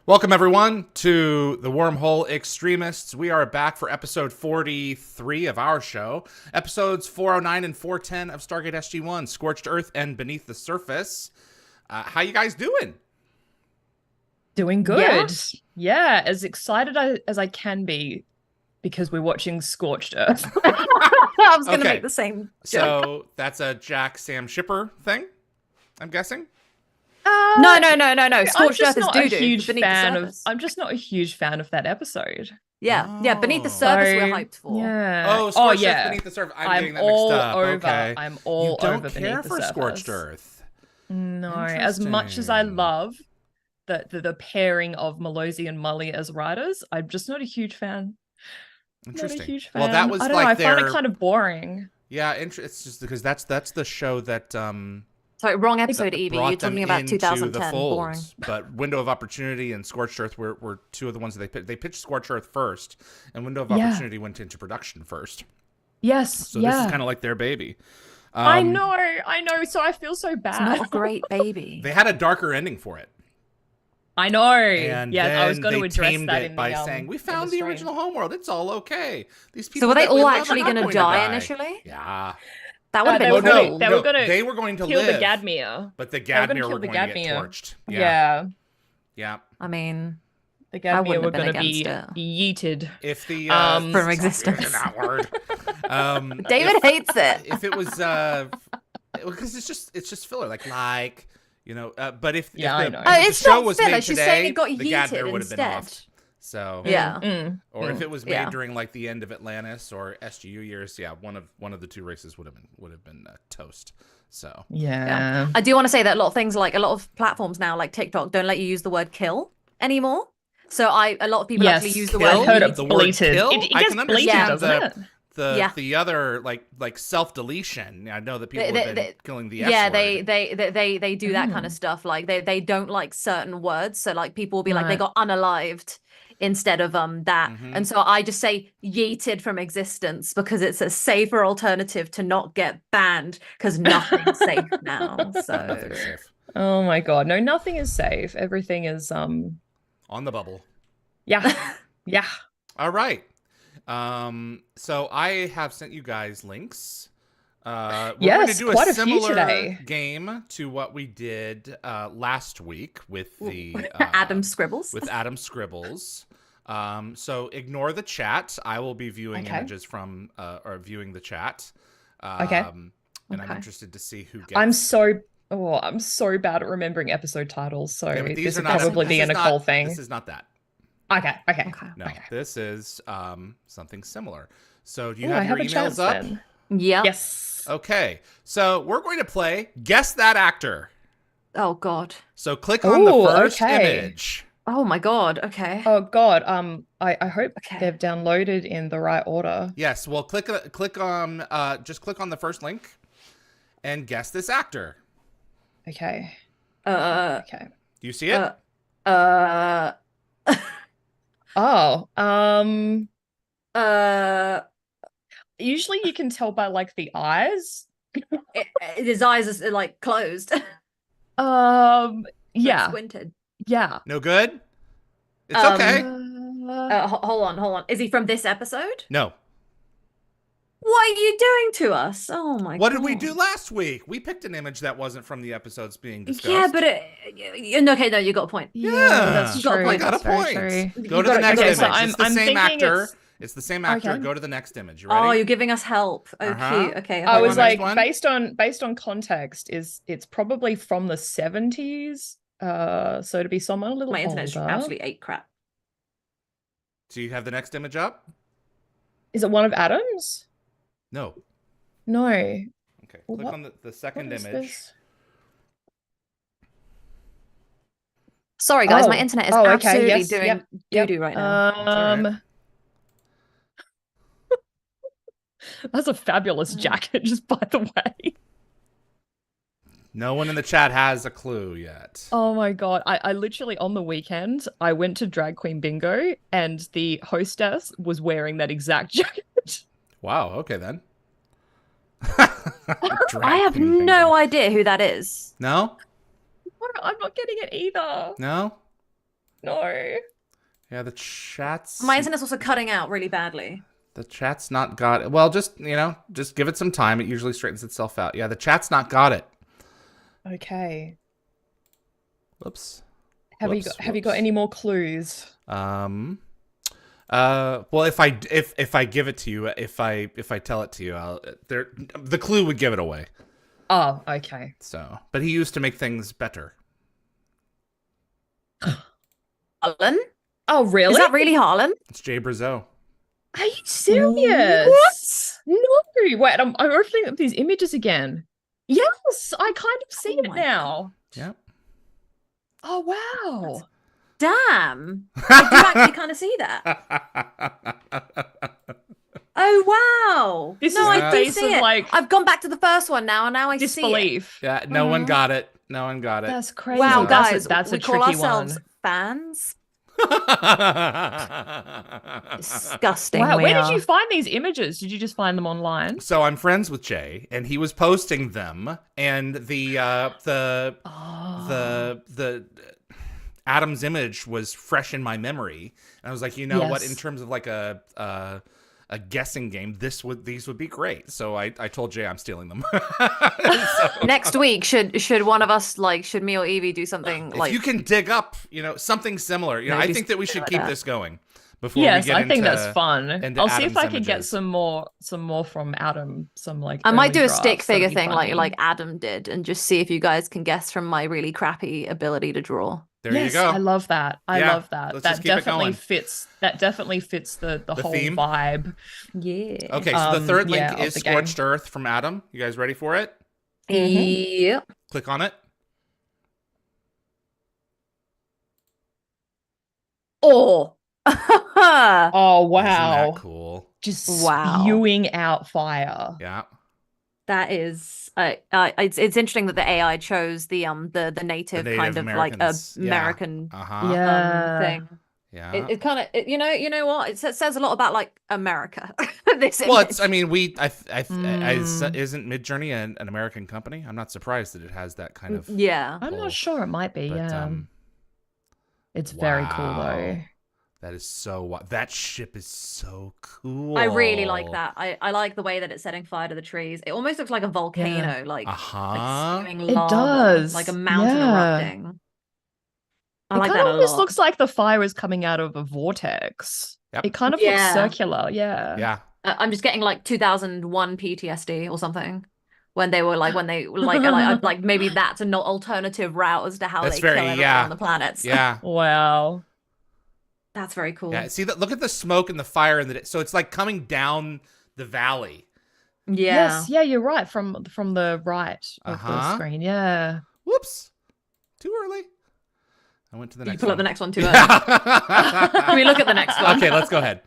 Welcome, everyone, to the Wormhole X-Tremists. We are back for episode 43 of our show. Episodes 409 and 410 of Stargate SG-1, Scorched Earth and Beneath the Surface. How you guys doing? Doing good. Yeah, as excited as I can be because we're watching Scorched Earth. I was going to make the same joke. So that's a Jack Sam Shipper thing, I'm guessing? No. Scorched Earth is doo-doo. I'm just not a huge fan of that episode. Yeah, Beneath the Surface we're hyped for. Yeah. Oh, Scorched Earth Beneath the Surface. I'm getting that mixed up. Okay. I'm all over Beneath the Surface. You don't care for Scorched Earth? No, as much as I love the pairing of Malozzi and Mully as writers, I'm just not a huge fan. Interesting. Not a huge fan. Well, that was I don't like know, I find it kind of boring. Yeah, it's just because that's the show that Sorry, wrong episode, Yvie. You're talking about 2010. Boring. But Window of Opportunity and Scorched Earth were two of the ones that they pitched Scorched Earth first, and Window of Opportunity went into production first. Yes. So this is kind of like their baby. I know. So I feel so bad. It's not a great baby. They had a darker ending for it. I know. And yeah, I was going to address tamed that it by saying, "We found the original homeworld. It's all okay." These people. So were they all actually going to die initially? Yeah. That would have been cool. They were going to kill live. the Gadmere. But the Gadmere were going to get torched. Yeah. I mean, the Gadmere were going to be yeeted. If the from existence. That word. David hates it. If it was because it's just filler, like you know. But if the show was made She's today, saying it got the Gadmere would have been off. So or if it was made during like the end of Atlantis or SGU years, one of the two races would have been toast. So yeah. I do want to say that a lot of things, like a lot of platforms now, like TikTok, don't let you use the word kill anymore. So a lot of people actually use the word. I've heard it the bleated. Word kill? It gets bleated, doesn't it? The other like self deletion. I know that people have been killing the S word. They do that kind of stuff. Like they don't like certain words. So like people will be like they got unalived instead of that. And so I just say yeeted from existence because it's a safer alternative to not get banned because nothing's safe now. So nothing's safe. Oh my god, no, nothing is safe. Everything is on the bubble. Yeah. Yeah. All right. So I have sent you guys links. We're going to do a similar game to what we did last week with the Adam Scribbles. With Adam Scribbles. So ignore the chat. I will be viewing images from or viewing the chat. And I'm interested to see who gets. I'm so bad at remembering episode titles. So this would probably be a Nicole thing. This is not that. Okay. No, this is something similar. So do you have your emails up? Then. Yeah. Yes. Okay. So we're going to play Guess That Actor. Oh God. So click on the first image. Oh my God. Okay. Oh God. I hope they've downloaded in the right order. Yes. Well, click on just click on the first link and guess this actor. Okay. Okay. Do you see it? Usually you can tell by like the eyes. His eyes are like closed. Yeah. Squinted. Yeah. No good? It's okay. Hold on. Is he from this episode? No. What are you doing to us? Oh my God. What did we do last week? We picked an image that wasn't from the episodes being discussed. Yeah, but okay, no, you got a point. Yeah, that's true. I got a point. Go to the next image. It's the same actor. It's the same actor. Okay. Go to the next image. You ready? Oh, you're giving us help. Okay, okay. I was like, based on context, it's probably from the 70s. So to be someone a little older. My internet's absolutely ate crap. Do you have the next image up? Is it one of Adam's? No. No. Okay. Click on the second image. This? Sorry, guys. My internet is absolutely doing doo-doo right now. That's a fabulous jacket, just by the way. No one in the chat has a clue yet. Oh my God. I literally, on the weekend, I went to Drag Queen Bingo and the hostess was wearing that exact jacket. Wow, okay then. I have no idea who that is. No? I'm not getting it either. No? no. Yeah, the chat's My internet's also cutting out really badly. the chat's not got it. Well, just just give it some time. It usually straightens itself out. Yeah, the chat's not got it. Okay. Whoops. Have you got any more clues? Well, if I give it to you, if I tell it to you, the clue would give it away. Oh, okay. So, but he used to make things better. Harlan? Oh, really? Is that really Harlan? It's Jay Brazeau. Are you serious? What? No. Wait, I'm looking at these images again. Yes, I kind of see it now. Yeah. Oh, wow. Damn. I do actually kind of see that. Oh, wow. This no, is I the do face see of, it. like, I've gone back to the first one now, and now I see it. disbelief. Yeah, no one got it. No one got it. That's crazy. Wow, That's guys, that's we a call tricky ourselves one. fans. Disgusting. Wow, where are. did you find these images? Did you just find them online? So I'm friends with Jay, and he was posting them, and the Adam's image was fresh in my memory, and I was like, you know what? In terms of like a guessing game, these would be great. So I told Jay I'm stealing them. Next week, should one of us, like, should me or Yvie do something if like you can dig up, something similar. I Maybe think that we should something keep like this going before Yes, we get I think into, that's fun. into I'll see if Adam's I can get images. some more from Adam. Some like I might early do a drafts. stick That'd figure be thing funny. like Adam did, and just see if you guys can guess from my really crappy ability to draw. There Yes, you go. I love that. I Yeah, love that. let's That just keep it definitely going. fits. That definitely fits the whole theme? vibe. Yeah. Okay, so the third link of is the game. Scorched Earth from Adam. You guys ready for it? Yep. Click on it. Oh. Oh wow! Isn't that cool? Just Wow. spewing out fire. Yeah. That is, it's interesting that the AI chose the native kind of like Americans. Yeah. American Uh-huh. Yeah. thing. Yeah. It kind of, you know what? It says a lot about like America. This Well, image. it's. I mean, isn't Midjourney an American company? I'm not surprised that it has that kind of. Yeah. I'm pull, not sure. It might be. but, Yeah. It's very cool though. wow. That is so. That ship is so cool. I really like that. I like the way that it's setting fire to the trees. It almost looks like a volcano, like spewing It lava, does. like a mountain Yeah. erupting. I It like kind that of a almost lot. looks like the fire is coming out of a vortex. Yep. It kind of Yeah. looks circular. Yeah. Yeah. I'm just getting like 2001 PTSD or something. When they were like maybe that's an alternative route as to how That's they very- kill everyone yeah. on the planets. Yeah. Wow. That's very cool. Yeah. See that? Look at the smoke and the fire and so it's like coming down the valley. Yeah. Yes. Yeah. You're right. From the right of the Uh-huh. screen. Yeah. Whoops. Too early. I went to the You next pull one. up the next one too early. Yeah. Can we look at the next one? Okay, let's go ahead.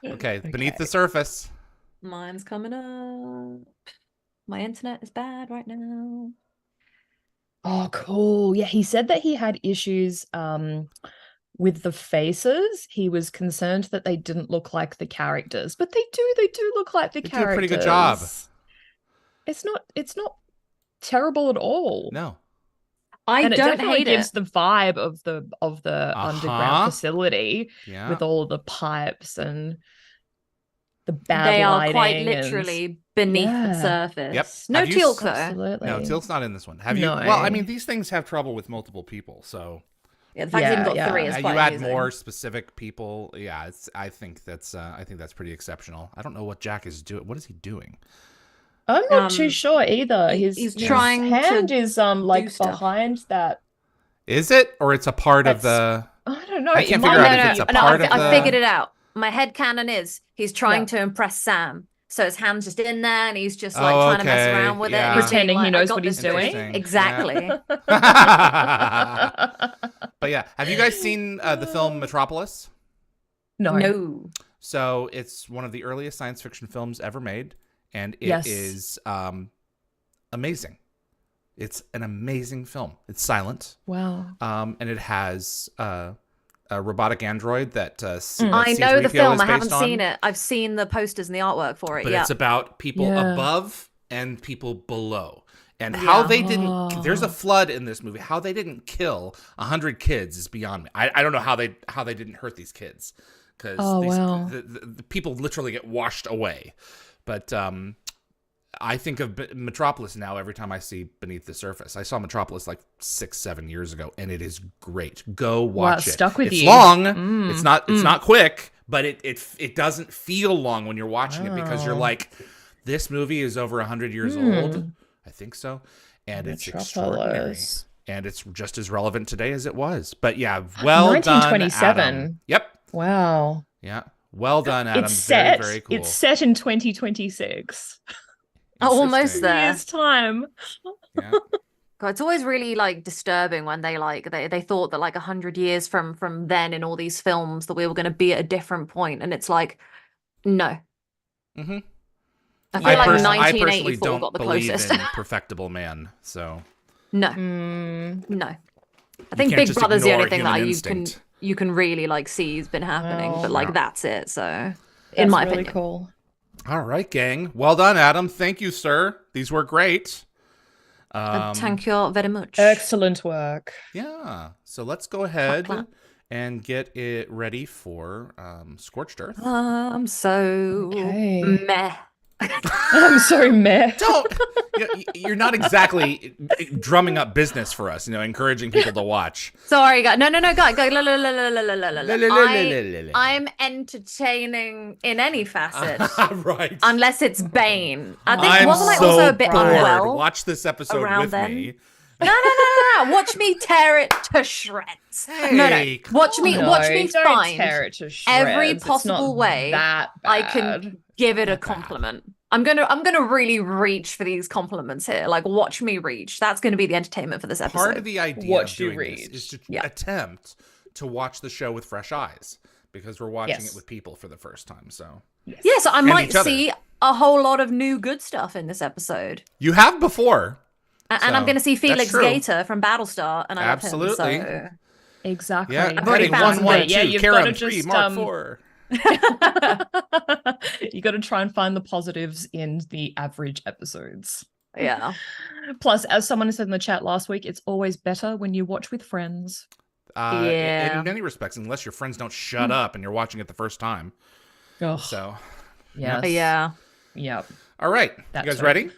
Okay, beneath the surface. Mine's coming up. My internet is bad right now. Oh, cool. Yeah. He said that he had issues with the faces. He was concerned that they didn't look like the characters, but they do look like the They do characters. a pretty good job. It's not terrible at all. No. I And it don't definitely hate gives it. the vibe of the underground facility Yeah. with all the pipes and the bad They are lighting quite and- literally beneath the Yeah. surface. Yep. No Have you teal though. Absolutely. No, Tilt's not in this one. Have you? No. Well, I mean, these things have trouble with multiple people, so Yeah, the fact that you've Yeah, got three yeah. is you quite add amusing. more specific people. Yeah, I think that's pretty exceptional. I don't know what Jack is doing. What is he doing? I'm not too sure either. He's His trying hand to is like stuff. behind that. Is it, or it's a part of the? I don't know. I it can't might figure out be- if it's a No, part of I the. figured it out. My head canon is he's trying Yeah. to impress Sam. So his hand's just in there and he's just like Oh, trying to mess okay. around with it. Yeah. And he's being Pretending he like, "I knows got what he's this doing. Interesting. Exactly. But yeah, have you guys seen the film Metropolis? No. No. So it's one of the earliest science fiction films ever made, and it Yes. is amazing. It's an amazing film. It's silent, Wow. and it has a robotic android that I know the C-3PO film. is I haven't based on, seen it. I've seen the posters and the artwork for it. but Yeah. it's about people Yeah. above and people below. And how they didn't, there's a flood in this movie. How they didn't kill 100 kids is beyond me. I don't know how they didn't hurt these kids, because the people literally get washed away. But I think of Metropolis now every time I see Beneath the Surface. I saw Metropolis like 6-7 years ago, and it is great. Go watch it. Stuck with it's you. Long. It's not quick, but it doesn't feel long when you're watching it, because you're like, this movie is over 100 years old. I think so. And it's extraordinary. And it's just as relevant today as it was. But yeah, well 1927. Done, Adam. Yep. Wow. Yeah. Well done, Adam. It's set. Very, very cool. It's set in 2026. Almost there. Years time. Yeah. God, it's always really like disturbing when they thought that like 100 years from then in all these films that we were going to be at a different point, and it's like, no. Mm-hmm. I feel like I personally 1984 don't got the believe closest. in perfectible man, so No. No. I think Big Brother's the only thing that you can really like see has been happening, but like that's it. So, in my opinion, cool. All right, gang. Well done, Adam. Thank you, sir. These were great. Thank you very much. Excellent work. Yeah. So let's go ahead and get it ready for Scorched Earth. I'm so meh. I'm so meh. You're not exactly drumming up business for us, encouraging people to watch. Sorry, guys. No, guys. I'm entertaining in any facet. Right. Unless it's Bane. I think wasn't I also a bit unwell? Watch this episode with me. No. Watch me tear it to shreds. Hey, no. Watch me find tear it to shreds. every possible way I can give it a compliment. I'm gonna really reach for these compliments here. Like, watch me reach. That's gonna be the entertainment for this episode. Part of the idea of doing this is to attempt to watch the show with fresh eyes, because we're watching it with people for the first time. So so I might see a whole lot of new good stuff in this episode. You have before. And I'm going to see Felix Gator from Battlestar, and I love him, so. Exactly. Yeah, I'm writing 1, 1, 2, Karen 3, Mark 4. You got to try and find the positives in the average episodes. Yeah. Plus, as someone said in the chat last week, it's always better when you watch with friends. In many respects, unless your friends don't shut up and you're watching it the first time. Oh. So. Yes. Yeah. Yep. All right. You guys ready?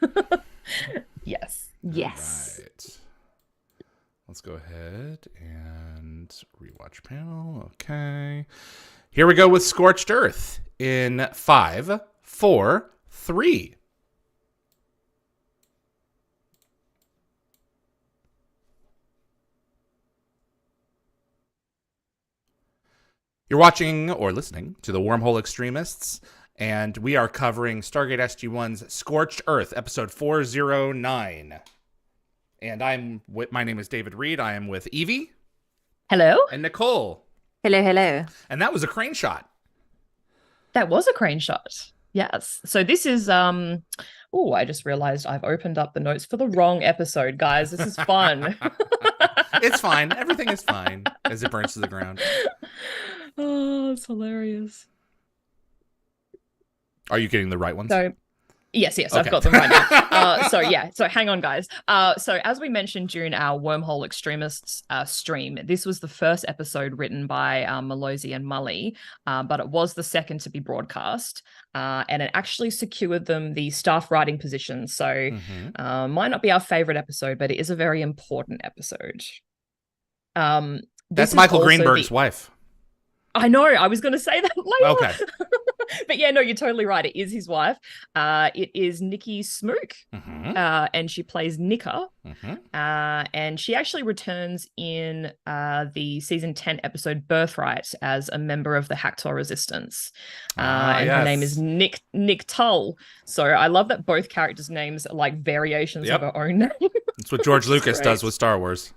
Yes. Yes. All right. Let's go ahead and rewatch panel. Okay. Here we go with Scorched Earth in 5, 4, 3. You're watching or listening to the Wormhole Extremists, and we are covering Stargate SG-1's Scorched Earth, episode 409. And my name is David Reed. I am with Yvie. Hello. And Nicole. Hello. And that was a crane shot. That was a crane shot. Yes. So this is I just realized I've opened up the notes for the wrong episode, guys. This is fun. It's fine. Everything is fine as it burns to the ground. Oh, it's hilarious. Are you getting the right ones? So Yes, okay. I've got them right now. So hang on, guys. So as we mentioned during our Wormhole Extremists stream, this was the first episode written by Malozzi and Mully, but it was the second to be broadcast, and it actually secured them the staff writing position. So might not be our favorite episode, but it is a very important episode. That's Michael Greenberg's wife. I know. I was going to say that later. Okay. But yeah, no, you're totally right. It is his wife. It is Nikki Smook, and she plays Nika. And she actually returns in the season 10 episode Birthright as a member of the Hacktor Resistance. And her name is Nick Tull. So I love that both characters' names are like variations of her own name. That's what George Lucas does with Star Wars.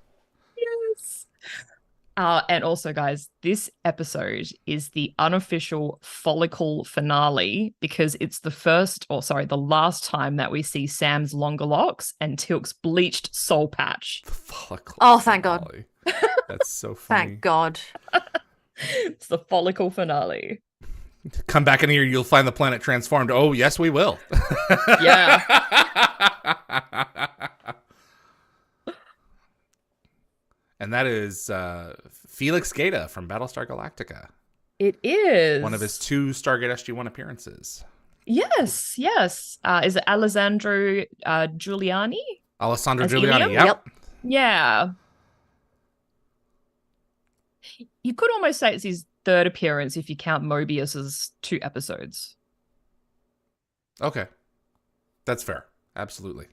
And also, guys, this episode is the unofficial follicle finale because it's the last time that we see Sam's longer locks and Tilk's bleached soul patch. The follicle thank God. That's so funny. Thank God. It's the follicle finale. Come back in here, you'll find the planet transformed. Oh, yes, we will. Yeah. And that is Felix Gaeta from Battlestar Galactica. It is. One of his 2 Stargate SG-1 appearances. Yes. Is it Alessandro Giuliani? Alessandro As Giuliani, Ilium? yep. Yeah. You could almost say it's his 3rd appearance if you count Mobius's 2 episodes. Okay. That's fair. Absolutely.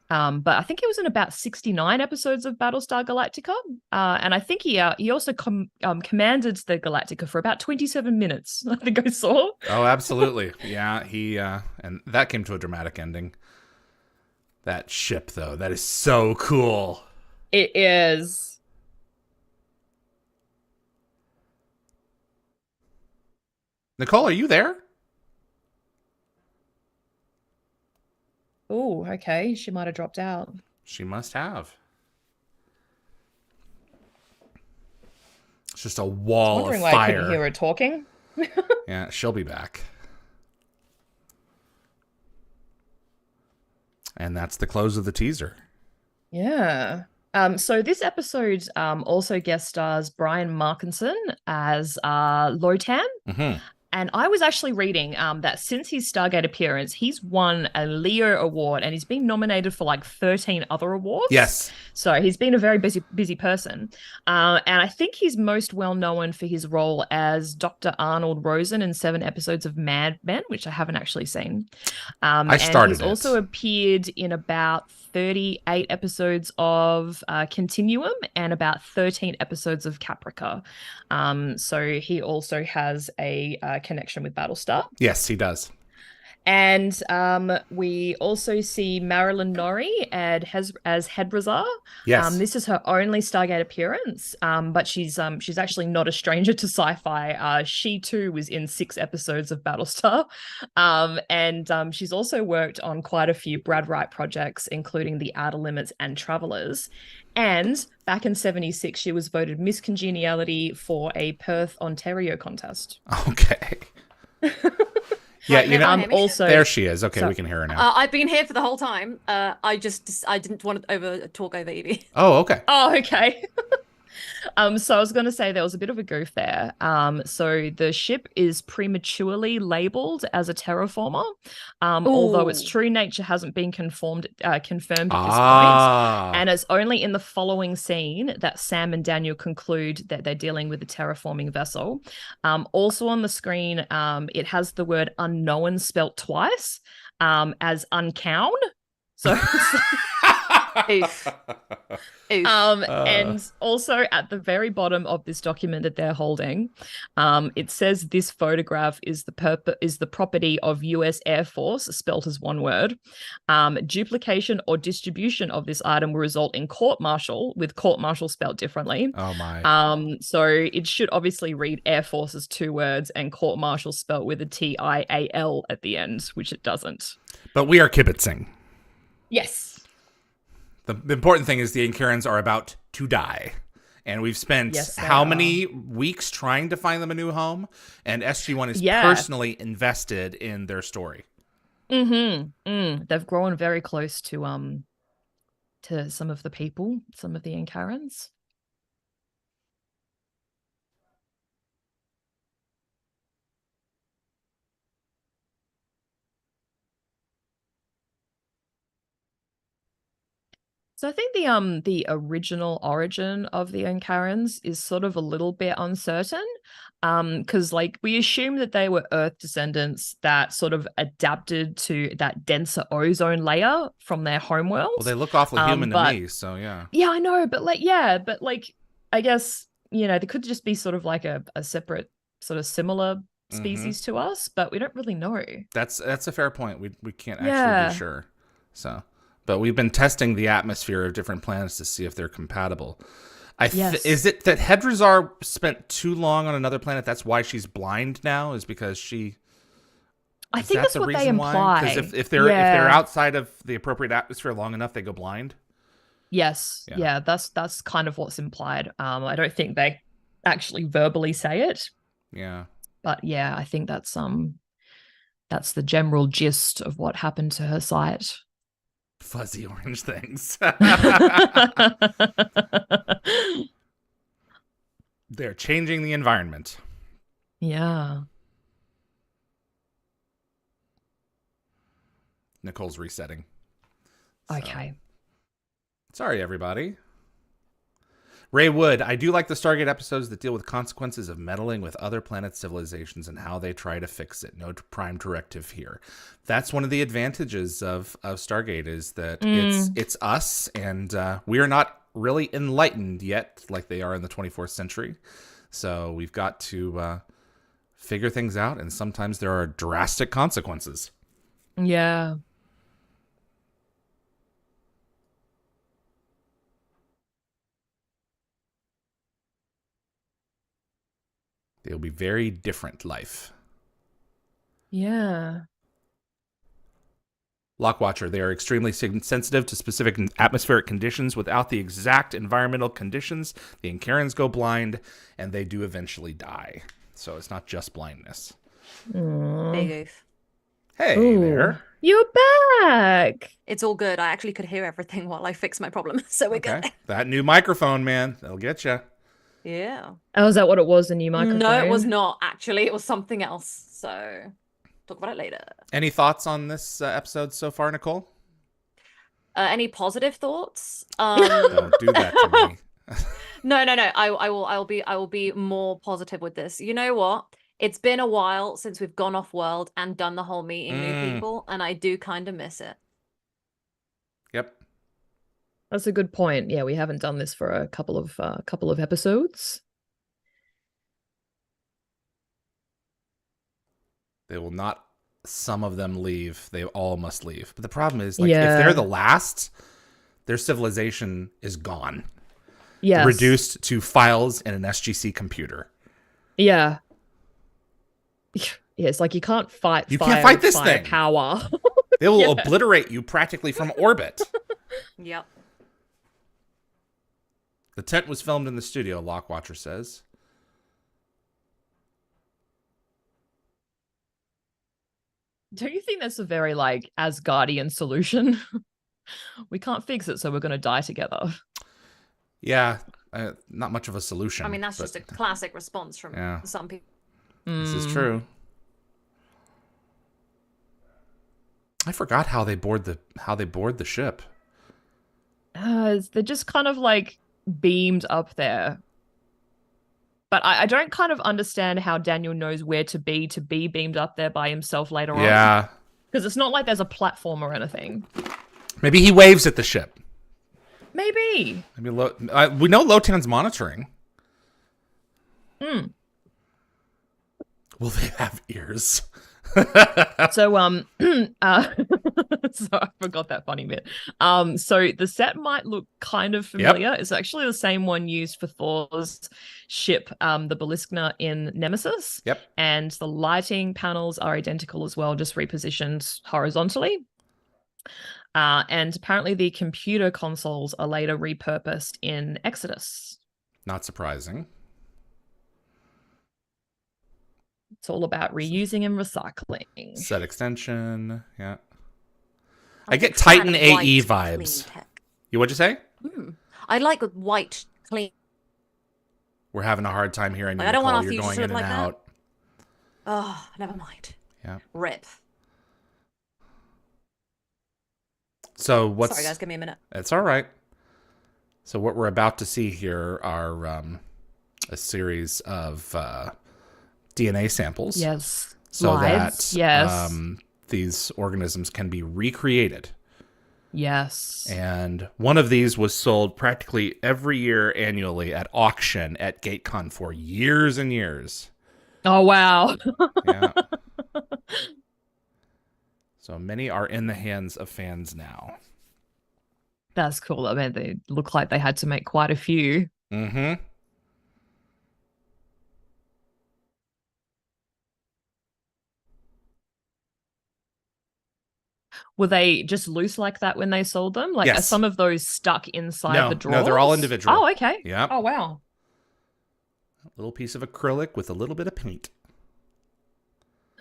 But I think he was in about 69 episodes of Battlestar Galactica. And I think he also commanded the Galactica for about 27 minutes, I think I saw. Oh, absolutely. Yeah, he and that came to a dramatic ending. That ship, though, that is so cool. It is. Nicole, are you there? Oh, okay. She might have dropped out. She must have. It's just a wall of Why I fire. couldn't hear her talking. Yeah, she'll be back. And that's the close of the teaser. Yeah. So this episode also guest stars Brian Markinson as Lotan. Mm-hmm. And I was actually reading that since his Stargate appearance, he's won a Leo Award and he's been nominated for like 13 other awards. Yes. So he's been a very busy person. And I think he's most well known for his role as Dr. Arnold Rosen in 7 episodes of Mad Men, which I haven't actually seen. I started and he's also appeared in about 38 episodes of Continuum and about 13 episodes of Caprica. So he also has a connection with Battlestar. Yes, he does. And we also see Marilyn Norrie as Hedrazar. Yes. This is her only Stargate appearance, but she's actually not a stranger to sci-fi. She too was in 6 episodes of Battlestar, and she's also worked on quite a few Brad Wright projects, including The Outer Limits and Travelers. And back in '76, she was voted Miss Congeniality for a Perth, Ontario contest. Okay. Yeah, you know, also there she is. Okay, we can hear her now. I've been here for the whole time. I didn't want to talk over Yvie. Oh, okay. Oh, okay. So I was going to say there was a bit of a goof there. So the ship is prematurely labeled as a terraformer, although its true nature hasn't been confirmed at this point. And it's only in the following scene that Sam and Daniel conclude that they're dealing with a terraforming vessel. Also on the screen, it has the word unknown spelt twice, as uncown. So Oof. And also at the very bottom of this document that they're holding, it says this photograph is the property of US Air Force, spelt as one word. Duplication or distribution of this item will result in court-martial, with court-martial spelled differently. Oh my. So it should obviously read Air Force as 2 words and court-martial spelled with a TIAL at the end, which it doesn't. But we are kibitzing. Yes. The important thing is the Incarans are about to die. And we've spent how many weeks trying to find them a new home? And SG-1 is personally invested in their story. They've grown very close to some of the people, some of the Incarans. So I think the original origin of the Incarans is sort of a little bit uncertain, because like we assume that they were Earth descendants that sort of adapted to that denser ozone layer from their homeworld. Well, they look awfully human to me, so yeah. Yeah, I know, but I guess, you know, they could just be sort of like a separate sort of similar species to us, but we don't really know. That's a fair point. We can't actually be sure. So. But we've been testing the atmosphere of different planets to see if they're compatible. Is it that Hedrazar spent too long on another planet? That's why she's blind now? Is because she... I think that's what they imply. Because if they're outside of the appropriate atmosphere long enough, they go blind? Yes. Yeah, that's kind of what's implied. I don't think they actually verbally say it. Yeah. But yeah, I think that's the general gist of what happened to her sight. Fuzzy orange things. They're changing the environment. Yeah. Nicole's resetting. So, Okay. sorry, everybody. Ray Wood, I do like the Stargate episodes that deal with consequences of meddling with other planet civilizations and how they try to fix it. No prime directive here. That's one of the advantages of Stargate is that it's us, and we are not really enlightened yet like they are in the 24th century. So we've got to figure things out, and sometimes there are drastic consequences. Yeah. They'll be very different life. Yeah. Lockwatcher, they are extremely sensitive to specific atmospheric conditions. Without the exact environmental conditions, the Incarans go blind, and they do eventually die. So it's not just blindness. Big oof. Hey Ooh. there. You're back. It's all good. I actually could hear everything while I fix my problem, so we're good. That new microphone, man, that'll get you. Yeah. Oh, is that what it was, a new microphone? No, it was not, actually. It was something else. So, talk about it later. Any thoughts on this episode so far, Nicole? Any positive thoughts? Don't do that to me. No. I will be more positive with this. You know what? It's been a while since we've gone off world and done the whole meeting new people, and I do kind of miss it. Yep. That's a good point. Yeah, we haven't done this for a couple of episodes. They will not, some of them leave. They all must leave. But the problem is, like, if they're the last, their civilization is gone. Yes. Reduced to files in an SGC computer. Yeah. Yeah, it's like you can't fight. You can't fight this thing. Power. They will obliterate you practically from orbit. Yep. The tent was filmed in the studio, Lockwatcher says. Don't you think that's a very, like, Asgardian solution? We can't fix it, so we're going to die together. Yeah, not much of a solution. I mean, that's just a classic response from some people. This is true. I forgot how they board the ship. They're just kind of like beamed up there. But I don't kind of understand how Daniel knows where to be beamed up there by himself later on. Yeah. Because it's not like there's a platform or anything. Maybe he waves at the ship. Maybe. I mean, we know Lotan's monitoring. Will they have ears? So so I forgot that funny bit. So the set might look kind of familiar. Yep. It's actually the same one used for Thor's ship, the Beliskna in Nemesis. Yep. And the lighting panels are identical as well, just repositioned horizontally. And apparently the computer consoles are later repurposed in Exodus. Not surprising. It's all about reusing and recycling. Set extension, yeah. I get Titan AE vibes. You what'd you say? I like white, clean. We're having a hard time hearing you, I don't want You're going in and like out. That. Oh, never mind. Yeah. Rip. So what's... Sorry, guys, give me a minute. It's all right. So what we're about to see here are a series of DNA samples. Yes. So Lives. that yes. These organisms can be recreated. Yes. And one of these was sold practically every year annually at auction at GateCon for years and years. Oh, wow. Yeah. So many are in the hands of fans now. That's cool. I mean, they look like they had to make quite a few. Mm-hmm. Were they just loose like that when they sold them? Like, yes. Are some of those stuck inside the drawers? No, they're all individual. Oh, okay. Yeah. Oh, wow. A little piece of acrylic with a little bit of paint.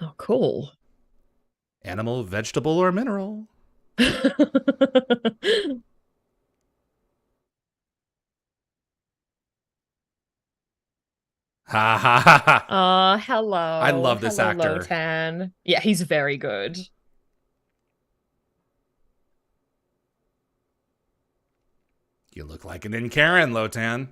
Oh, cool. Animal, vegetable, or mineral. Ha ha ha ha. Hello. I love this Hello, actor. Lotan. Yeah, he's very good. You look like an Karen, Lotan.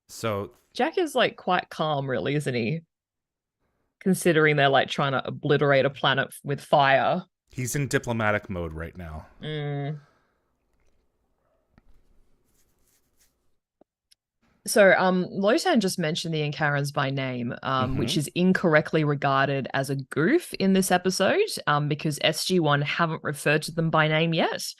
So Jack is like quite calm, really, isn't he? Considering they're like trying to obliterate a planet with fire. he's in diplomatic mode right now. So, Lotan just mentioned the Inkarans by name, which is incorrectly regarded as a goof in this episode, because SG-1 haven't referred to them by name yet.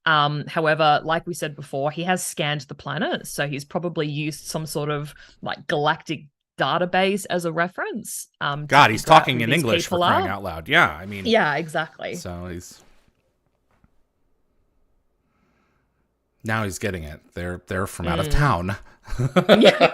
However, like we said before, he has scanned the planet, so he's probably used some sort of like galactic database as a reference. God, he's talking in English for crying out loud. Yeah, I mean, yeah, exactly. So now he's getting it. They're from out of town. Yeah.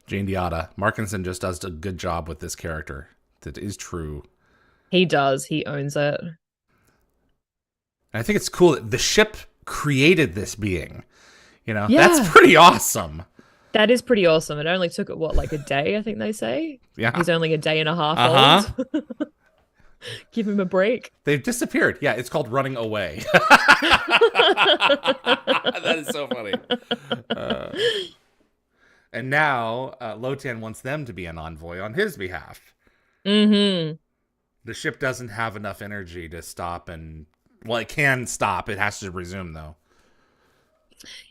Jane Diotta. Markinson just does a good job with this character. That is true. He does. He owns it. And I think it's cool that the ship created this being. You know, that's pretty awesome. That is pretty awesome. It only took it, what, like a day, I think they say? Yeah. He's only a day and a half old. Give him a break. They've disappeared. Yeah, it's called running away. That is so funny. And now Lotan wants them to be an envoy on his behalf. Mm-hmm. The ship doesn't have enough energy to stop and... Well, it can stop. It has to resume, though.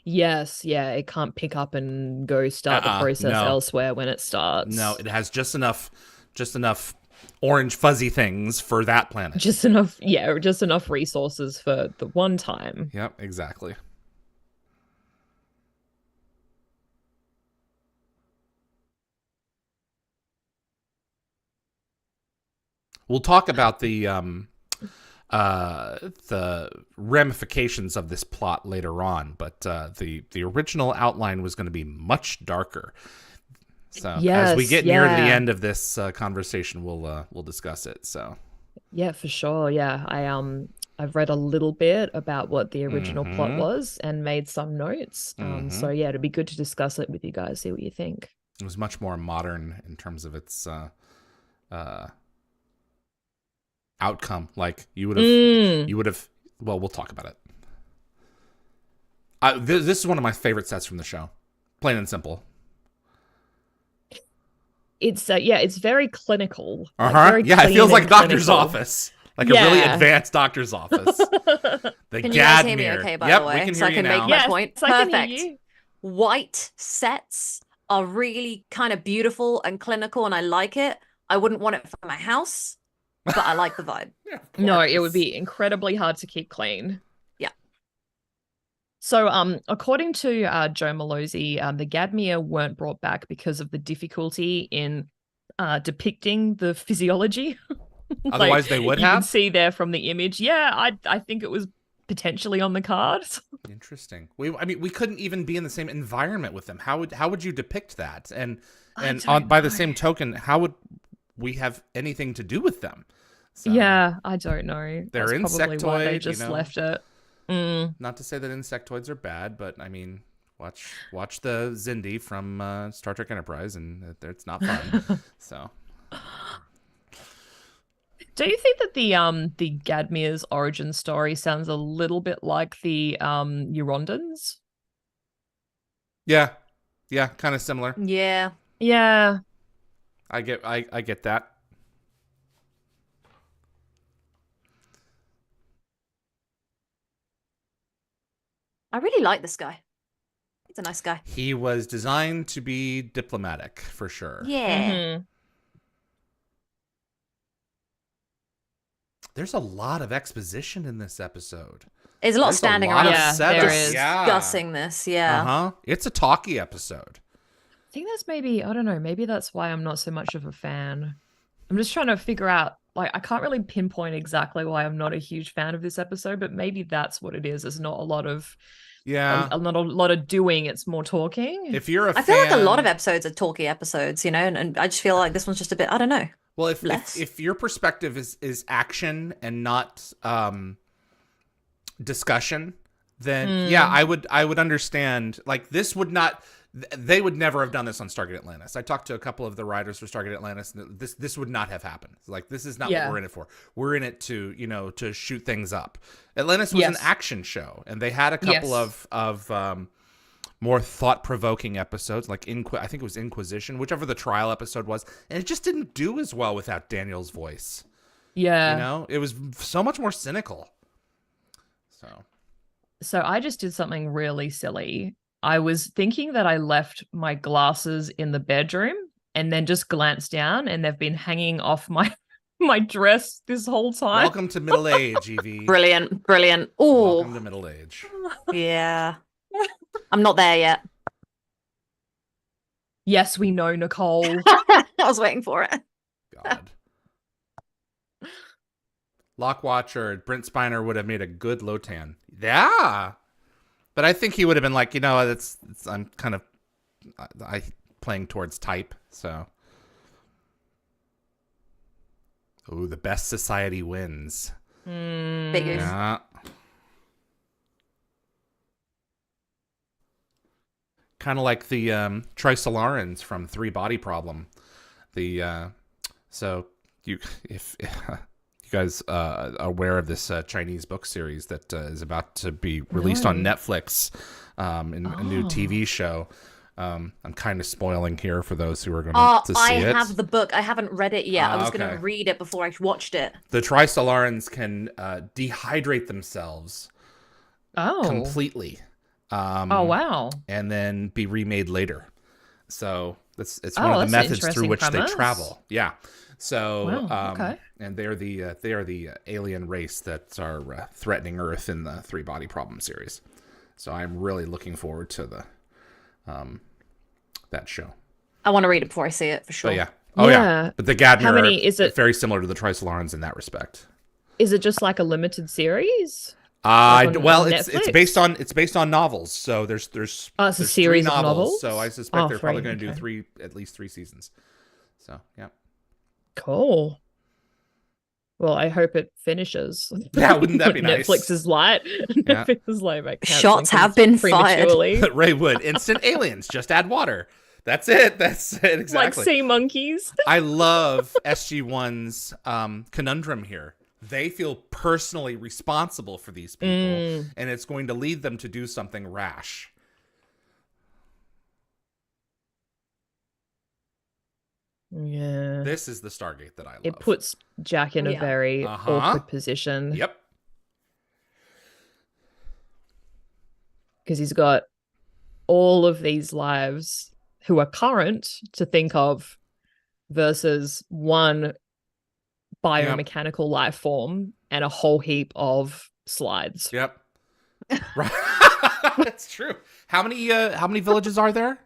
Yes, yeah. It can't pick up and go start the process elsewhere when it starts. No, it has just enough orange fuzzy things for that planet. Just enough resources for the one time. Yep, exactly. We'll talk about the ramifications of this plot later on, but the original outline was going to be much darker. So as we get near the end of this conversation, we'll discuss it. So yeah, for sure. Yeah, I've read a little bit about what the original plot was and made some notes. So yeah, it'd be good to discuss it with you guys. See what you think. It was much more modern in terms of its outcome. Like you would have. Well, we'll talk about it. This is one of my favorite sets from the show. Plain and simple. It's it's very clinical. Very it feels like a doctor's office, like a really advanced doctor's office. Can you guys hear me okay, by the way? We can so hear I can you make now. my point. So I can Perfect. hear you. White sets are really kind of beautiful and clinical, and I like it. I wouldn't want it for my house, but I like the vibe. No, it would be incredibly hard to keep clean. Yeah. So, according to Joe Malozzi, the Gadmir weren't brought back because of the difficulty in depicting the physiology. Otherwise, they would you have. You can see there from the image. Yeah, I think it was potentially on the cards. Interesting. I mean, we couldn't even be in the same environment with them. How would you depict that? And by the same token, how would we have anything to do with them? So, yeah, I don't know. They're That's probably insectoid. why they just left it. Not to say that insectoids are bad, but I mean, watch the Zindi from Star Trek Enterprise, and it's not fun. So, do you think that the Gadmir's origin story sounds a little bit like the Eurondans? Yeah, kind of similar. Yeah. I get that. I really like this guy. He's a nice guy. He was designed to be diplomatic, for sure. Yeah. Mm-hmm. There's a lot of exposition in this episode. There's a lot standing around discussing this. Yeah. It's a talky episode. I think that's maybe, I don't know, maybe that's why I'm not so much of a fan. I'm just trying to figure out, like, I can't really pinpoint exactly why I'm not a huge fan of this episode, but maybe that's what it is. It's not a lot of not a lot of doing, it's more talking. If you're a I feel like a lot of episodes are talky episodes, you know, and I just feel like this one's just a bit, I don't know. Well, if your perspective is action and not discussion, then yeah, I would understand. Like, this would not, they would never have done this on Stargate Atlantis. I talked to a couple of the writers for Stargate Atlantis, and this would not have happened. Like, this is not what we're in it for. We're in it to, you know, to shoot things up. Atlantis was an action show, and they had a couple of more thought-provoking episodes, like I think it was Inquisition, whichever the trial episode was, and it just didn't do as well without Daniel's voice. Yeah. You know, it was so much more cynical. So I just did something really silly. I was thinking that I left my glasses in the bedroom and then just glanced down, and they've been hanging off my dress this whole time. Welcome to middle age, Yvie. Brilliant. Oh, welcome to middle age. Yeah. I'm not there yet. Yes, we know, Nicole. I was waiting for it. God. Lockwatch or Brent Spiner would have made a good Lotan. Yeah. But I think he would have been like, you know, I'm kind of playing towards type, so. Oh, the best society wins. Figures. Yeah. Kind of like the Trisolarans from Three Body Problem. So if you guys are aware of this Chinese book series that is about to be released on Netflix, in a new TV show. I'm kind of spoiling here for those who are going to see it. I have the book. I haven't read it yet. I was going to read it before I watched it. The Trisolarans can dehydrate themselves completely. Oh, wow. And then be remade later. So it's one of the methods through which they travel. Yeah. So and they are the alien race that are threatening Earth in the Three Body Problem series. So I'm really looking forward to the that show. I want to read it before I see it for sure. But yeah. Oh yeah. But the Gadner is it very similar to the Trisolarans in that respect. Is it just like a limited series? Well, it's based on novels. So there's it's a series 3 of novels. So I suspect they're probably going to do at least 3 seasons. So yeah. Cool. Well, I hope it finishes. Yeah, wouldn't that be nice? Netflix is light. Yeah. Netflix is like shots have been fired. Ray Wood, instant aliens. Just add water. That's it. Exactly. Like sea monkeys. I love SG-1's conundrum here. They feel personally responsible for these people, and it's going to lead them to do something rash. Yeah. This is the Stargate that I love. It puts Jack in a very awkward position. Yep. Because he's got all of these lives who are current to think of versus one biomechanical life form and a whole heap of slides. Yep. Right. That's true. How many villages are there?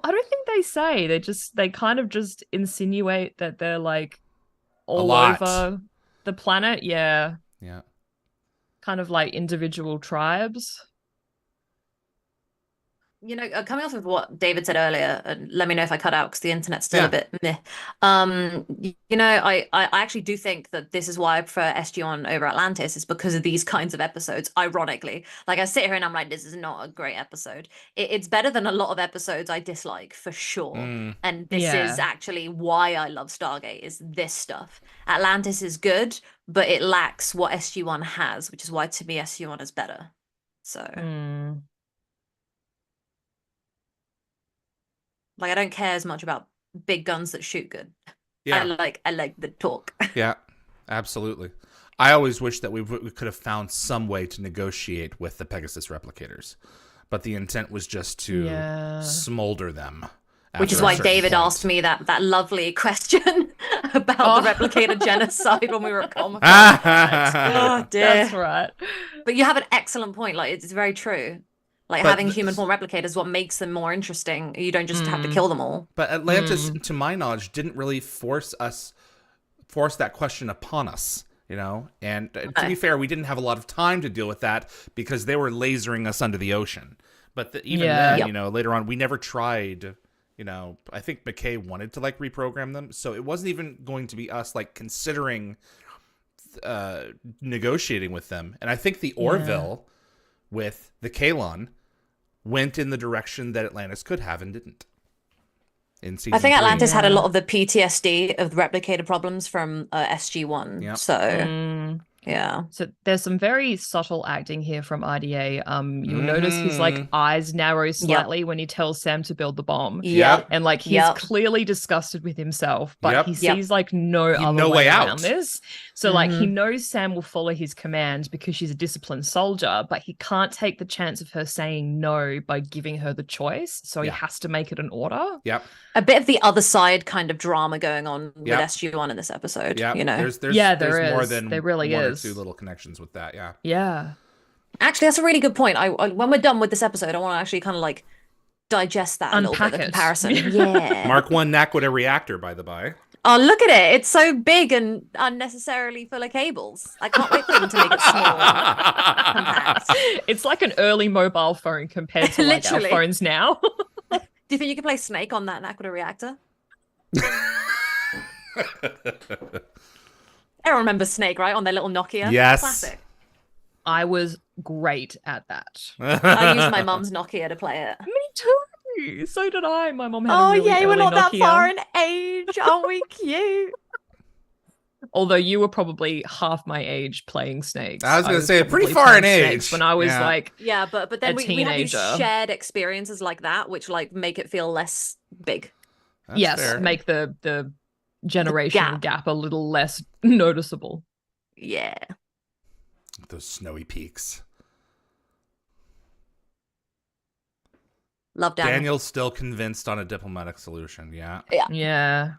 I don't think they say. They kind of just insinuate that they're like all over the planet. Yeah. Yeah. kind of like individual tribes. You know, coming off of what David said earlier, and let me know if I cut out because the internet's still a bit meh. You know, I actually do think that this is why I prefer SG-1 over Atlantis, is because of these kinds of episodes, ironically. Like, I sit here and I'm like, this is not a great episode. It's better than a lot of episodes I dislike, for sure. And this is actually why I love Stargate, is this stuff. Atlantis is good, but it lacks what SG-1 has, which is why, to me, SG-1 is better. So... Like, I don't care as much about big guns that shoot good. Yeah. I like the talk. Yeah, absolutely. I always wish that we could have found some way to negotiate with the Pegasus replicators, but the intent was just to smolder them. Which is why David asked me that lovely question about the replicator genocide when we were at Comic-Con. Oh dear. That's right. But you have an excellent point. Like, it's very true. Like But having human form replicators is what makes them more interesting. You don't just have to kill them all. But Atlantis, to my knowledge, didn't really force that question upon us, you know? And to be fair, we didn't have a lot of time to deal with that because they were lasering us under the ocean. But even then, you know, later on, we never tried, you know, I think McKay wanted to like reprogram them. So it wasn't even going to be us like considering negotiating with them. And I think the Orville with the Kalon went in the direction that Atlantis could have and didn't. In season I think 3. Atlantis had a lot of the PTSD of the replicator problems from SG-1. Yep. So, yeah. So there's some very subtle acting here from IDA. You'll notice his like eyes narrow slightly when he tells Sam to build the bomb. Yep. And like he's clearly disgusted with himself, but he sees like no other way around out. this. So like he knows Sam will follow his command because she's a disciplined soldier, but he can't take the chance of her saying no by giving her the choice. So he has to make it an order. Yep. A bit of the other side kind of drama going on with SG-1 in this episode. Yeah, you know, there's there more is. than There really one is. or two little connections with that. Yeah. Yeah. Actually, that's a really good point. I when we're done with this episode, I want to actually kind of like digest that a little bit, the comparison. Yeah. Mark 1 Naquita reactor, by the by. Oh, look at it. It's so big and unnecessarily full of cables. I can't wait for them to make it small and compact. It's like an early mobile phone compared to like our phones now. Do you think you could play Snake on that Naquita reactor? Everyone remembers Snake, right? On their little Nokia? Yes. Classic. I was great at that. I used my mum's Nokia to play it. Me too. So did I. My mom had a really we're early not that Nokia. far in age. Aren't we cute? Although you were probably half my age playing Snakes. I was going to say, pretty probably far in playing age. Snakes when I was like Yeah, but then we had these teenager. shared experiences like that, which like make it feel less big. That's fair. Make the generational gap a little less noticeable. Yeah. Those snowy peaks. Love Daniel. Daniel's still convinced on a diplomatic solution. Yeah. Yeah.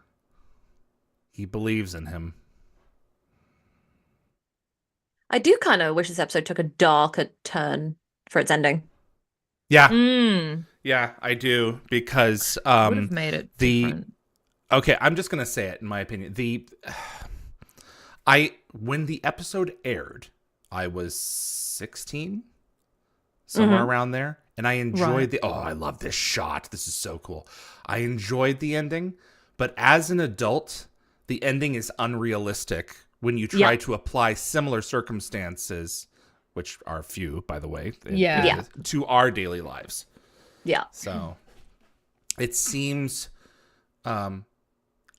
He believes in him. I do kind of wish this episode took a darker turn for its ending. Yeah. Yeah, I do, because would have made it different. Okay, I'm just gonna say it in my opinion. When the episode aired, I was 16, somewhere around there, and I enjoyed I love this shot. This is so cool. I enjoyed the ending, but as an adult, the ending is unrealistic when you try to apply similar circumstances, which are few, by the way, to our daily lives. Yeah. So it seems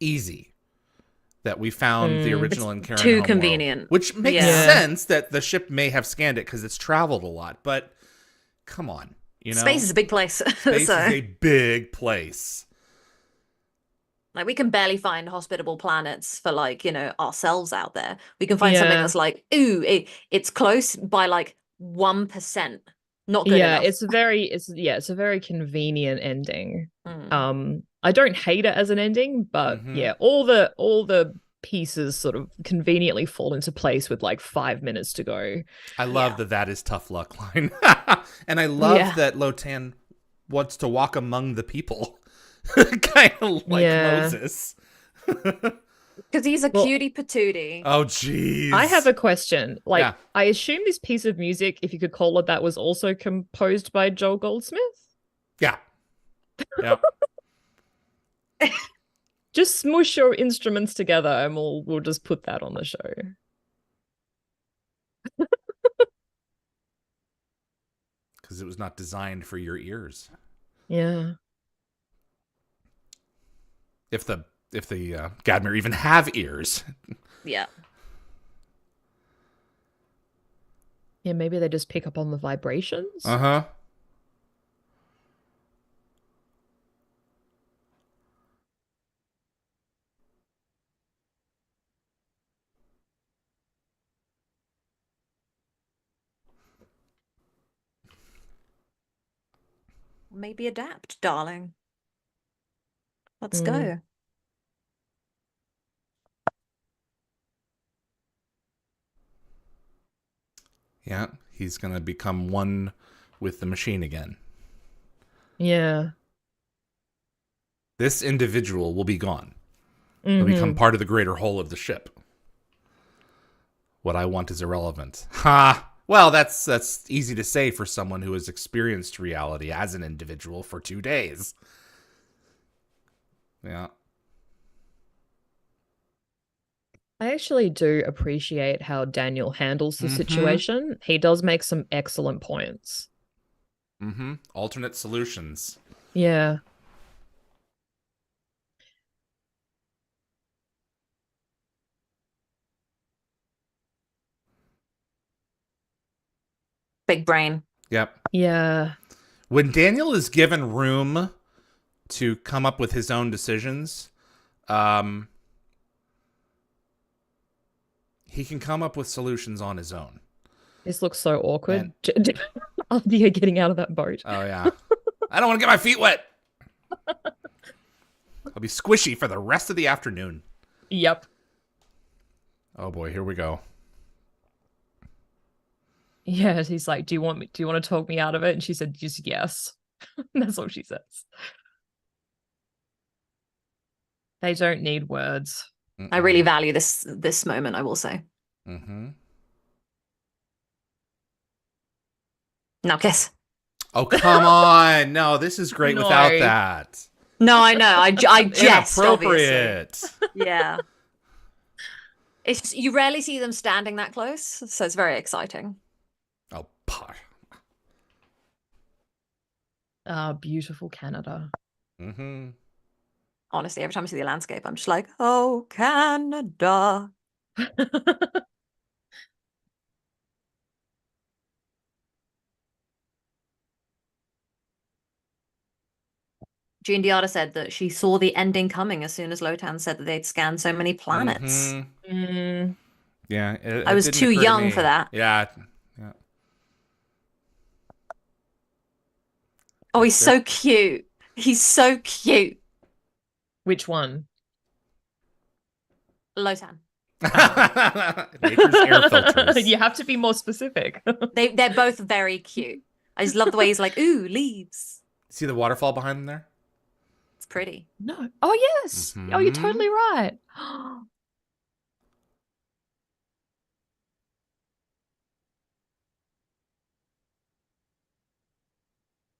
easy that we found the original in Karen too Homeworld, convenient, which makes sense that the ship may have scanned it because it's traveled a lot. But come on, you know, space is a big place. Space is a big place. Like, we can barely find hospitable planets for, like, you know, ourselves out there. We can find something that's like, ooh, it's close by like 1%. Not good enough. It's a very convenient ending. I don't hate it as an ending, but all the pieces sort of conveniently fall into place with like 5 minutes to go. I love that is tough luck line. And I love that Lotan wants to walk among the people. Kind of like Moses. Because he's a cutie patootie. Oh, jeez. I have a question. Like, I assume this piece of music, if you could call it that, was also composed by Joel Goldsmith? Yeah. Yep. Just smush your instruments together and we'll just put that on the show. Because it was not designed for your ears. Yeah. If the Gadmir even have ears. Yeah. Yeah, maybe they just pick up on the vibrations. Uh-huh. Maybe adapt, darling. Let's go. Yeah, he's going to become one with the machine again. Yeah. This individual will be gone. He'll become part of the greater whole of the ship. What I want is irrelevant. Ha! Well, that's easy to say for someone who has experienced reality as an individual for 2 days. Yeah. I actually do appreciate how Daniel handles the situation. He does make some excellent points. Alternate solutions. Yeah. Big brain. Yep. Yeah. When Daniel is given room to come up with his own decisions, he can come up with solutions on his own. This looks so awkward. Althea getting out of that boat. Oh, yeah. I don't want to get my feet wet. I'll be squishy for the rest of the afternoon. Yep. Oh, boy. Here we go. Yeah, he's like, do you want to talk me out of it? And she said, just yes. That's all she says. They don't need words. I really value this moment, I will say. Now kiss. Oh, come on. No, this is great without that. No, I know. I jest, inappropriate. Obviously. Yeah. You rarely see them standing that close, so it's very exciting. Oh, par. Beautiful Canada. Honestly, every time I see the landscape, I'm just like, oh, Canada. Jean Diada said that she saw the ending coming as soon as Lotan said that they'd scanned so many planets. Yeah. I was too young for that. Yeah. Oh, he's so cute. He's so cute. Which one? Lotan. Nature's air filters. You have to be more specific. They're both very cute. I just love the way he's like, ooh, leaves. See the waterfall behind them there? It's pretty. No. Oh, yes. Oh, you're totally right.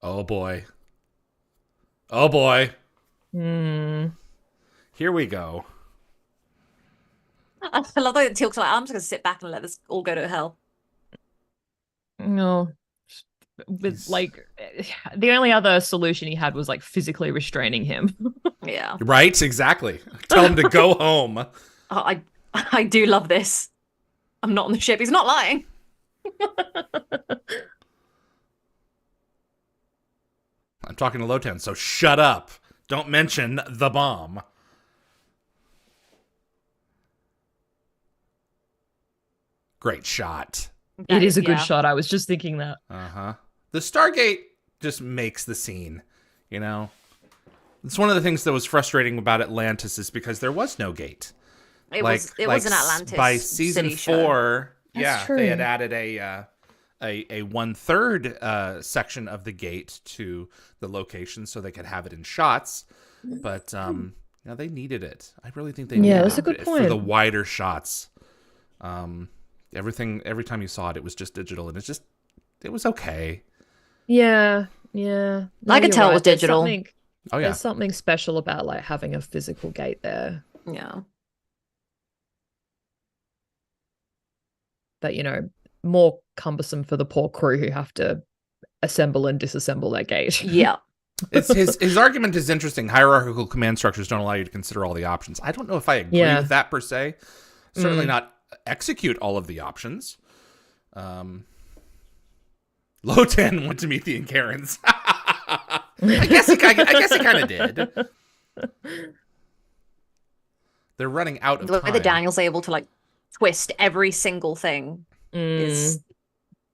Oh, boy. Oh, boy. Here we go. I love that Teal'c's like, I'm just going to sit back and let this all go to hell. No. With like, the only other solution he had was like physically restraining him. Yeah. Right? Exactly. Tell him to go home. Oh, I do love this. I'm not on the ship. He's not lying. I'm talking to Lotan, so shut up. Don't mention the bomb. Great shot. It is a good shot. I was just thinking that. The Stargate just makes the scene, you know? It's one of the things that was frustrating about Atlantis is because there was no gate. It was an Atlantis by season city 4. That's true. They had added a 1/3 section of the gate to the location so they could have it in shots. But they needed it. I really think they needed that's a good it point. for the wider shots. Every time you saw it, it was just digital, and it was okay. Yeah. No, I could tell it was digital. There's something special about like having a physical gate there. Yeah. But, more cumbersome for the poor crew who have to assemble and disassemble that gate. Yeah. It's his argument is interesting. Hierarchical command structures don't allow you to consider all the options. I don't know if I agree with that per se. Certainly not execute all of the options. Lotan went to meet the Incarans. I guess he kind of did. They're running out of time. The way that Daniel's able to like twist every single thing is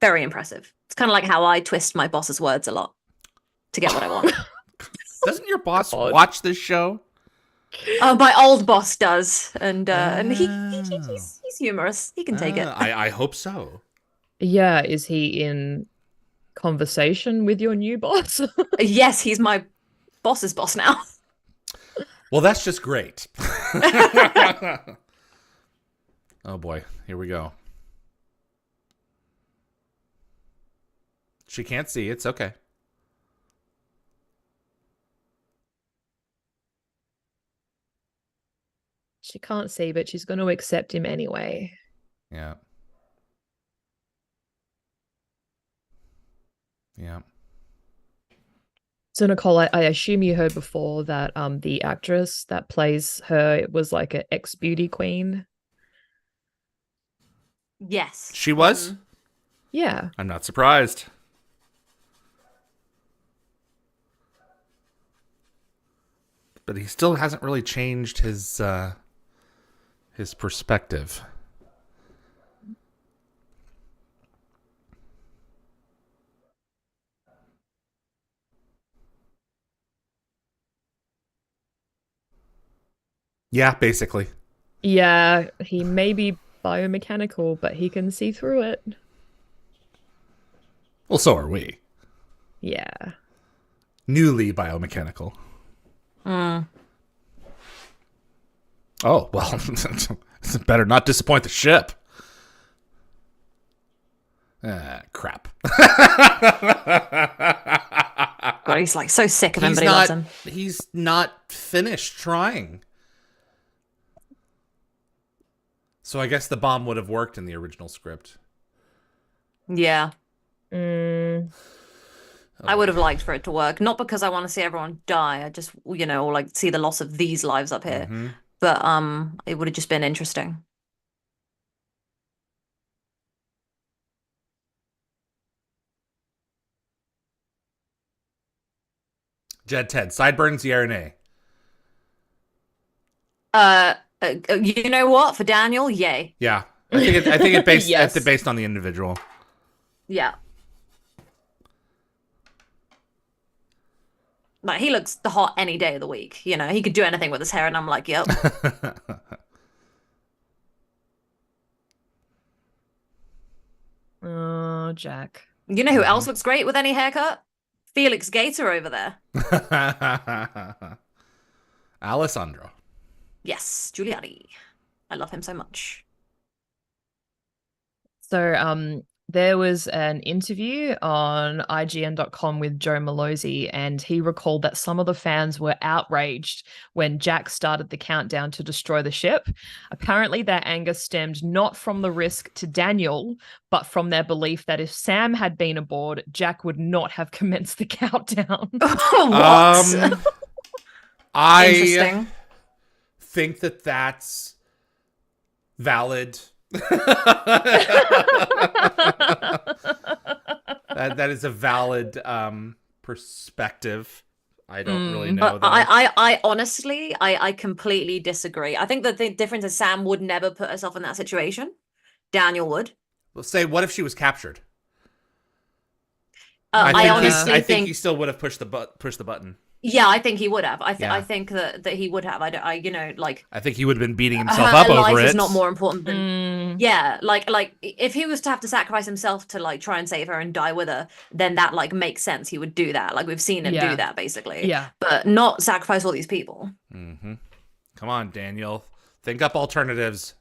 very impressive. It's kind of like how I twist my boss's words a lot to get what I want. Doesn't your boss watch this show? Oh, my old boss does, and he's humorous. He can take it. I hope so. Yeah, is he in conversation with your new boss? Yes, he's my boss's boss now. Well, that's just great. Oh boy, here we go. She can't see. It's okay. She can't see, but she's going to accept him anyway. Yeah. Yeah. So Nicole, I assume you heard before that the actress that plays her was like an ex-beauty queen. Yes. She was? Yeah. I'm not surprised. But he still hasn't really changed his perspective. Yeah, basically. Yeah, he may be biomechanical, but he can see through it. Well, so are we. Yeah. Newly biomechanical. Oh, well, better not disappoint the ship. Crap. God, he's like so sick of him, but he loves him. He's not finished trying. So I guess the bomb would have worked in the original script. Yeah. Mm. I would have liked for it to work. Not because I want to see everyone die. I just, or like see the loss of these lives up here. Mm-hmm. But it would have just been interesting. Jed Ted, sideburns, yeah or nay? You know what? For Daniel, yay. Yeah. I think it based Yes. based on the individual. Yeah. Like he looks hot any day of the week. He could do anything with his hair, and I'm like, yep. Oh, Jack. You know who else looks great with any haircut? Felix Gator over there. Alessandro. Yes, Giuliani. I love him so much. So there was an interview on IGN.com with Joe Malozzi, and he recalled that some of the fans were outraged when Jack started the countdown to destroy the ship. Apparently, their anger stemmed not from the risk to Daniel, but from their belief that if Sam had been aboard, Jack would not have commenced the countdown. What? I Interesting. think that's valid. that is a valid perspective. I don't really know though. I honestly, I completely disagree. I think that the difference is Sam would never put herself in that situation. Daniel would. Let's say, what if she was captured? I honestly think he still would have pushed the button. Yeah, I think he would have. I Yeah. think that he would have. I think he would have been beating himself her up over life it. is not more important than like if he was to have to sacrifice himself to like try and save her and die with her, then that like makes sense. He would do that. Like we've seen him do that basically. Yeah. But not sacrifice all these people. Mm-hmm. Come on, Daniel. Think up alternatives.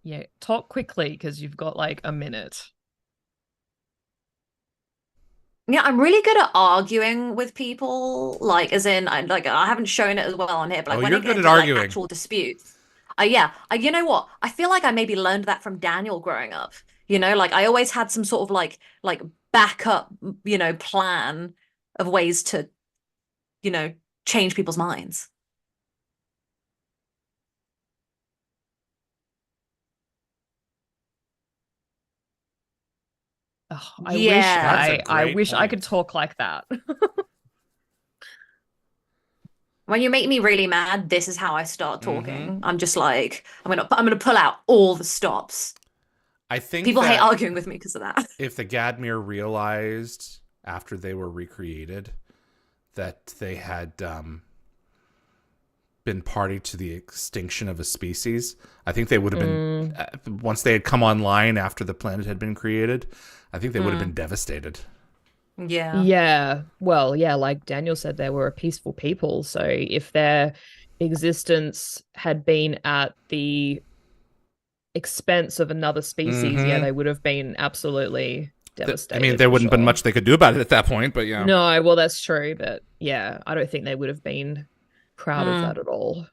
Yeah, talk quickly because you've got like a minute. Yeah, I'm really good at arguing with people. Like, as in, I haven't shown it as well on here, but like when you're it good gets at to, like, arguing. actual disputes. You know what? I feel like I maybe learned that from Daniel growing up. Like I always had some sort of like backup, plan of ways to, change people's minds. Oh, Yeah. I wish I point. could talk like that. When you make me really mad, this is how I start talking. I'm just like, I'm gonna pull out all the stops. I think People that hate arguing with me because of that. if the Gadmir realized after they were recreated that they had been been party to the extinction of a species. I think they would have been, once they had come online after the planet had been created, I think they would have been devastated. Yeah. Yeah. Well, yeah, like Daniel said, they were a peaceful people. So if their existence had been at the expense of another species, yeah, they would have been absolutely devastated. I mean, there wouldn't have been much they could do about it at that point, but yeah. No, well, that's true. But yeah, I don't think they would have been proud of that at all.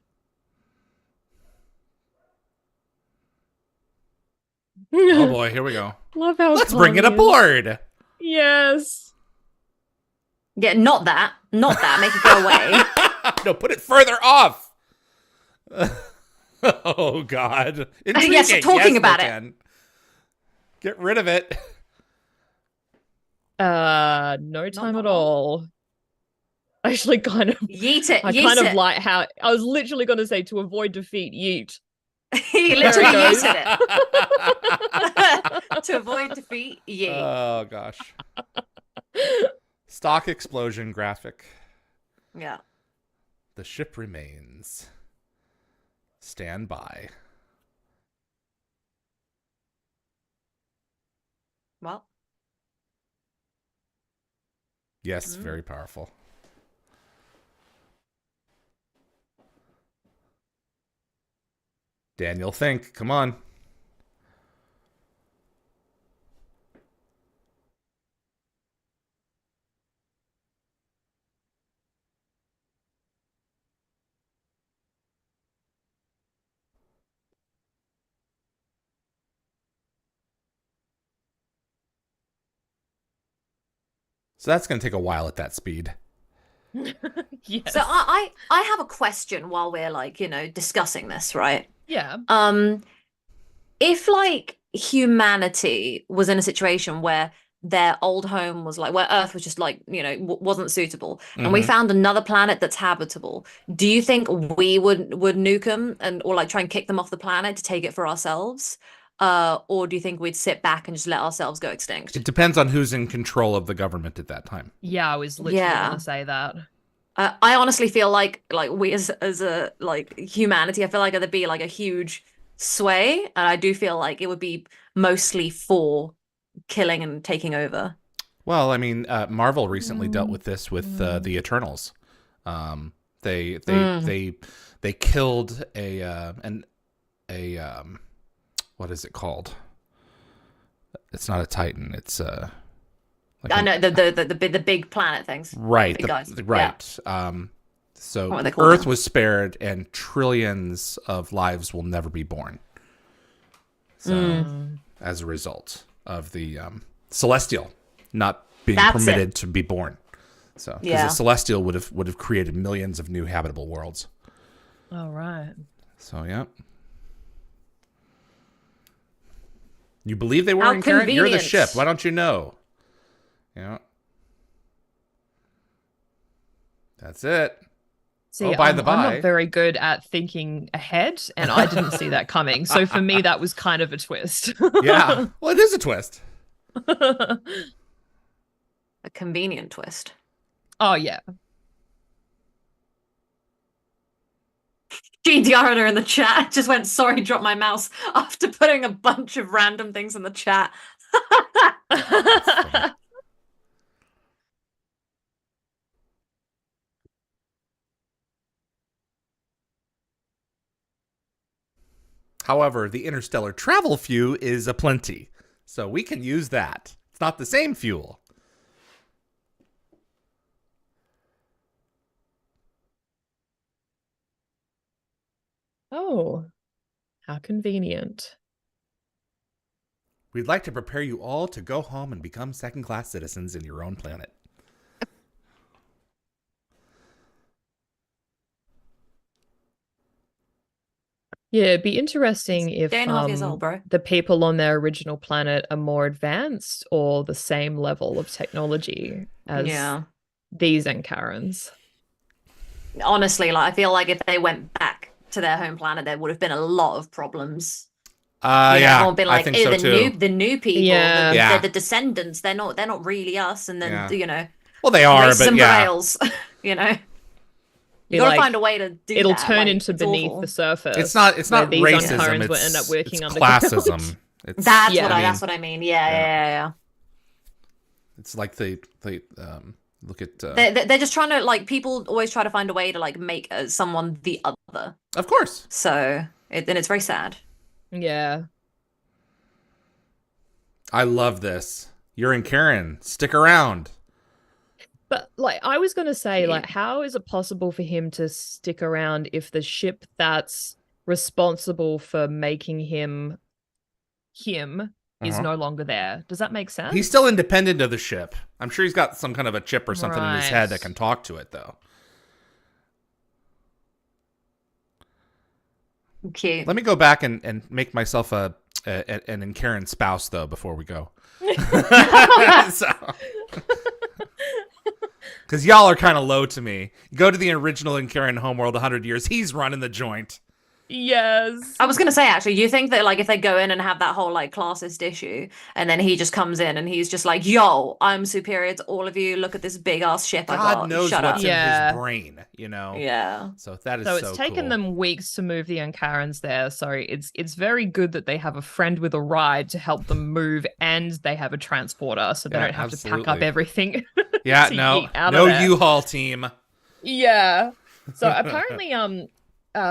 Oh boy, here we go. Love how Let's bring it aboard. Yes. Yeah, not that. Not that. Make it go away. No, put it further off. Oh God. Intriguing. Yes, we're talking about it. Get rid of it. No time at all. Actually, kind of. Yeet it. I kind of like how I was literally going to say to avoid defeat, yeet. He literally yeeted it. To avoid defeat, yeet. Oh gosh. Stock explosion graphic. Yeah. The ship remains. Stand by. Well. Yes, very powerful. Daniel, think. Come on. So that's going to take a while at that speed. Yes. So I have a question while we're like, discussing this, right? Yeah. If like humanity was in a situation where their old home was like where Earth was just like, wasn't suitable, and we found another planet that's habitable, do you think we would nuke them or like try and kick them off the planet to take it for ourselves? Or do you think we'd sit back and just let ourselves go extinct? It depends on who's in control of the government at that time. Yeah, I was literally going to say that. I honestly feel like we as a like humanity, I feel like there'd be like a huge sway, and I do feel like it would be mostly for killing and taking over. Well, I mean, Marvel recently dealt with this with the Eternals. They killed a what is it called? It's not a Titan. It's like I know the big planet things. Right. Big guys. Right. Yeah. So What are they called Earth now? was spared, and trillions of lives will never be born. So, as a result of the Celestial not being permitted to be born, so because the Celestial would have created millions of new habitable worlds. All right. So yeah. You believe they were in current? You're the ship. Why don't you know? Yeah. That's it. See, by I'm the by, not very good at thinking ahead, and I didn't see that coming. So for me, that was kind of a twist. Yeah. Well, it is a twist. A convenient twist. Oh, yeah. GDR in the chat just went, sorry, dropped my mouse after putting a bunch of random things in the chat. However, the interstellar travel fuel is aplenty, so we can use that. It's not the same fuel. Oh, how convenient. We'd like to prepare you all to go home and become second-class citizens in your own planet. Yeah, it'd be interesting if 2.5 years old, bro. the people on their original planet are more advanced or the same level of technology as these Ankarans. Honestly, like I feel like if they went back to their home planet, there would have been a lot of problems. Yeah, been like, I think so too. The new people, Yeah. the descendants, they're not really us, and then well, they are, but and yeah, rails, You gotta find a way to do it'll that. turn like, into beneath awful. the surface. It's not these racism. undercurrents will end up working it's on classism. That's what I mean. Yeah. It's like they look at. They're just trying to like people always try to find a way to like make someone the other. Of course. So then it's very sad. Yeah. I love this. You're in Karen. Stick around. But like I was gonna say, like, how is it possible for him to stick around if the ship that's responsible for making him is no longer there? Does that make sense? He's still independent of the ship. I'm sure he's got some kind of a chip or something in his head that can talk to it, though. Cute. Let me go back and make myself an Karen spouse, though, before we go. Because y'all are kind of low to me. Go to the original Karen homeworld 100 years. He's running the joint. Yes. I was gonna say, actually, you think that like if they go in and have that whole like classist issue, and then he just comes in and he's just like, "Yo, I'm superior to all of you. Look at this big ass ship I got. God knows Shut what's up." in his brain, you know. Yeah. So that is so so it's taken cool. them weeks to move the Ankarans there. So it's very good that they have a friend with a ride to help them move, and they have a transporter, so they don't have to pack up everything. Yeah, no U-Haul team. Yeah. So apparently,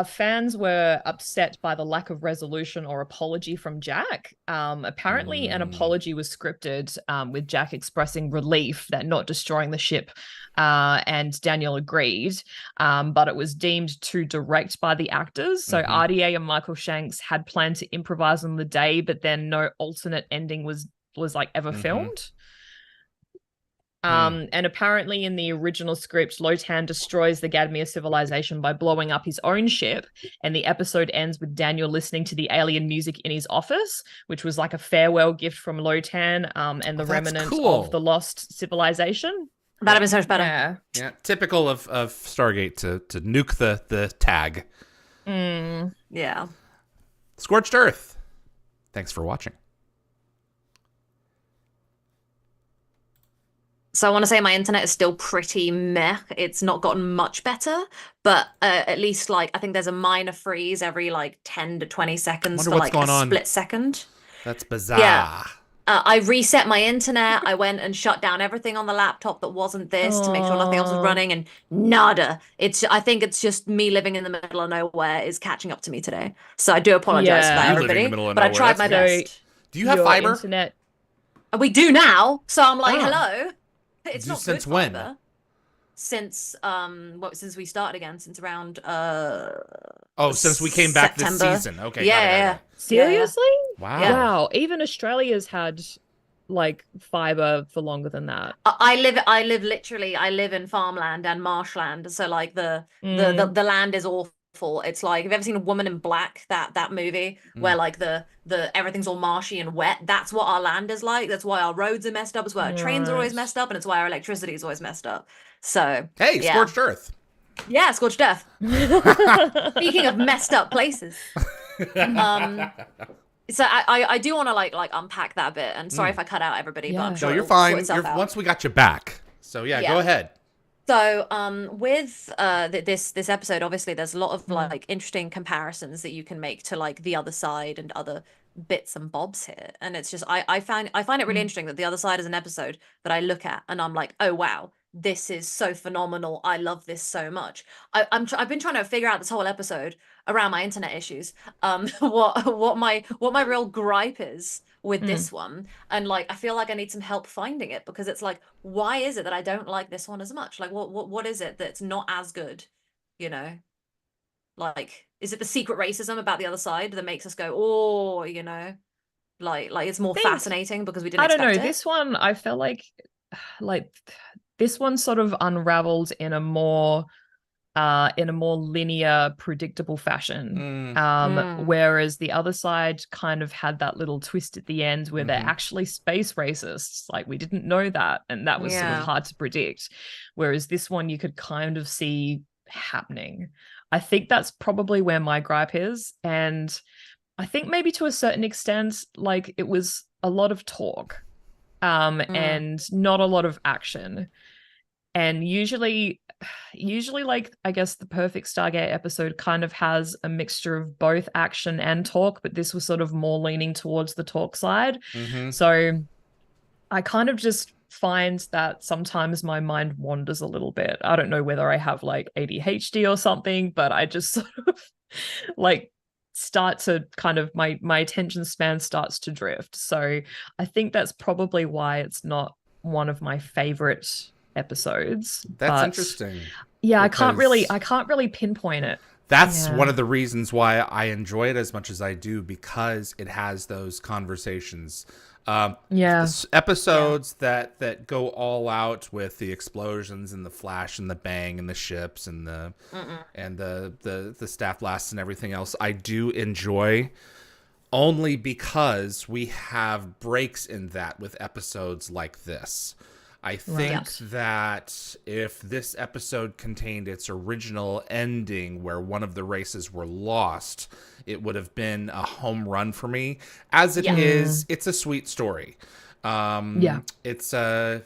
fans were upset by the lack of resolution or apology from Jack. Apparently, an apology was scripted, with Jack expressing relief that not destroying the ship, and Daniel agreed, but it was deemed too direct by the actors. So RDA and Michael Shanks had planned to improvise on the day, but then no alternate ending was like ever filmed. And apparently in the original script, Lotan destroys the Gadmir civilization by blowing up his own ship, and the episode ends with Daniel listening to the alien music in his office, which was like a farewell gift from Lotan, and the remnant of the lost civilization. That'd have been so much better. Yeah, typical of Stargate to nuke the tag. Yeah. Scorched Earth. Thanks for watching. So I want to say my internet is still pretty meh. It's not gotten much better, but at least like I think there's a minor freeze every like 10 to 20 seconds for like a split second. That's bizarre. Yeah. I reset my internet. I went and shut down everything on the laptop that wasn't this to make sure nothing else was running, and nada. I think it's just me living in the middle of nowhere is catching up to me today. So I do apologize for that, everybody. But I tried my best. Do you have fiber? Internet? We do now. So I'm like, hello. It's not since good when? fiber. Since since we started again, since around since we came back September. This season. Okay. Yeah. Seriously? Wow. Yeah. Wow. Even Australia's had like fiber for longer than that. I live literally in farmland and marshland, so like the land is awful. It's like, have you ever seen A Woman in Black, that movie where like the everything's all marshy and wet? That's what our land is like. That's why our roads are messed up. It's why our trains are always messed up, and it's why our electricity is always messed up. So hey, Scorched Earth. Yeah, Scorched Earth. Speaking of messed up places. So I do want to like unpack that a bit, and sorry if I cut out everybody, but I'm sure you're fine. Once we got you back. So yeah, go ahead. So with this episode, obviously there's a lot of like interesting comparisons that you can make to like The Other Side and other bits and bobs here, and it's just I find it really interesting that The Other Side is an episode that I look at and I'm like, oh wow, this is so phenomenal. I love this so much. I've been trying to figure out this whole episode around my internet issues. What my real gripe is with this one, and like I feel like I need some help finding it, because it's like, why is it that I don't like this one as much? Like what is it that's not as good? You know, like, is it the secret racism about The Other Side that makes us go, oh, you know, like it's more fascinating because we didn't expect it? I don't know. This one, I felt like this one sort of unraveled in a more linear, predictable fashion. Whereas The Other Side kind of had that little twist at the end where they're actually space racists. Like, we didn't know that, and that was sort of hard to predict. Whereas this one you could kind of see happening. I think that's probably where my gripe is. And I think maybe to a certain extent, like, it was a lot of talk, and not a lot of action. And usually like I guess the perfect Stargate episode kind of has a mixture of both action and talk, but this was sort of more leaning towards the talk side. So I kind of just find that sometimes my mind wanders a little bit. I don't know whether I have like ADHD or something, but I just sort of like start to kind of my attention span starts to drift. So I think that's probably why it's not one of my favorite episodes. That's interesting. Yeah, I can't really pinpoint it. That's one of the reasons why I enjoy it as much as I do, because it has those conversations. Episodes that go all out with the explosions and the flash and the bang and the ships and the staff blasts and everything else, I do enjoy, only because we have breaks in that with episodes like this. I think that if this episode contained its original ending where one of the races were lost, it would have been a home run for me. As it is, it's a sweet story. It's a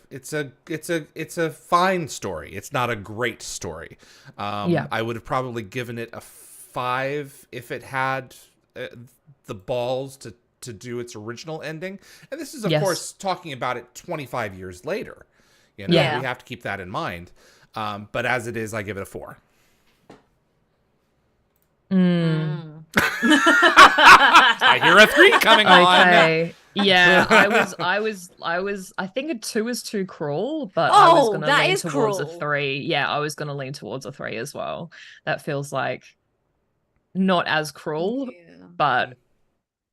fine story. It's not a great story. I would have probably given it a 5 if it had the balls to do its original ending. And this is, of course, talking about it 25 years later. You know, we have to keep that in mind. But as it is, I give it a 4. I hear a 3 coming on. Okay. Yeah, I think a 2 is too cruel, but I was gonna lean towards a 3. Yeah, I was gonna lean towards a 3 as well. That feels like not as cruel, but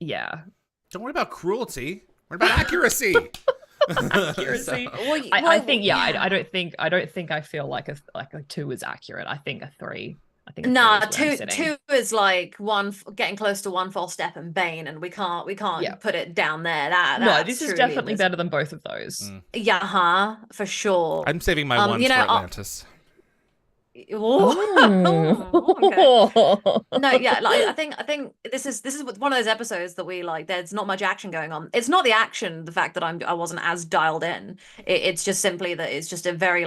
yeah. Don't worry about cruelty. Worry about accuracy. Accuracy. I think I don't think I feel like a 2 is accurate. I think a 3. I think two is like getting close to one false step and Bane, and we can't put it down there. This is definitely better than both of those. For sure. I'm saving my 1 for Atlantis. No, I think this is one of those episodes that we like. There's not much action going on. It's not the action, the fact that I wasn't as dialed in. It's just simply that it's just a very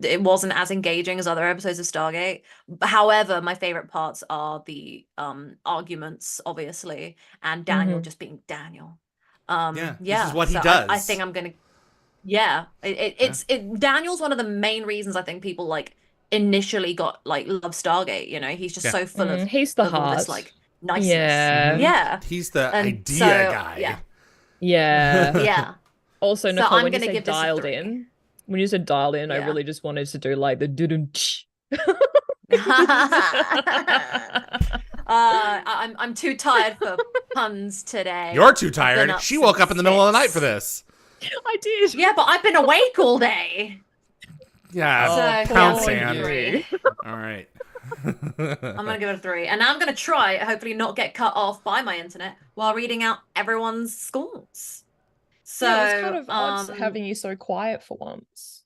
it wasn't as engaging as other episodes of Stargate. However, my favorite parts are the arguments, obviously, and Daniel just being Daniel. This is what he does. I think I'm gonna. Daniel's one of the main reasons I think people initially got love Stargate. You know, he's just so full of he's the heart, this niceness. He's the idea guy. Yeah. Also, Nicole, when you say dialed in, I really just wanted to do the doo-doo-ch. I'm too tired for puns today. You're too tired. She woke up in the middle of the night for this. I did. Yeah, but I've been awake all day. Yeah, pound sand. All right. I'm gonna give it a 3, and now I'm gonna try, hopefully not get cut off by my internet while reading out everyone's scores. So it was kind of odd having you so quiet for once.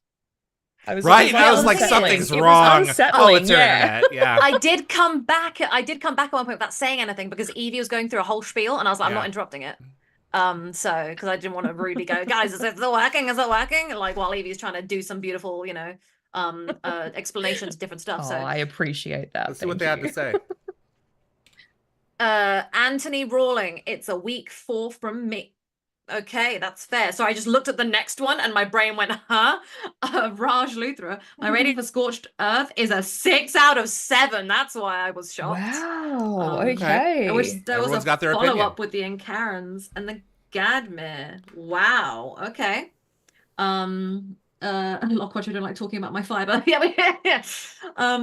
I was like something's wrong. It's your internet. Yeah. I did come back at one point without saying anything because Yvie was going through a whole spiel, and I was like, I'm not interrupting it. So because I didn't want to rudely go, guys, is it working? Is it working? While Evie's trying to do some beautiful, explanations, different stuff. So I appreciate that. Let's see what they had to say. Anthony Rawling, it's a weak 4 from me. Okay, that's fair. So I just looked at the next one and my brain went, huh? Raj Luthra, my rating for Scorched Earth is a 6 out of 7. That's why I was shocked. Wow. Okay. I wish there Everyone's was a got their follow-up with the Inkarans and the Gadmir. Wow. Okay. Lockwatch, I don't like talking about my fiber. Yeah.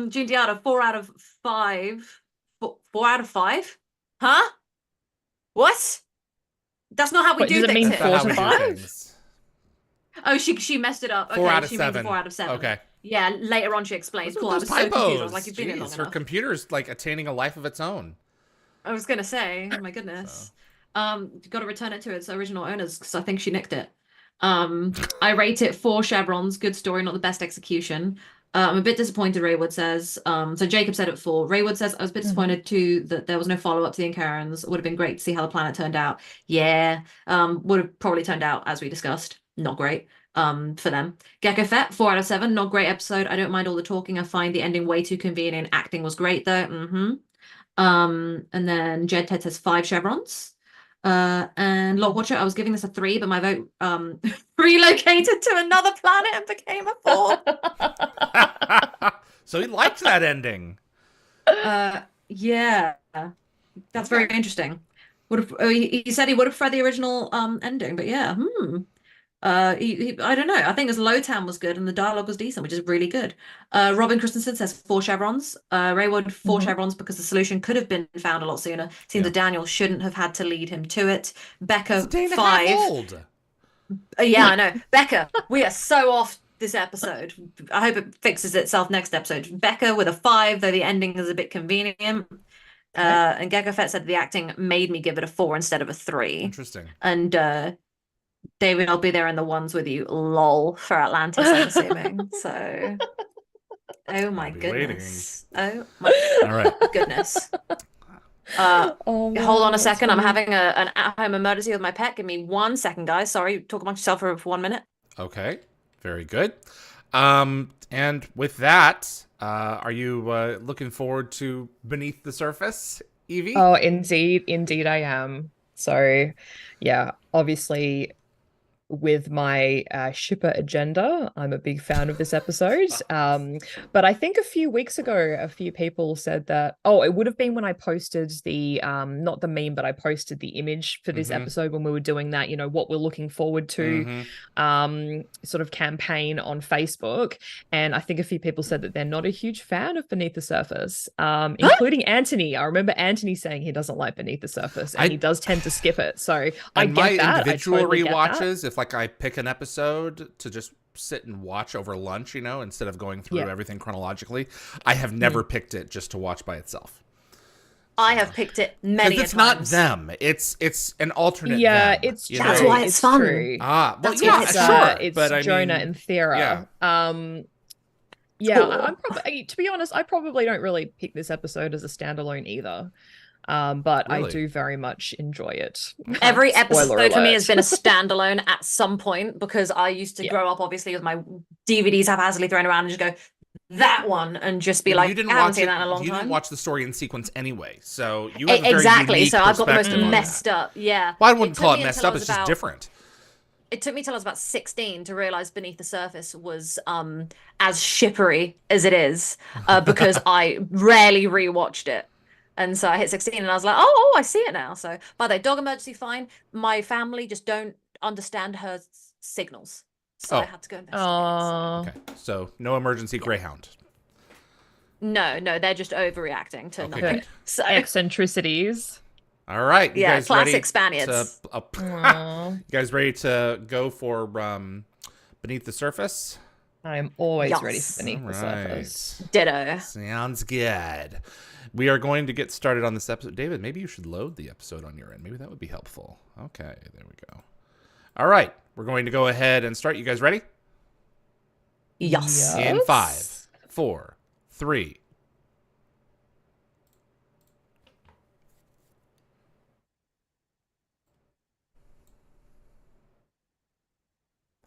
June Diata, 4 out of 5. 4 out of 5? Huh? What? That's not how we do things. Does it mean 4 to 5? Oh, she messed it up. Okay, 4 out of she 7. means 4 out of 7. Okay. Yeah, later on she explains. Cool, I was typos? So confused. I was like, you've been here long Her enough. computer's attaining a life of its own. I was gonna say, oh my goodness. Got to return it to its original owners because I think she nicked it. I rate it 4 chevrons. Good story, not the best execution. I'm a bit disappointed, Raywood says. So Jacob said it 4. Raywood says, I was a bit disappointed too that there was no follow-up to the Inkarans. Would have been great to see how the planet turned out. Yeah. Would have probably turned out, as we discussed, not great. for them. Gecko Fett, 4 out of 7. Not great episode. I don't mind all the talking. I find the ending way too convenient. Acting was great though. And then Jed Ted says 5 chevrons. And Lord Watcher, I was giving this a 3, but my vote relocated to another planet and became a 4. So he liked that ending. Yeah, that's very interesting. He said he would have preferred the original ending, but yeah, I don't know. I think his Lotan was good and the dialogue was decent, which is really good. Robin Christensen says 4 chevrons. Ray Wood 4 chevrons because the solution could have been found a lot sooner. Seems that Daniel shouldn't have had to lead him to it. Becca 5. Yeah, I know. Becca, we are so off this episode. I hope it fixes itself next episode. Becca with a 5, though the ending is a bit convenient. And Gecko Fett said the acting made me give it a 4 instead of a 3. Interesting. And David, I'll be there in the ones with you. Lol for Atlantis, I'm assuming. So, oh my goodness. Oh my goodness. Hold on a second. I'm having an at-home emergency with my pet. Give me 1 second, guys. Sorry, talk amongst yourself for 1 minute. Okay, very good. And with that, are you looking forward to Beneath the Surface, Yvie? Oh, indeed I am. So, yeah, obviously with my shipper agenda, I'm a big fan of this episode. But I think a few weeks ago, a few people said that, it would have been when I posted the, not the meme, but I posted the image for this episode when we were doing that, what we're looking forward to sort of campaign on Facebook. And I think a few people said that they're not a huge fan of Beneath the Surface, including Anthony. I remember Anthony saying he doesn't like Beneath the Surface and he does tend to skip it. So I get that. Individual I totally rewatches, if I pick an episode to just sit and watch over lunch, instead of going through everything chronologically, I have never picked it just to watch by itself. I have picked it many times. It's not them. It's an alternate. Yeah, them, it's true. That's why it's fun. True. That's yeah, sure. It's but Jonah and Thera. Yeah. Cool. I'm probably, to be honest, I probably don't really pick this episode as a standalone either. But really? I do very much enjoy it. Every episode for me has been a standalone at some point because I used to grow up obviously with my DVDs haphazardly thrown around and just go that one and just be like, I haven't seen that in a long time. You didn't watch the story in sequence anyway, so you have a very exactly. unique So I've got the most perspective messed up. Yeah. Well, I wouldn't call it messed up. It's just different. It took me till I was about 16 to realize Beneath the Surface was as shippery as it is because I rarely rewatched it. And so I hit 16 and I was like, oh, I see it now. So, by the way, dog emergency, fine. My family just don't understand her signals. So I had to go investigate. Okay, so no emergency greyhound. No, they're just overreacting to nothing. So eccentricities. All right. You guys classic Spaniards. You guys ready to go for Beneath the Surface? I am always ready for Beneath the Surface. Ditto. Sounds good. We are going to get started on this episode. David, maybe you should load the episode on your end. Maybe that would be helpful. Okay, there we go. All right, we're going to go ahead and start. You guys ready? Yes. In 5, 4, 3.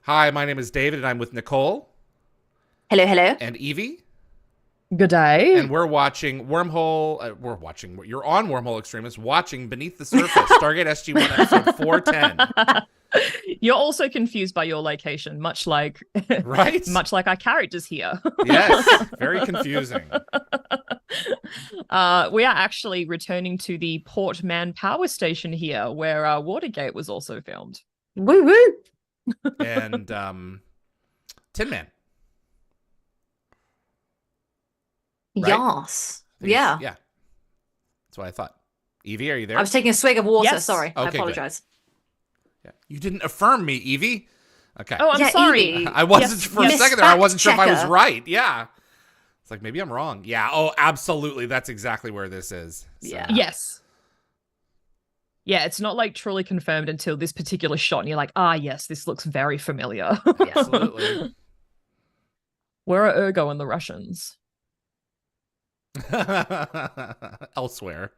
Hi, my name is David, and I'm with Nicole. Hello. And Yvie. Good day. And we're watching Wormhole. You're on Wormhole Extremists, watching Beneath the Surface, Stargate SG-1 episode 410. You're also confused by your location, much like much like our characters here. Yes, very confusing. We are actually returning to the Port Man Power Station here, where Watergate was also filmed. Woo woo. And Tin Man. Right? Yes. Yeah. Yeah. That's what I thought. Yvie, are you there? I was taking a swig of water. Yes. Sorry. Okay, I apologize. Yeah. You didn't affirm me, Yvie. Okay. Oh, I'm sorry. Yvie. I wasn't for a second there. I wasn't sure if I was checker. right. Yeah. It's like maybe I'm wrong. Yeah. Oh, absolutely. That's exactly where this is. So. Yeah. Yes. Yeah, it's not like truly confirmed until this particular shot, and you're like, yes, this looks very familiar. Absolutely. Where are Ergo and the Russians? Elsewhere.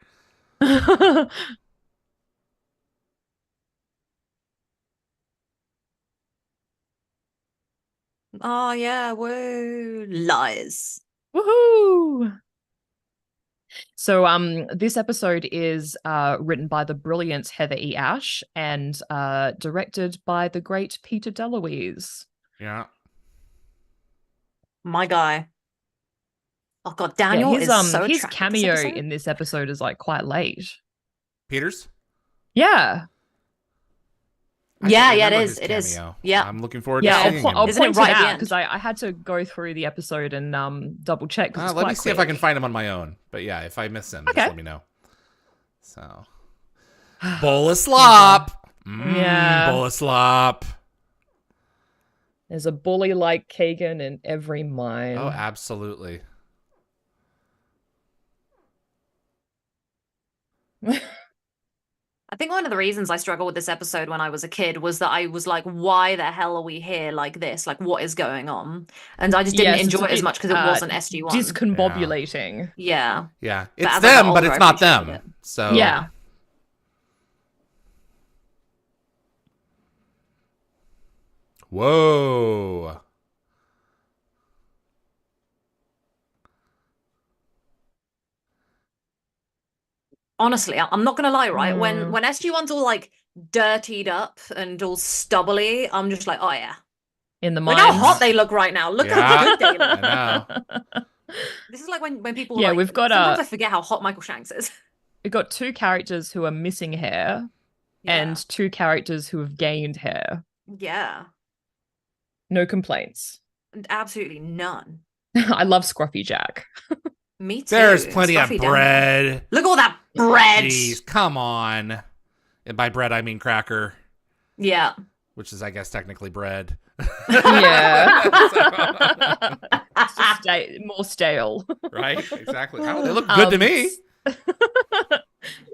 Oh yeah, woo. Lies. Woohoo! So this episode is written by the brilliant Heather E. Ash and directed by the great Peter DeLuise. Yeah. My guy. Oh god, Daniel is so his attractive cameo this episode. in this episode is like quite late. Peters? Yeah. I Yeah, can't yeah, it remember is. his It is. cameo. Yeah. I'm looking forward to Yeah, seeing him. I'll Isn't it point right it at the out end? because I had to go through the episode and double check. Let me see if I can find him on my own. But yeah, if I miss him, just Okay. let me know. So, bowl of slop. Yeah. Bowl of slop. There's a bully like Kagan in every mine. Oh, absolutely. I think one of the reasons I struggled with this episode when I was a kid was that I was like, why the hell are we here like this? Like, what is going on? And I just didn't Yes, it's enjoy a it as bit, much because it wasn't SG-1. Discombobulating. Yeah. Yeah, But it's as I got them, but older, it's I not appreciated them. it. So Yeah. Whoa. Honestly, I'm not gonna lie, right? When SG-1's all like dirtied up and all stubbly, I'm just like, oh yeah. In the Look mines. how hot they look right now. Look Yeah. how good they look. I know. This is like when people Yeah, like, we've got sometimes I forget how hot Michael Shanks is. We've got two characters who are missing hair and two characters who have gained hair. yeah. No complaints. And absolutely none. I love Scruffy Jack. Me too. There's plenty of Scruffy down bread. there. Look at all that bread. Jeez, come on. And by bread, I mean cracker, Yeah. which is, I guess, technically bread. Yeah. So- It's just more stale. right? Exactly. Oh, they look good to me.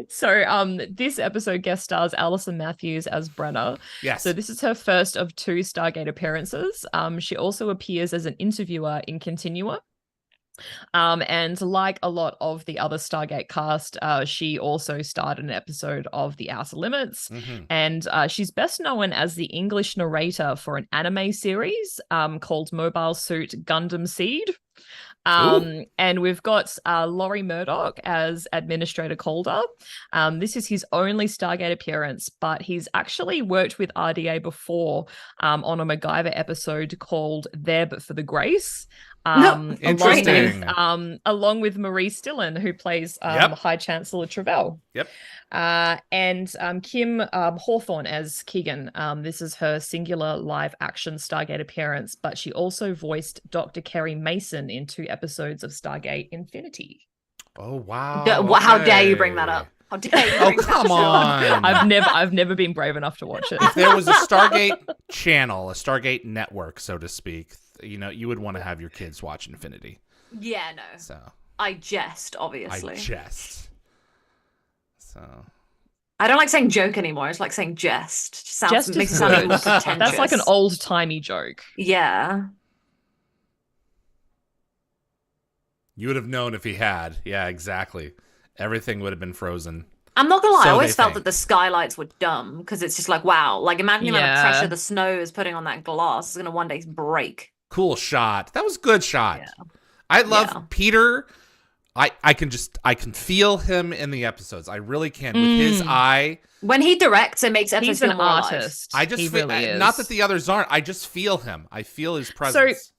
So this episode guest stars Alison Matthews as Brenna. Yes. So this is her first of 2 Stargate appearances. She also appears as an interviewer in Continua. And like a lot of the other Stargate cast, she also starred in an episode of The Outer Limits. Mhm. And she's best known as the English narrator for an anime series called Mobile Suit Gundam Seed. And we've got Laurie Murdoch as Administrator Calder. This is his only Stargate appearance, but he's actually worked with RDA before on a MacGyver episode called There But For The Grace. Interesting. Along with Marie Stillen, who plays Yep. High Chancellor Travell. Yep. And Kim Hawthorne as Keegan. This is her singular live action Stargate appearance, but she also voiced Dr. Kerry Mason in 2 episodes of Stargate Infinity. Oh, wow. How dare you bring Okay. that up? How dare you Oh, bring that come up? on. I've never been brave enough to watch it. If there was a Stargate channel, a Stargate network, so to speak, you would want to have your kids watch Infinity. Yeah, no. So I jest, obviously. I jest. So I don't like saying joke anymore. I just like saying jest. It just sounds, Jest makes it is sound good. more pretentious. That's like an old timey joke. Yeah. you would have known if he had. Yeah, exactly. Everything would have been frozen. I'm not gonna lie, So I always they felt think. that the skylights were dumb because it's just like, wow, like imagine the amount of Yeah. pressure the snow is putting on that glass is gonna one day break. Cool shot. That was good shot. Yeah. I love Yeah. Peter. I can feel him in the episodes. I really can with his eye. When he directs, it makes episodes He's feel an more alive. artist. I just he feel, really is. not that the others aren't. I just feel him. I feel his presence.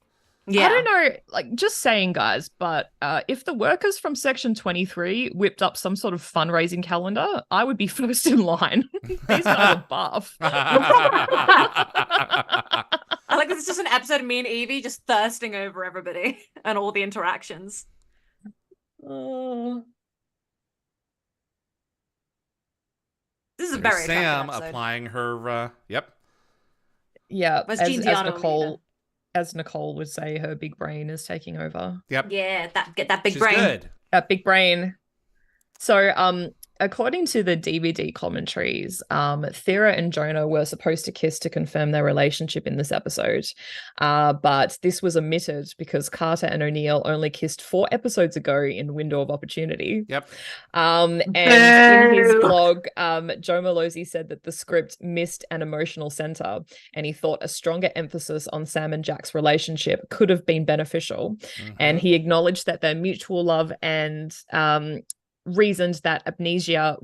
Yeah. I don't know, like just saying, guys, but if the workers from Section 23 whipped up some sort of fundraising calendar, I would be first in line. These guys are buff. I like this is just an episode of me and Evie just thirsting over everybody and all the interactions. Oh. This is a There's very Sam attractive episode. applying her. Yep. Yeah, Where's as Jean Diano Nicole would say, her big brain is taking over. Yep. Yeah, get that big She's brain. good. Big brain. So according to the DVD commentaries, Thera and Jonah were supposed to kiss to confirm their relationship in this episode. But this was omitted because Carter and O'Neill only kissed 4 episodes ago in Window of Opportunity. Yep. And in his blog, Joe Malozzi said that the script missed an emotional center, and he thought a stronger emphasis on Sam and Jack's relationship could have been beneficial. And he acknowledged that their mutual love and reasoned that amnesia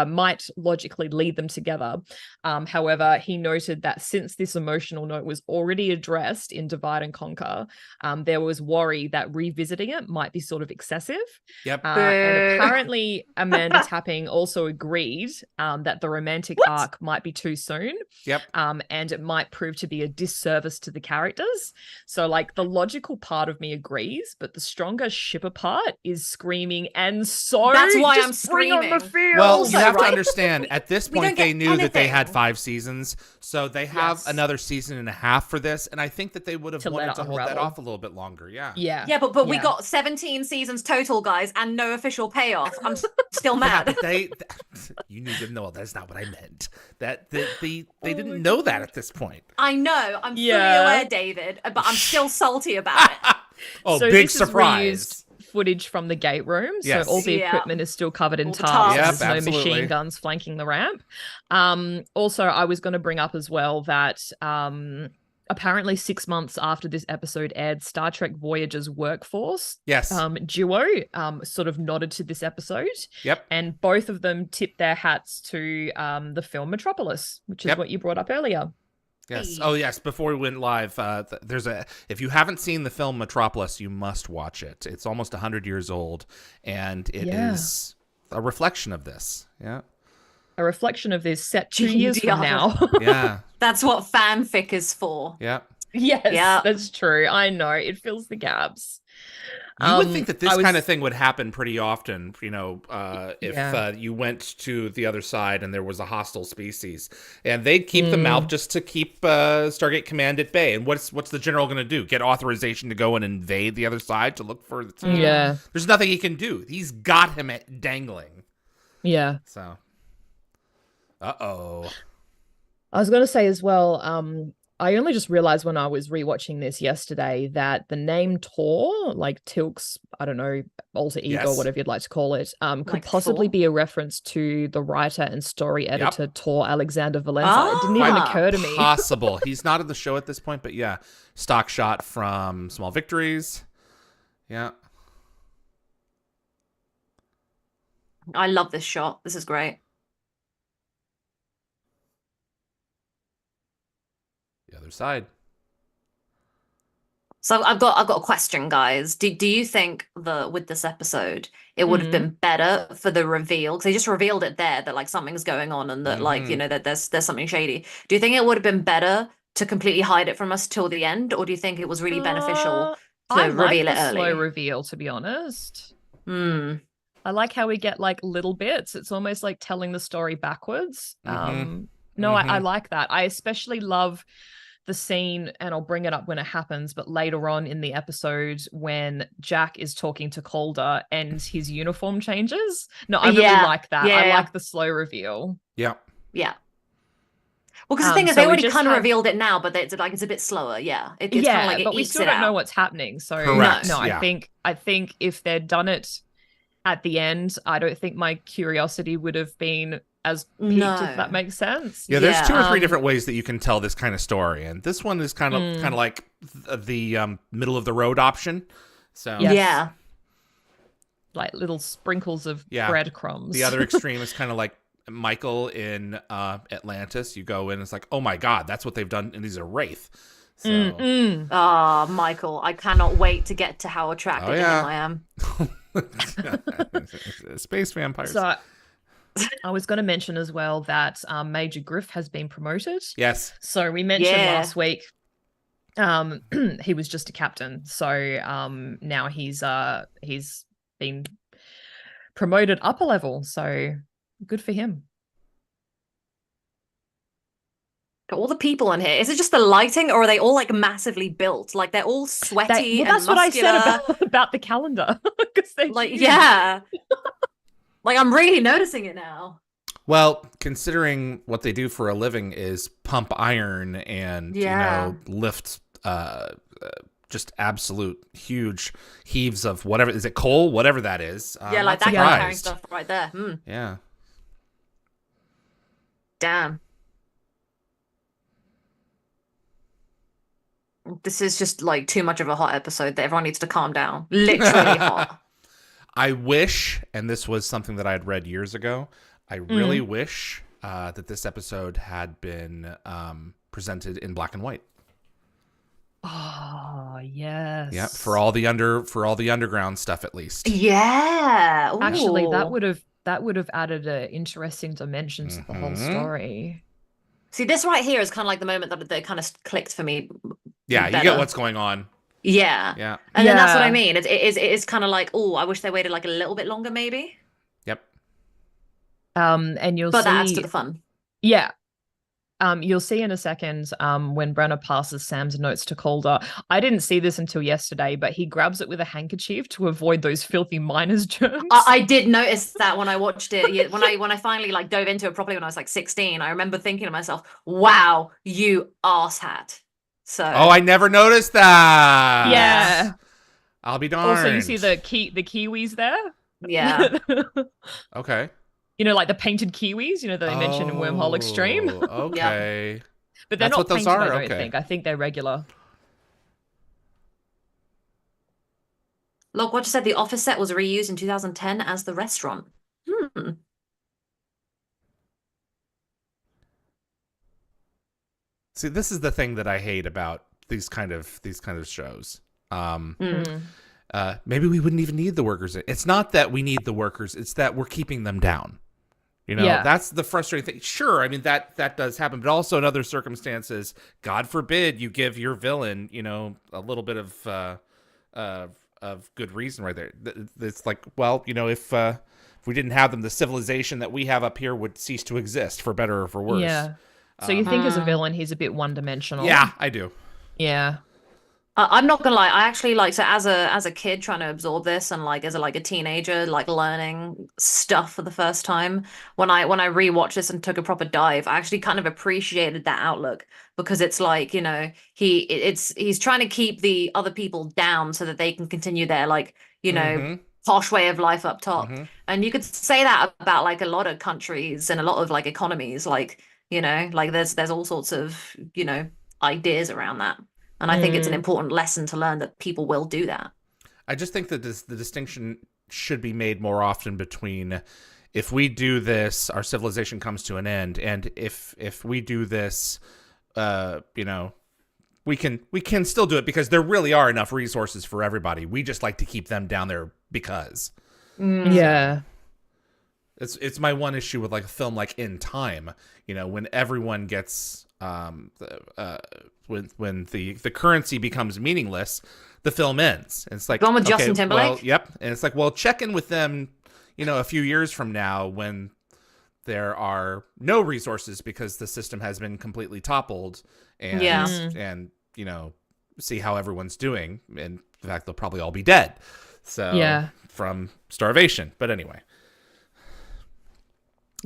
might logically lead them together. However, he noted that since this emotional note was already addressed in Divide and Conquer, there was worry that revisiting it might be sort of excessive. Yep. And apparently Amanda Tapping also agreed that the romantic arc might be too soon. Yep. And it might prove to be a disservice to the characters. So like the logical part of me agrees, but the stronger shipper part is screaming and so That's why just I'm bring on screaming. the feels. Well, Also, you have to right? understand, at this We point, don't they get knew that they had anything. 5 seasons, so they have Yes. another season and a half for this, and I think that they would have To let wanted it to hold that unravel. off a little bit longer, yeah. Yeah, but we Yeah. got 17 seasons total, guys, and no official payoff. I'm still Yeah, mad. but you need to know, that's not what I meant. That they didn't know that at this point. I know, I'm fully Yeah. aware, David, but I'm still salty about it. Oh, So big this is surprise. reused footage from the gate room. Yes. So all the Yeah. equipment is still covered in All the tarps. tarps. Yep, There's no absolutely. machine guns flanking the ramp. Also, I was going to bring up as well that apparently 6 months after this episode aired, Star Trek Voyager's workforce Yes. duo sort of nodded to this episode. Yep. And both of them tipped their hats to the film Metropolis, which is Yep. what you brought up earlier. Yes. Hey. Oh, yes. Before we went live, if you haven't seen the film Metropolis, you must watch it. It's almost 100 years old, and it is a reflection of this. Yeah. A reflection of this set 2 years from GDR. now. Yeah. That's what fanfic is for. Yeah. Yes, Yeah. that's true. I know. It fills the gaps. You would think that this I was- kind of thing would happen pretty often, if Yeah. you went to the other side and there was a hostile species, and they'd keep them out just to keep Stargate Command at bay. And what's the general going to do? Get authorization to go and invade the other side to look for the team? Yeah. There's nothing he can do. He's got him at dangling. Yeah. So, uh-oh. I was going to say as well, I only just realized when I was rewatching this yesterday that the name Tor, like Tilk's, I don't know, alter ego, Yes. whatever you'd like to call it, could Like possibly Thor? be a reference to the writer and story editor Tor Alexander Valenza. It didn't Ah. even occur to me. Possible. He's not in the show at this point, but yeah. Stock shot from Small Victories. Yeah. I love this shot. This is great. The other side. So I've got a question, guys. Do you think that with this episode it would have been better for the reveal? Because they just revealed it there that like something's going on and that like that there's something shady. Do you think it would have been better to completely hide it from us till the end, or do you think it was really beneficial to I like reveal the it early? slow reveal, to be honest. Hmm. I like how we get like little bits. It's almost like telling the story backwards. No, I like that. I especially love the scene, and I'll bring it up when it happens, but later on in the episode when Jack is talking to Calder and his uniform changes. No, I really like that. I like the slow reveal. Yeah. Yeah. Well, because the thing is, so they we already just kind of have- revealed it now, but it's like it's a bit slower. Yeah, it's kind Yeah, of like it but we eats still it don't know out. what's happening. So Correct, no, yeah. I think if they'd done it at the end, I don't think my curiosity would have been as peaked, No. if that makes sense. Yeah, there's Yeah, 2 or 3 different ways that you can tell this kind of story, and this one is kind of like the middle of the road option. So Yes. Yeah. Like little sprinkles of Yeah. breadcrumbs. the other extreme is kind of like Michael in Atlantis. You go in, it's like, oh my god, that's what they've done, and he's a wraith. So Ah, Michael, I cannot wait to get to how attracted to yeah. him I am. Space vampires. So I was going to mention as well that Major Griff has been promoted. Yes. So we mentioned Yeah. last week he was just a captain. So now he's been promoted up a level. So good for him. Got all the people in here. Is it just the lighting, or are they all like massively built? Like they're all sweaty and That's what I said muscular. about the calendar. 'Cause they're Like huge. yeah. Like, I'm really noticing it now. Well, considering what they do for a living is pump iron and lift just absolute huge heaves of whatever, is it coal, whatever that is. Yeah, like that guy carrying stuff right there. Yeah. Damn. This is just like too much of a hot episode that everyone needs to calm down. Literally hot. I wish, and this was something that I had read years ago, I really wish that this episode had been presented in black and white. Oh, yes. Yeah, for all the underground stuff at least. Yeah. Ooh. Actually, that would have added an interesting dimension to the whole story. See, this right here is kind of like the moment that kind of clicked for me. Yeah, better. You get what's going on. Yeah. Yeah. And then that's what I mean. It is kind of like, oh, I wish they waited like a little bit longer, maybe. Yep. And you'll see. But that adds to the fun. Yeah. You'll see in a second when Brenner passes Sam's notes to Calder. I didn't see this until yesterday, but he grabs it with a handkerchief to avoid those filthy miners' germs. I did notice that when I watched it. Yeah, when I finally like dove into it properly when I was like 16, I remember thinking to myself, "Wow, you asshat." So. Oh, I never noticed that. Yeah. I'll be darned. Also, you see the kiwis there? Yeah. Okay. You know, like the painted kiwis, that they mentioned in Wormhole Extreme. Okay. Yep. But they're That's not what those painted, are? I don't Okay. think. I think they're regular. Look, what you said, the office set was reused in 2010 as the restaurant. See, this is the thing that I hate about these kind of shows. Maybe we wouldn't even need the workers. It's not that we need the workers; it's that we're keeping them down. That's the frustrating thing. Sure, I mean that does happen, but also in other circumstances, God forbid you give your villain, a little bit of good reason right there. It's like, well, if we didn't have them, the civilization that we have up here would cease to exist, for better or for worse. Yeah. So you think as a villain, he's a bit one-dimensional? Yeah, I do. Yeah. I'm not gonna lie. I actually so as a kid trying to absorb this and as a teenager learning stuff for the first time. When I rewatched this and took a proper dive, I actually kind of appreciated that outlook because it's he's trying to keep the other people down so that they can continue their posh way of life up top. And you could say that about a lot of countries and a lot of economies. There's all sorts of ideas around that. And I think it's an important lesson to learn that people will do that. I just think that the distinction should be made more often between, if we do this, our civilization comes to an end, and if we do this, we can still do it because there really are enough resources for everybody. We just like to keep them down there because. Yeah. It's my one issue with a film like In Time, when everyone gets when the currency becomes meaningless, the film ends. And it's like, the one with Justin Timberlake. Well, yep. And it's like, well, check in with them, a few years from now when there are no resources because the system has been completely toppled, and and see how everyone's doing. And in fact, they'll probably all be dead. So from starvation. But anyway.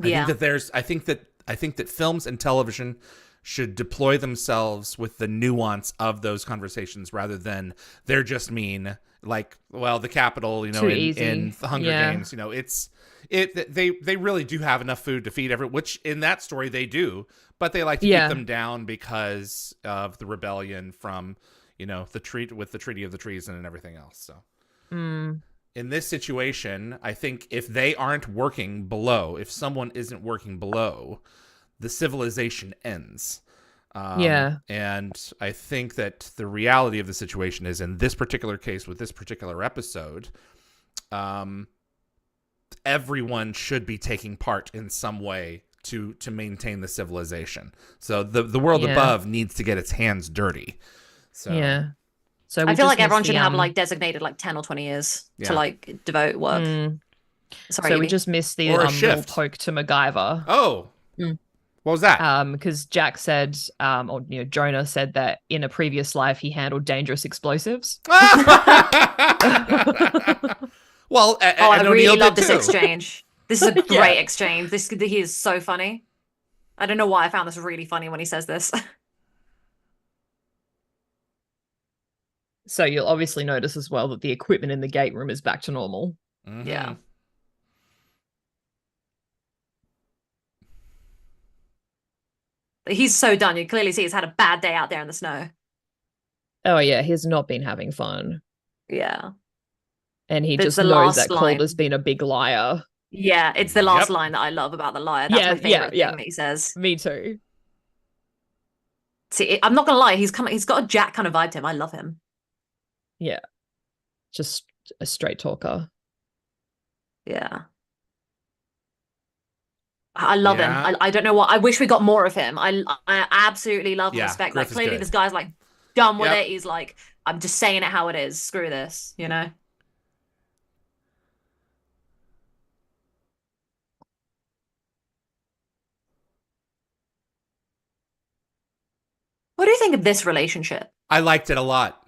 I think that films and television should deploy themselves with the nuance of those conversations rather than they're just mean. The Capitol, in the Hunger Games, they really do have enough food to feed everyone, which in that story they do, but they like to keep them down because of the rebellion from, the Treaty of the Treason and everything else. So. In this situation, I think if they aren't working below, if someone isn't working below, the civilization ends. And I think that the reality of the situation is, in this particular case with this particular episode, everyone should be taking part in some way to maintain the civilization. So the world above needs to get its hands dirty. So So I feel like everyone should have designated 10 or 20 years to devote work. Sorry, so we just missed the little poke to MacGyver. Oh, what was that? Because Jack said, Jonah said that in a previous life he handled dangerous explosives. Well, I really love this exchange. This is a great exchange. He is so funny. I don't know why I found this really funny when he says this. So you'll obviously notice as well that the equipment in the gate room is back to normal. Mm-hmm. Yeah. He's so done. You clearly see he's had a bad day out there in the snow. Oh yeah, he's not been having fun. Yeah. And he That's just the knows last that line. Calder's been a big liar. Yeah, it's the last line that I love about the liar. That's my favorite thing that he says. Me too. See, I'm not gonna lie, he's got a Jack kind of vibe to him. I love him. Yeah. Just a straight talker. Yeah. I love him. I don't know what. I wish we got more of him. I absolutely love and respect. Griff Like clearly this guy's like done with it. He's like, I'm just saying it how it is. Screw this, you know? What do you think of this relationship? I liked it a lot.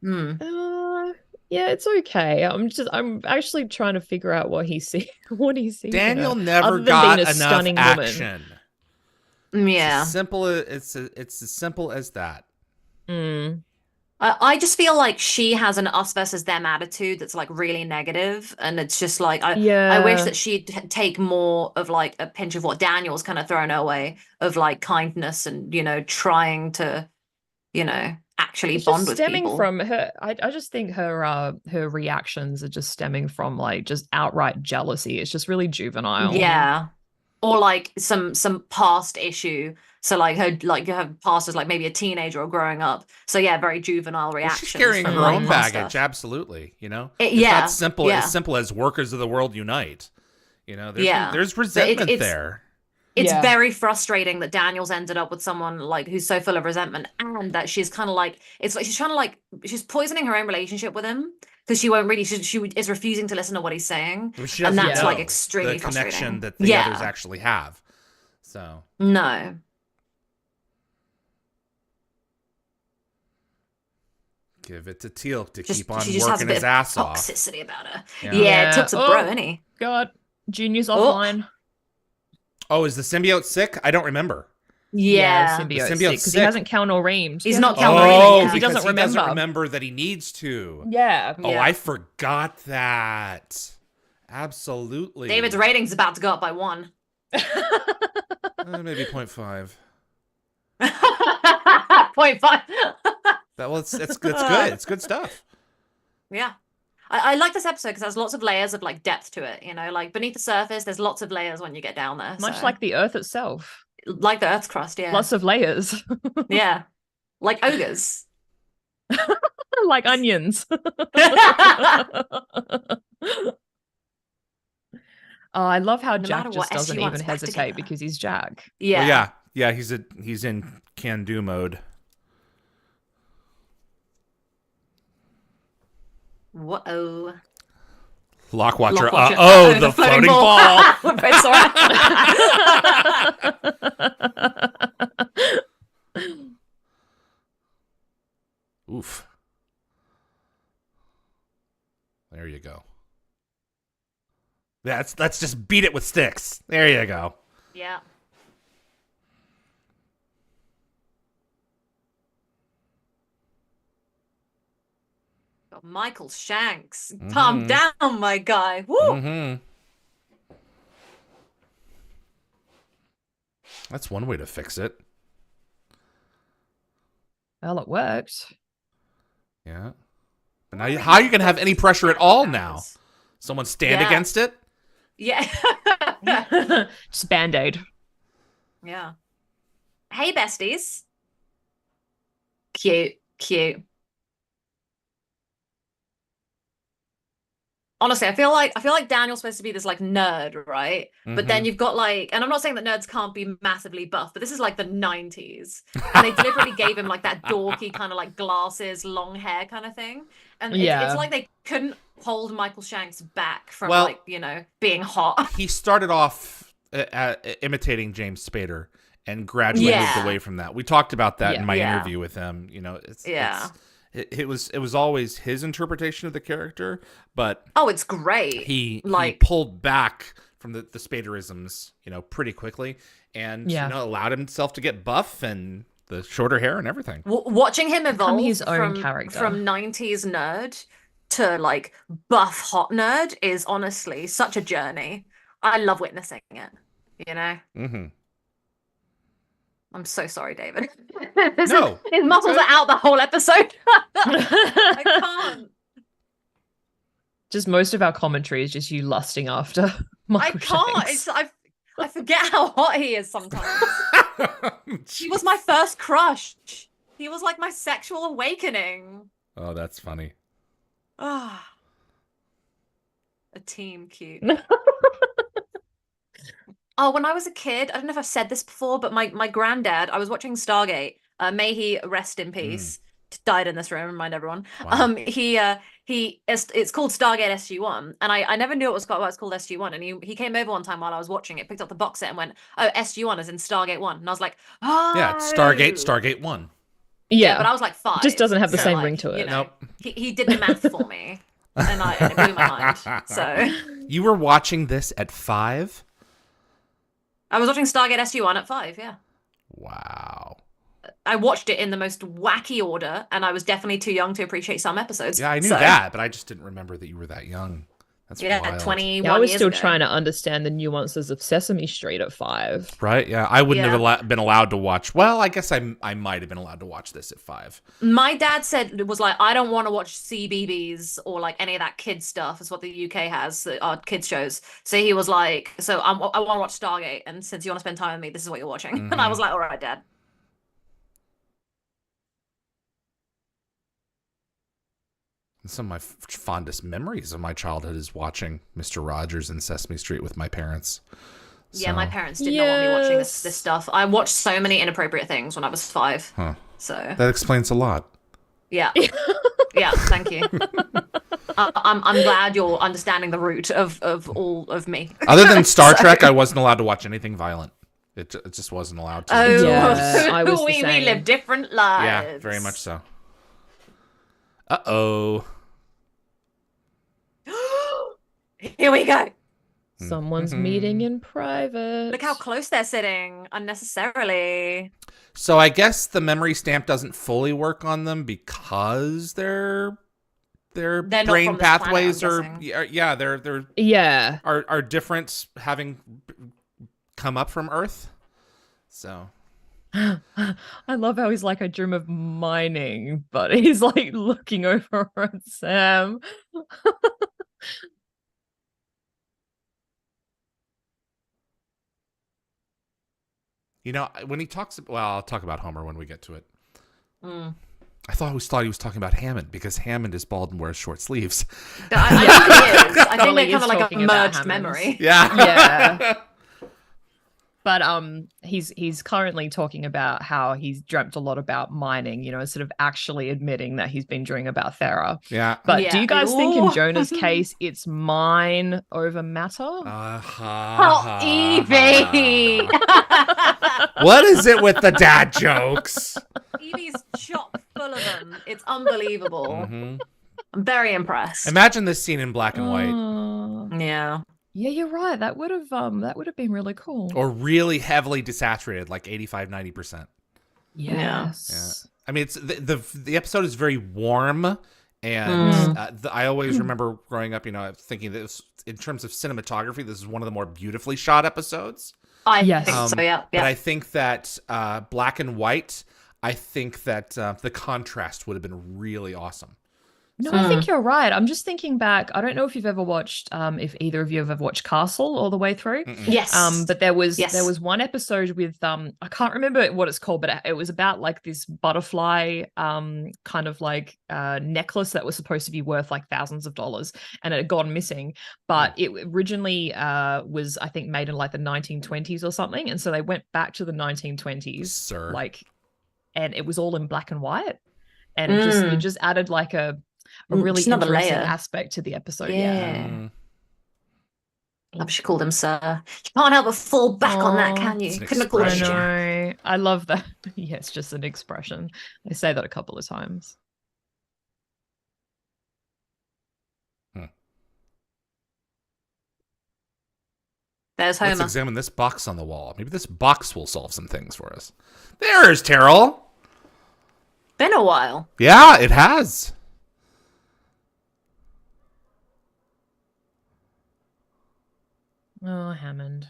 Yeah, it's okay. I'm actually trying to figure out what he sees. What he sees. Daniel never got enough action. Yeah, it's as simple as that. I just feel like she has an us versus them attitude that's like really negative, and it's just like I wish that she'd take more of like a pinch of what Daniel's kind of thrown her way of like kindness and trying to actually bond with stemming people. From her. I just think her reactions are just stemming from like just outright jealousy. It's just really juvenile. Yeah, or like some past issue. So like her past is like maybe a teenager or growing up. So yeah, very juvenile reactions. She's carrying her own baggage, absolutely. It's not simple. As simple as workers of the world unite. There's resentment there. It's very frustrating that Daniel's ended up with someone like who's so full of resentment, and that she's kind of like it's like she's trying to like she's poisoning her own relationship with him because she won't really she is refusing to listen to what he's saying, and that's like extremely frustrating. The connection that the others actually have. So no. Give it to Teal'c to keep on working his ass off. Toxicity about her. Yeah, Teal'c's a bro, isn't he? God, Junior's offline. Oh, is the symbiote sick? I don't remember. Yeah, the symbiote's sick because he hasn't count or reamed. He's not count or reamed. He doesn't remember. He doesn't remember that he needs to. Yeah. Oh, I forgot that. Absolutely. David's rating's about to go up by 1. Maybe 0.5. 0.5. It's good. It's good stuff. Yeah. I like this episode because there's lots of layers of like depth to it, like beneath the surface, there's lots of layers when you get down there. Much like the Earth itself. Like the Earth's crust, yeah. Lots of layers. Yeah. Like ogres. Like onions. I love how Jack just doesn't even hesitate because he's Jack. Yeah. Well, yeah, he's in can-do mode. Whoa. Lockwatcher. The floating ball. Oof. There you go. Let's just beat it with sticks. There you go. Yeah. Michael Shanks. Calm down, my guy. Woo! That's one way to fix it. Well, it worked. Yeah. But now, how are you going to have any pressure at all now? Someone stand against it? Yeah. Just Band-Aid. Yeah. Hey, besties. Cute. Honestly, I feel like Daniel's supposed to be this like nerd, right? But then you've got like, and I'm not saying that nerds can't be massively buff, but this is like the 90s, and they deliberately gave him like that dorky kind of like glasses, long hair kind of thing, and it's like they couldn't hold Michael Shanks back from being hot. He started off imitating James Spader and gradually moved away from that. We talked about that in my interview with him. it was always his interpretation of the character, but Oh, it's great. he Like, pulled back from the Spaderisms, pretty quickly, and allowed himself to get buff and the shorter hair and everything. watching him evolve his own character from 90s nerd to like buff hot nerd is honestly such a journey. I love witnessing it, Mm-hmm. I'm so sorry, David. No, His muscles are out the whole episode. I can't. Just most of our commentary is just you lusting after Michael I can't. Shanks. I forget how hot he is sometimes. He was my first crush. He was like my sexual awakening. Oh, that's funny. Ah, a team cute. Oh, when I was a kid, I don't know if I've said this before, but my granddad, I was watching Stargate. May he rest in peace. Died in this room, remind everyone. Wow. It's called Stargate SG-1, and I never knew it was called SG-1, and he came over one time while I was watching it, picked up the box set and went, "Oh, SG-1 is in Stargate 1." And I was like, "Oh." Yeah, it's Stargate 1. Yeah, but I was like 5. Just doesn't have the so, same like, ring to it. Nope. He did the math for me, and it blew my mind. So You were watching this at 5? I was watching Stargate SG-1 at 5, yeah. Wow. I watched it in the most wacky order, and I was definitely too young to appreciate some episodes. Yeah, I knew so, that, but I just didn't remember that you were that young. That's wild. 21 Yeah, I was years still ago. trying to understand the nuances of Sesame Street at 5. Right? Yeah, I wouldn't have been allowed to watch. Well, I guess I might have been allowed to watch this at 5. My dad said it was like, I don't want to watch CBeebies or like any of that kids stuff. Is what the UK has, our kids shows. So he was like, so I want to watch Stargate, and since you want to spend time with me, this is what you're watching. And I was like, all right, Dad. Some of my fondest memories of my childhood is watching Mr. Rogers and Sesame Street with my parents. Yeah, So- my parents did not want me watching this stuff. I watched so many inappropriate things when I was 5. Huh. So That explains a lot. yeah, yeah. Thank you. I'm glad you're understanding the root of all of me. Other than Star Trek, I wasn't allowed to watch anything violent. It just wasn't allowed to. Oh, Yeah, I was the we same. live different lives. Yeah, very much so. Uh-oh. Here we go. Someone's meeting in private. Look how close they're sitting unnecessarily. So I guess the memory stamp doesn't fully work on them because their They're not brain from this planet, pathways I'm are guessing. they're Yeah. are different having come up from Earth. So I love how he's like, I dream of mining, but he's like looking over at Sam. when he talks, well, I'll talk about Homer when we get to it. Mm. I thought he was talking about Hammond because Hammond is bald and wears short sleeves. I think it is. I think Probably they're kind is of like a talking about merged Hammonds. memory. Yeah. Yeah. But he's currently talking about how he's dreamt a lot about mining, instead of actually admitting that he's been dreaming about Thera. Yeah. But Yeah. do you guys think in Ooh. Jonah's case it's mine over matter? Oh, Evie! What is it with the dad jokes? Evie's chock full of them. It's unbelievable. Mhm. I'm very impressed. Imagine this scene in black and white, Oh. Yeah. Yeah, you're right. That would have been really cool. or really heavily desaturated, like 85-90%. Yes. I mean, it's the episode is very warm, and I always remember growing up, thinking that in terms of cinematography, this is one of the more beautifully shot episodes. I Yes. think so, yeah. But I think that black and white, I think that the contrast would have been really awesome. No, I think you're right. I'm just thinking back. I don't know if you've ever watched, if either of you have ever watched Castle all the way through. Yes. But there was Yes. one episode with I can't remember what it's called, but it was about like this butterfly kind of like necklace that was supposed to be worth like thousands of dollars, and it had gone missing. But it originally was, I think, made in like the 1920s or something, and so they went back to the 1920s, Sir. and it was all in black and white, and it just added like a really Just another interesting layer. aspect to the episode. Yeah. Mm. Love she called him sir. You can't help but fall back on that, Aw. can you? It's an Couldn't have called I her expression. Jack. know. I love that. Yeah, it's just an expression. I say that a couple of times. There's Homer. Let's examine this box on the wall. Maybe this box will solve some things for us. There's Terrell. Been a while. Yeah, it has. Oh, Hammond.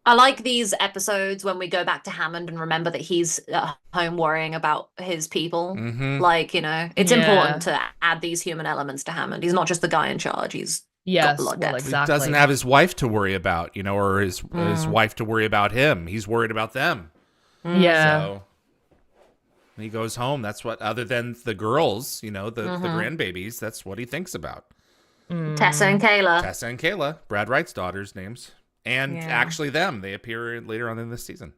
I like these episodes when we go back to Hammond and remember that he's at home worrying about his people. Mm-hmm. Like, you know, it's important to add these human elements to Hammond. He's not just the guy in charge. He's got blood depth. Exactly. He doesn't have his wife to worry about, you know, or his wife to worry about him. He's worried about them. Yeah. So when he goes home, that's what, other than the girls, you know, the grandbabies, that's what he thinks about. Tessa and Kayla. Tessa and Kayla, Brad Wright's daughters' names. And actually them. They appear later on in this season.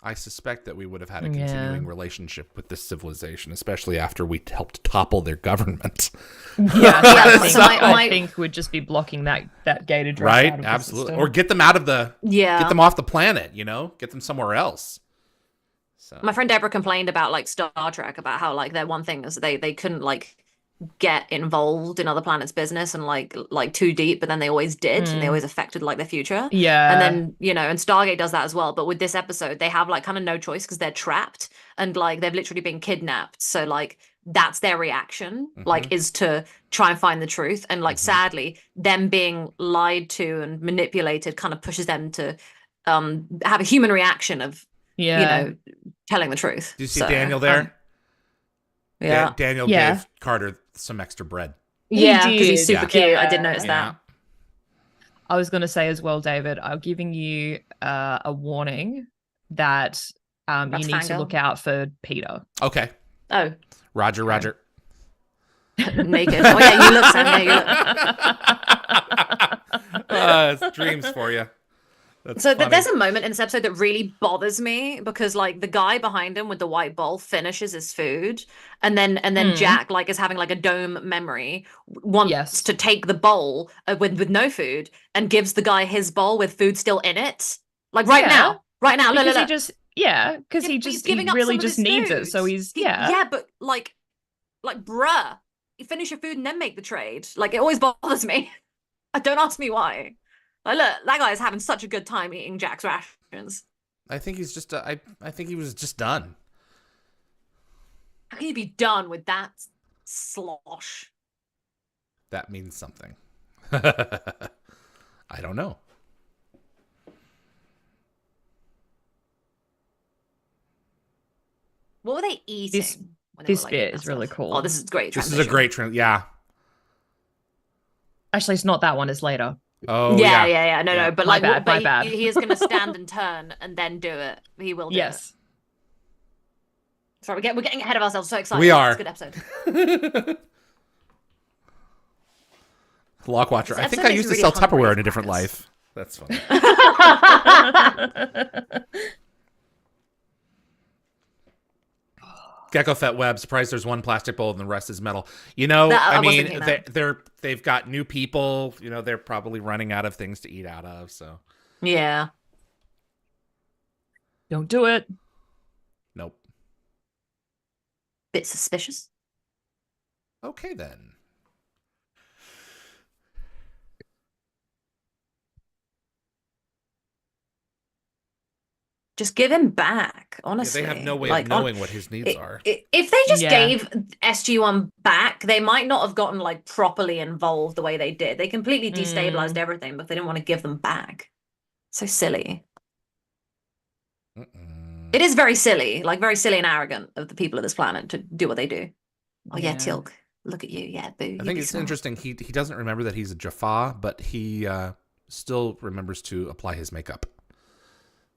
I suspect that we would have had a continuing relationship with this civilization, especially after we helped topple their government. Yeah, I think we'd just be blocking that gated dress right? out of Absolutely. the system. Or get them out of the get them off the planet, you know? Get them somewhere else. So My friend Deborah complained about like Star Trek, about how like their one thing is they couldn't like get involved in other planets' business and like too deep, but then they always did, and they always affected like their future. Yeah. And then, you know, and Stargate does that as well. But with this episode, they have like kind of no choice because they're trapped and like they've literally been kidnapped. So like that's their reaction, like, is to try and find the truth. And like sadly, them being lied to and manipulated kind of pushes them to have a human reaction of you know, telling the truth. Do you see Daniel there? Yeah. Daniel gave Carter some extra bread. Yeah, because he's super cute. I did notice that. I was going to say as well, David, I'm giving you a warning that you need to look out for Peter. Okay. Oh. Roger. Naked. Oh, yeah, you look, Sam. Yeah, you look. It's dreams for you. So there's a moment in this episode that really bothers me because like the guy behind him with the white bowl finishes his food, and then Jack like is having like a dome memory, wants to take the bowl with no food and gives the guy his bowl with food still in it, like right now. Because he just because he really just needs it, so he's but like bruh, you finish your food and then make the trade. Like it always bothers me. Don't ask me why. Like, look, that guy is having such a good time eating Jack's rations. I think he's just. I think he was just done. How can you be done with that slosh? That means something. I don't know. What were they eating? This bit is really cool. Oh, this is great. This is a great yeah. Actually, it's not that one. It's later. Oh yeah. No, but my like, bad. He is going to stand and turn and then do it. He will do it. Sorry, we're getting ahead of ourselves. So excited. We are. It's a good episode. Lockwatcher. I think I used to sell Tupperware in a different life. That's funny. Gecko Fett Web. Surprised there's one plastic bowl and the rest is metal. You know, I mean, they've got new people. You know, they're probably running out of things to eat out of. So yeah, don't do it. Nope. Bit suspicious. Okay then. Just give him back, honestly. Yeah, they have no way of knowing what his needs are. If they just gave SG-1 back, they might not have gotten like properly involved the way they did. They completely destabilized everything, but they didn't want to give them back. So silly. It is very silly, like very silly and arrogant of the people of this planet to do what they do. Oh yeah, Teal'c, look at you. Yeah, boo. I think it's interesting. He doesn't remember that he's a Jaffa, but he still remembers to apply his makeup.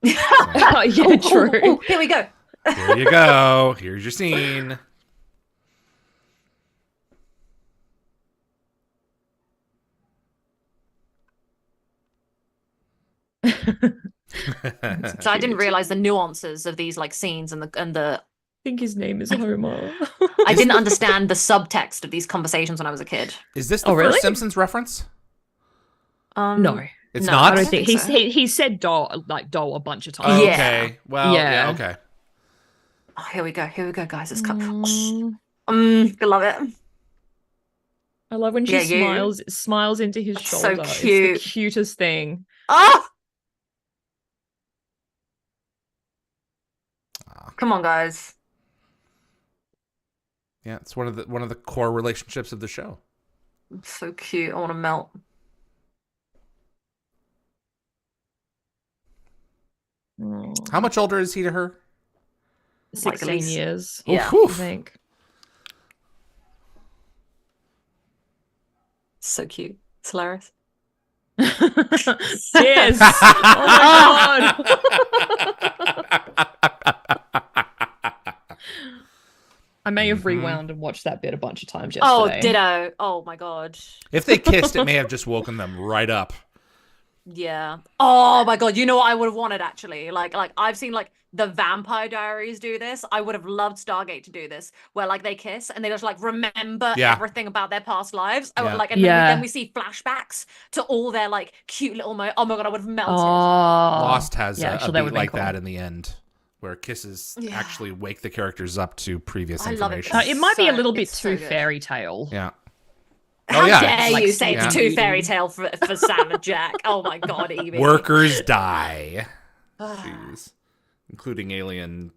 Oh, yeah, true. Oh, here we go. Here you go. Here's your scene. So I didn't realize the nuances of these like scenes and the. I think his name is Homer. I didn't understand the subtext of these conversations when I was a kid. Is this the first Simpsons reference? No. It's No, not. I don't think so. he said doll a bunch of Oh, times. okay. Well, yeah. Okay. Oh, here we go, guys. It's coming. Mm. I love it. I love when she smiles into his That's so shoulder. cute. It's the cutest thing. Oh, come on, guys. Yeah, it's one of the core relationships of the show. It's so cute. I want to melt. How much older is he to her? 16 years. Yeah, I think. So cute. It's hilarious. Yes. Oh my god. I may have rewound and watched that bit a bunch of times yesterday. Oh, ditto. Oh my god. If they kissed, it may have just woken them right up. Yeah. Oh my god. You know what I would have wanted actually? Like I've seen like the Vampire Diaries do this. I would have loved Stargate to do this, where like they kiss and they just like remember everything about their past lives. Yeah. And then we see flashbacks to all their like cute little oh my god, I would have melted. Lost has a actually, beat like that in the end, where kisses actually wake the characters up to previous information. Love it. It might be a little bit too fairy tale. Yeah. How dare you say it's too fairy tale for Sam and Jack? Oh my god, Yvie. Workers die. Jeez. Including alien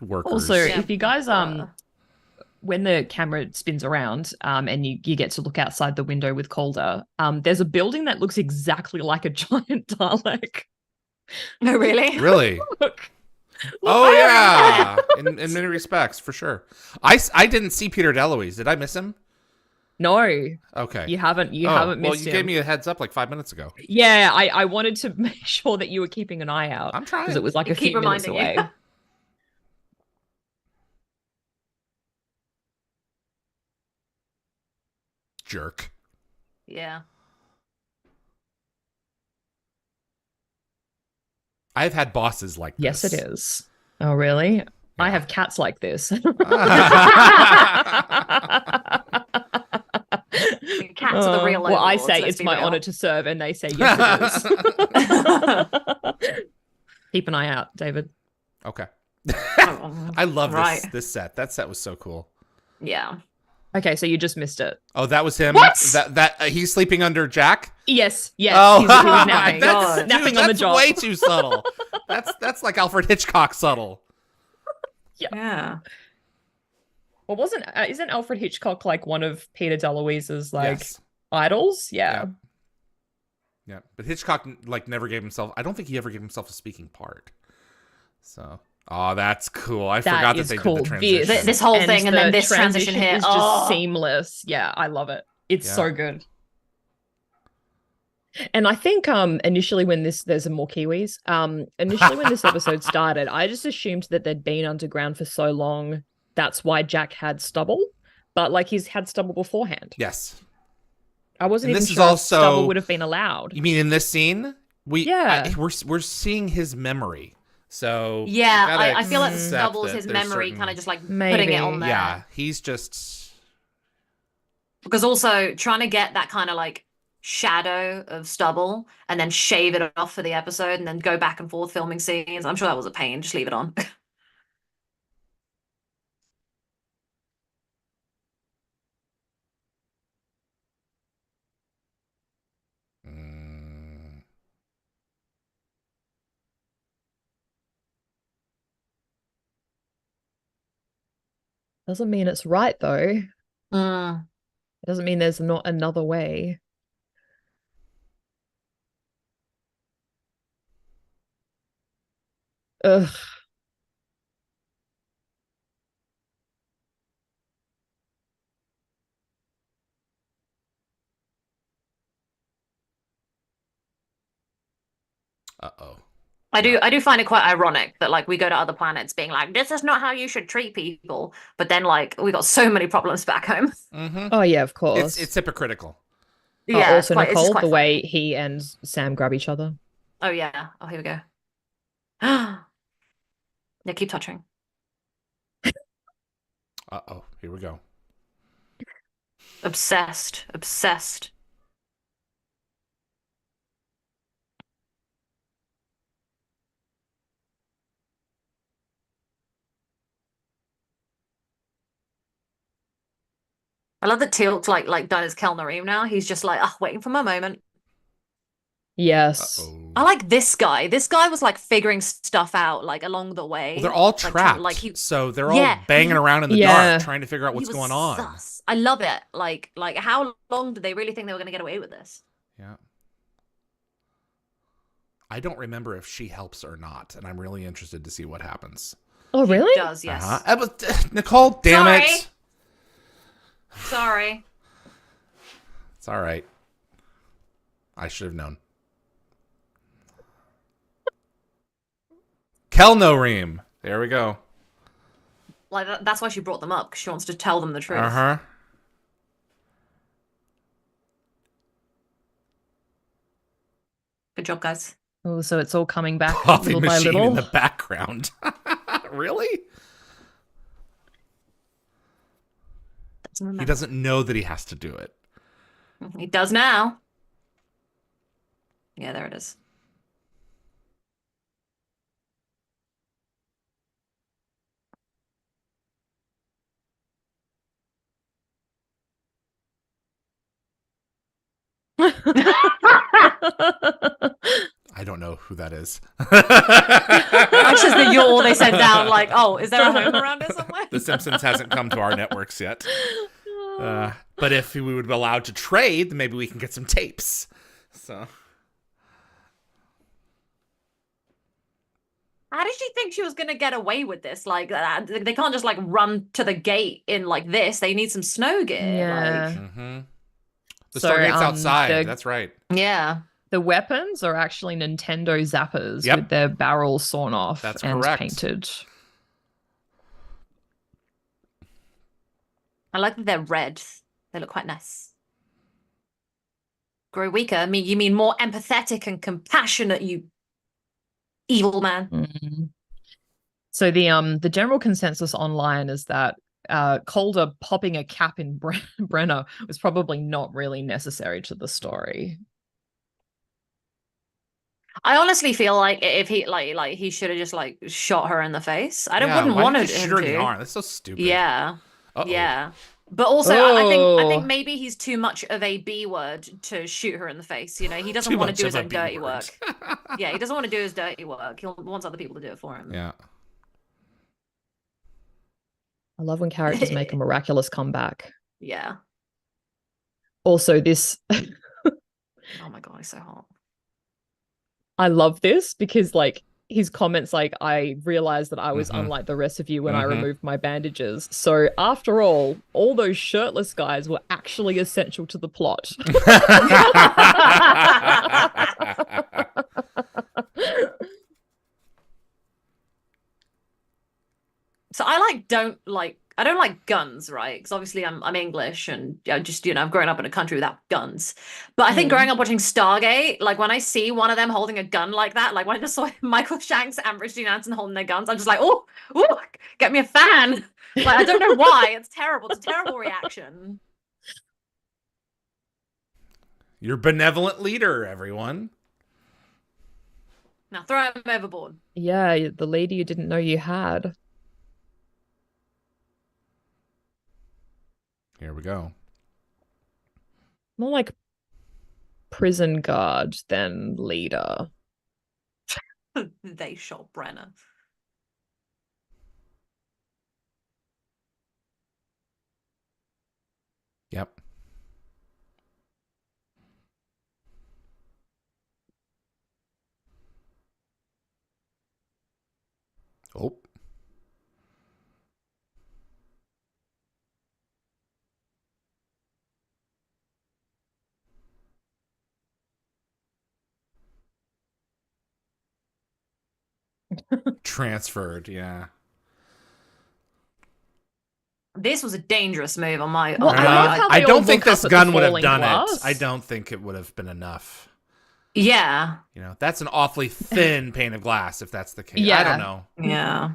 workers. Also, if you guys when the camera spins around and you get to look outside the window with Calder, there's a building that looks exactly like a giant Dalek. No, really? Really? Look. Oh yeah. In many respects, for sure. I didn't see Peter DeLuise. Did I miss him? No. Okay. You haven't missed him. Well, you gave me a heads up like 5 minutes ago. Yeah, I wanted to make sure that you were keeping an eye out. I'm trying. Because it was like a few minutes away. Jerk. Yeah. I've had bosses like this. Yes, it is. Oh, really? Yeah. I have cats like this. Cats are the real well, I overlords, say it's my honor to serve, and they say yes, it is. Keep an eye out, David. Okay. I love this set. That set was so cool. Yeah. Okay, so you just missed it. Oh, that was him. What? That he's sleeping under Jack. Yes. Oh, he was napping. Napping on the job. That's way too subtle. That's like Alfred Hitchcock subtle. Yeah. Well, isn't Alfred Hitchcock like one of Peter DeLuise's idols? Yeah. But Hitchcock like never gave himself. I don't think he ever gave himself a speaking part. So. Oh, that's cool. I forgot that they did the transition. This whole thing and then this transition here is just seamless. Yeah, I love it. It's so good. And I think initially when there's more Kiwis. Initially when this episode started, I just assumed that they'd been underground for so long. That's why Jack had stubble. But like he's had stubble beforehand. Yes. I wasn't even sure if stubble would have been allowed. You mean in this scene? We're seeing his memory. So I feel like Stubble's his memory kind of just like putting it on there. Yeah, he's just because also trying to get that kind of like shadow of Stubble and then shave it off for the episode and then go back and forth filming scenes. I'm sure that was a pain. Just leave it on. Doesn't mean it's right though. It doesn't mean there's not another way. Ugh. Uh-oh. I do find it quite ironic that like we go to other planets being like, this is not how you should treat people, but then like we got so many problems back home. Mm-hmm. Oh yeah, of course. It's hypocritical. Yeah. Also, Nicole, the way he and Sam grab each other. Oh yeah. Oh, here we go. Yeah, keep touching. Uh-oh, here we go. Obsessed. I love that Teal'c like done his Kelnarim now. He's just like, waiting for my moment. Yes. Uh-oh. I like this guy. This guy was like figuring stuff out like along the way. Well, they're all Like, trapped, so they're all banging around in the Yeah. dark trying to figure out what's going on. Sus. I love it. Like how long did they really think they were going to get away with this? Yeah. I don't remember if she helps or not, and I'm really interested to see what happens. Oh, really? She does, yes. Nicole, damn Sorry. it. Sorry. It's all right. I should have known. Kelnorim. There we go. Like that's why she brought them up, because she wants to tell them the truth. Uh-huh. Good job, guys. Oh, so it's all coming back Coffee little by machine little. in the background. Really? Doesn't remember. He doesn't know that he has to do it. He does now. Yeah, there it is. I don't know who that is. That's just the yawl they sent down. Like, oh, is there a home around here somewhere? The Simpsons hasn't come to our networks yet. But if we would be allowed to trade, then maybe we can get some tapes. So, how did she think she was gonna get away with this? Like, they can't just like run to the gate in like this. They need some snow gear. Yeah. Like, the So, Stargate's outside. the- That's right. yeah. The weapons are actually Nintendo zappers Yep. with their barrels sawn off That's and correct. painted. I like that they're red. They look quite nice. Grow weaker. I mean, you mean more empathetic and compassionate, you evil man. Mm. So the general consensus online is that Calder popping a cap in Brenner was probably not really necessary to the story. I honestly feel like if he like he should have just like shot her in the face. I wouldn't why want did to you shoot her in the arm? That's so stupid. Yeah. Uh-oh. Yeah. But also, I think Oh. maybe he's too much of a B word to shoot her in the face. You know, he doesn't Too want to much do of his a own B dirty word. work. Yeah, he doesn't want to do his dirty work. He wants other people to do it for him. Yeah. I love when characters make a miraculous comeback. Yeah. Also, this Oh my god, he's so hot. I love this because like his comments like I realized that I was Mhm. unlike the rest of you when I Mhm. removed my bandages. So after all those shirtless guys were actually essential to the plot. So I don't like guns, right? Because obviously I'm English and I just, I've grown up in a country without guns. But I think growing up watching Stargate, like when I see one of them holding a gun like that, like when I just saw Michael Shanks and Richard Nansen holding their guns, I'm just like, oh, get me a fan. Like I don't know why. It's terrible. It's a terrible reaction. Your benevolent leader, everyone. Now throw him overboard. Yeah, the lady you didn't know you had. Here we go. More like prison guard than leader. They shot Brenner. Yep. Oh. Transferred, yeah. This was a dangerous move on my. Well, I love how I they don't all think look this up at the gun would have falling done glass. it. I don't think it would have been enough. Yeah. That's an awfully thin pane of glass if that's the case. I Yeah. don't know. Yeah.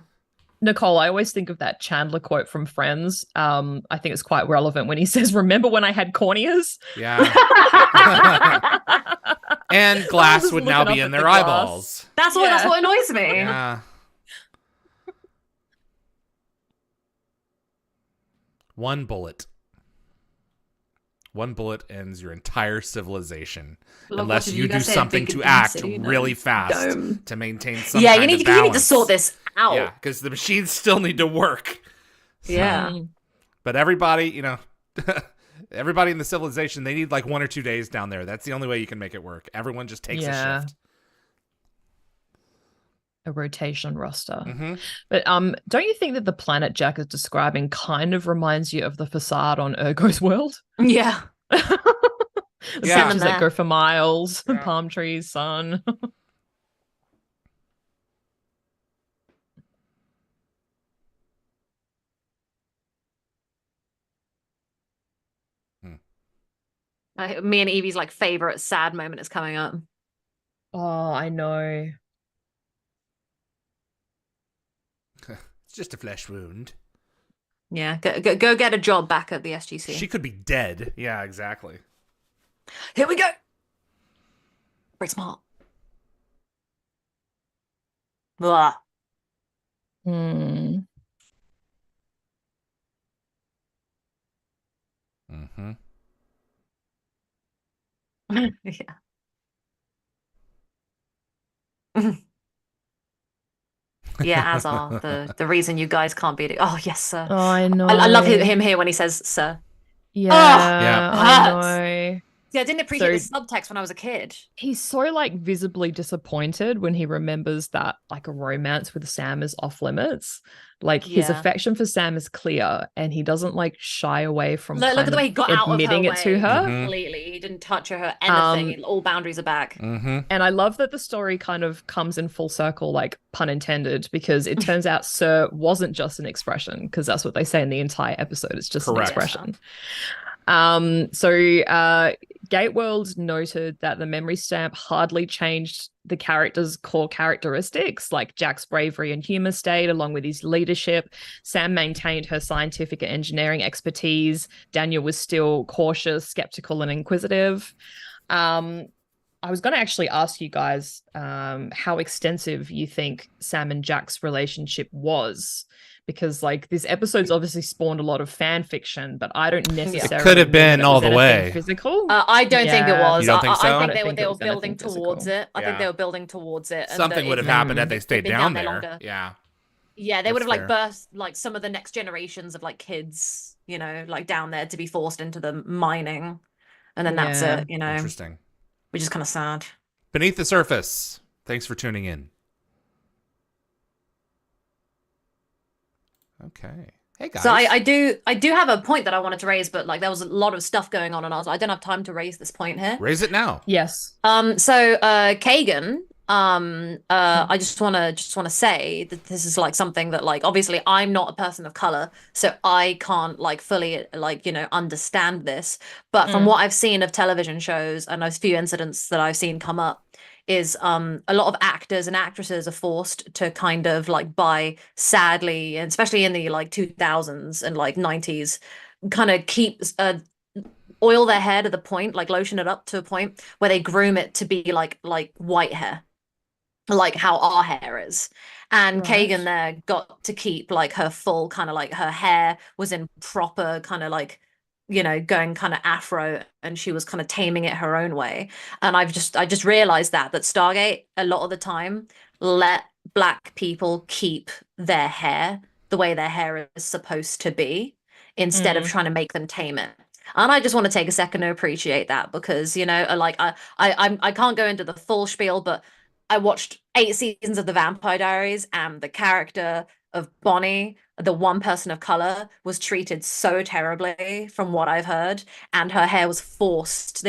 Nicole, I always think of that Chandler quote from Friends. I think it's quite relevant when he says, "Remember when I had corneas?" Yeah. And glass just would now looking be up in at their the glass. eyeballs. That's what annoys me. Yeah. One bullet. One bullet ends your entire civilization. Look, unless what you you do guys say, something big to and act density, no. really fast Dome. to maintain some Yeah, kind you need of to balance. sort this out. Yeah, because the machines still need to work. Yeah. But everybody, everybody in the civilization, they need like 1 or 2 days down there. That's the only way you can make it work. Everyone just takes a shift. A rotation roster. Mm-hmm. But don't you think that the planet Jack is describing kind of reminds you of the facade on Ergo's world? Yeah. The pictures that go for miles, Yeah. palm trees, sun. Me and Evie's like favorite sad moment is coming up. Oh, I know. It's just a flesh wound. Yeah, go get a job back at the SGC. She could be dead. Yeah, exactly. Here we go. Very smart. Blah. Hmm. Mm-hmm. Yeah. Yeah, as are the reason you guys can't beat it. Oh, yes, sir. Oh, I know. I love him here when he says, sir. Yeah, Yeah. I know. See, I didn't appreciate the subtext when I was a kid. He's so like visibly disappointed when he remembers that like a romance with Sam is off limits. Like his affection for Sam is clear, and he doesn't like shy away from look at the way he got out of her admitting it to her completely. He didn't touch her anything. All boundaries are back. Mm-hmm. And I love that the story kind of comes in full circle, like pun intended, because it turns out "sir" wasn't just an expression, because that's what they say in the entire episode. It's just an expression. Gateworld noted that the memory stamp hardly changed the character's core characteristics, like Jack's bravery and humor stayed, along with his leadership. Sam maintained her scientific and engineering expertise. Daniel was still cautious, skeptical, and inquisitive. I was going to actually ask you guys how extensive you think Sam and Jack's relationship was, because like this episode's obviously spawned a lot of fan fiction, but I don't necessarily. It could have been all the way physical. I don't think it was. You don't think so? I think they were building towards it. I think they were building towards it. Something would have happened had they stayed down there. Longer. Yeah. Yeah, they would have like birthed like some of the next generations of like kids, like down there to be forced into the mining, and then that's it. Interesting. Which is kind of sad. Beneath the Surface. Thanks for tuning in. Okay. Hey guys. So I do have a point that I wanted to raise, but like there was a lot of stuff going on, and I don't have time to raise this point here. Raise it now. Yes. So Kagan, I just wanna say that this is like something that like obviously I'm not a person of color, so I can't like fully like understand this. But from what I've seen of television shows and those few incidents that I've seen come up, is a lot of actors and actresses are forced to kind of like sadly, and especially in the like 2000s and like 90s, kind of keep oil their hair to the point, like lotion it up to a point where they groom it to be like white hair, like how our hair is. And Kagan there got to keep like her full kind of like her hair was in proper kind of like going kind of afro, and she was kind of taming it her own way. And I just realized that Stargate a lot of the time let black people keep their hair the way their hair is supposed to be instead of trying to make them tame it. And I just want to take a second to appreciate that, because like I can't go into the full spiel, but I watched 8 seasons of The Vampire Diaries, and the character of Bonnie, the one person of color, was treated so terribly from what I've heard, and her hair was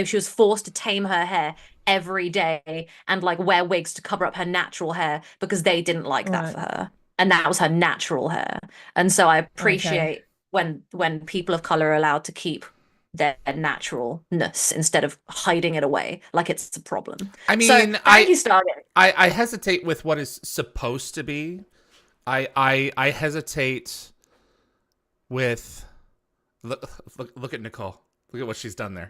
she was forced to tame her hair every day and like wear wigs to cover up her natural hair because they didn't like that for her, and that was her natural hair. And so I appreciate when people of color are allowed to keep their naturalness instead of hiding it away like it's a problem. I mean, so, I hesitate with what is supposed to be. I hesitate with look at Nicole. Look at what she's done there.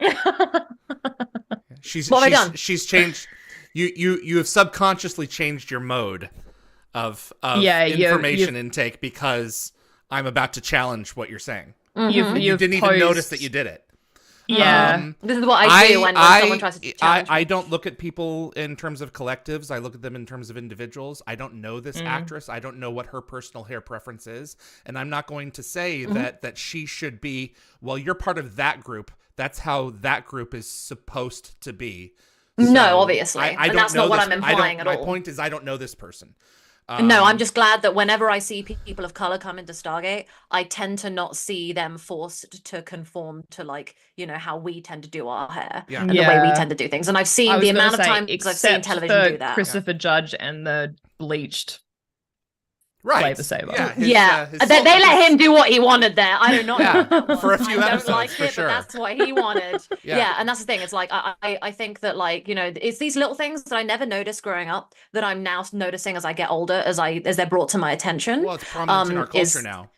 She's changed. You have subconsciously changed your mode of information intake because I'm about to challenge what you're saying. Mm-hmm. You didn't even notice that you did it. Yeah. This is what I do when someone tries to challenge me. I don't look at people in terms of collectives. I look at them in terms of individuals. I don't know this actress. I don't know what her personal hair preference is. And I'm not going to say that she should be, well, you're part of that group. That's how that group is supposed to be. So no, obviously. I and that's not what I'm implying at all. My point is I don't know this person. No, I'm just glad that whenever I see people of color come into Stargate, I tend to not see them forced to conform to, like, you know, how we tend to do our hair and the way we tend to do things. And I've seen the amount of times I've seen television do that. Christopher Judge and the bleached Flavor Saver. They let him do what he wanted there. I do not know. For a few I episodes, don't like for it, sure. but that's what he wanted. And that's the thing. It's like I think that, like, you know, it's these little things that I never noticed growing up that I'm now noticing as I get older, as they're brought to my attention. Well, it's prominent in our culture now.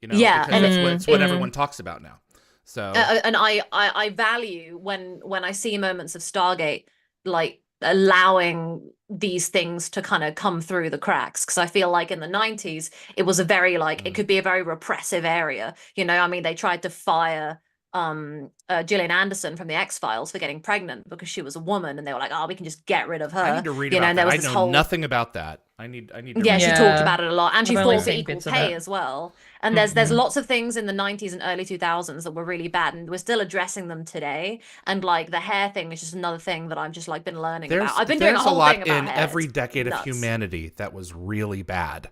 You know, and it's what everyone talks about now. So and I value when I see moments of Stargate, like, allowing these things to kind of come through the cracks, because I feel like in the 90s it was a very, like, it could be a very repressive area, you know. I mean, they tried to fire Gillian Anderson from the X-Files for getting pregnant because she was a woman, and they were like, oh, we can just get rid of her. I need to read about that. I know nothing about that. I need to she talked about it a lot, and she fought for equal pay as well. And there's lots of things in the 90s and early 2000s that were really bad, and we're still addressing them today. And, like, the hair thing is just another thing that I've just, like, been learning about. I've been doing a whole thing about in hair. every decade of humanity that was really bad.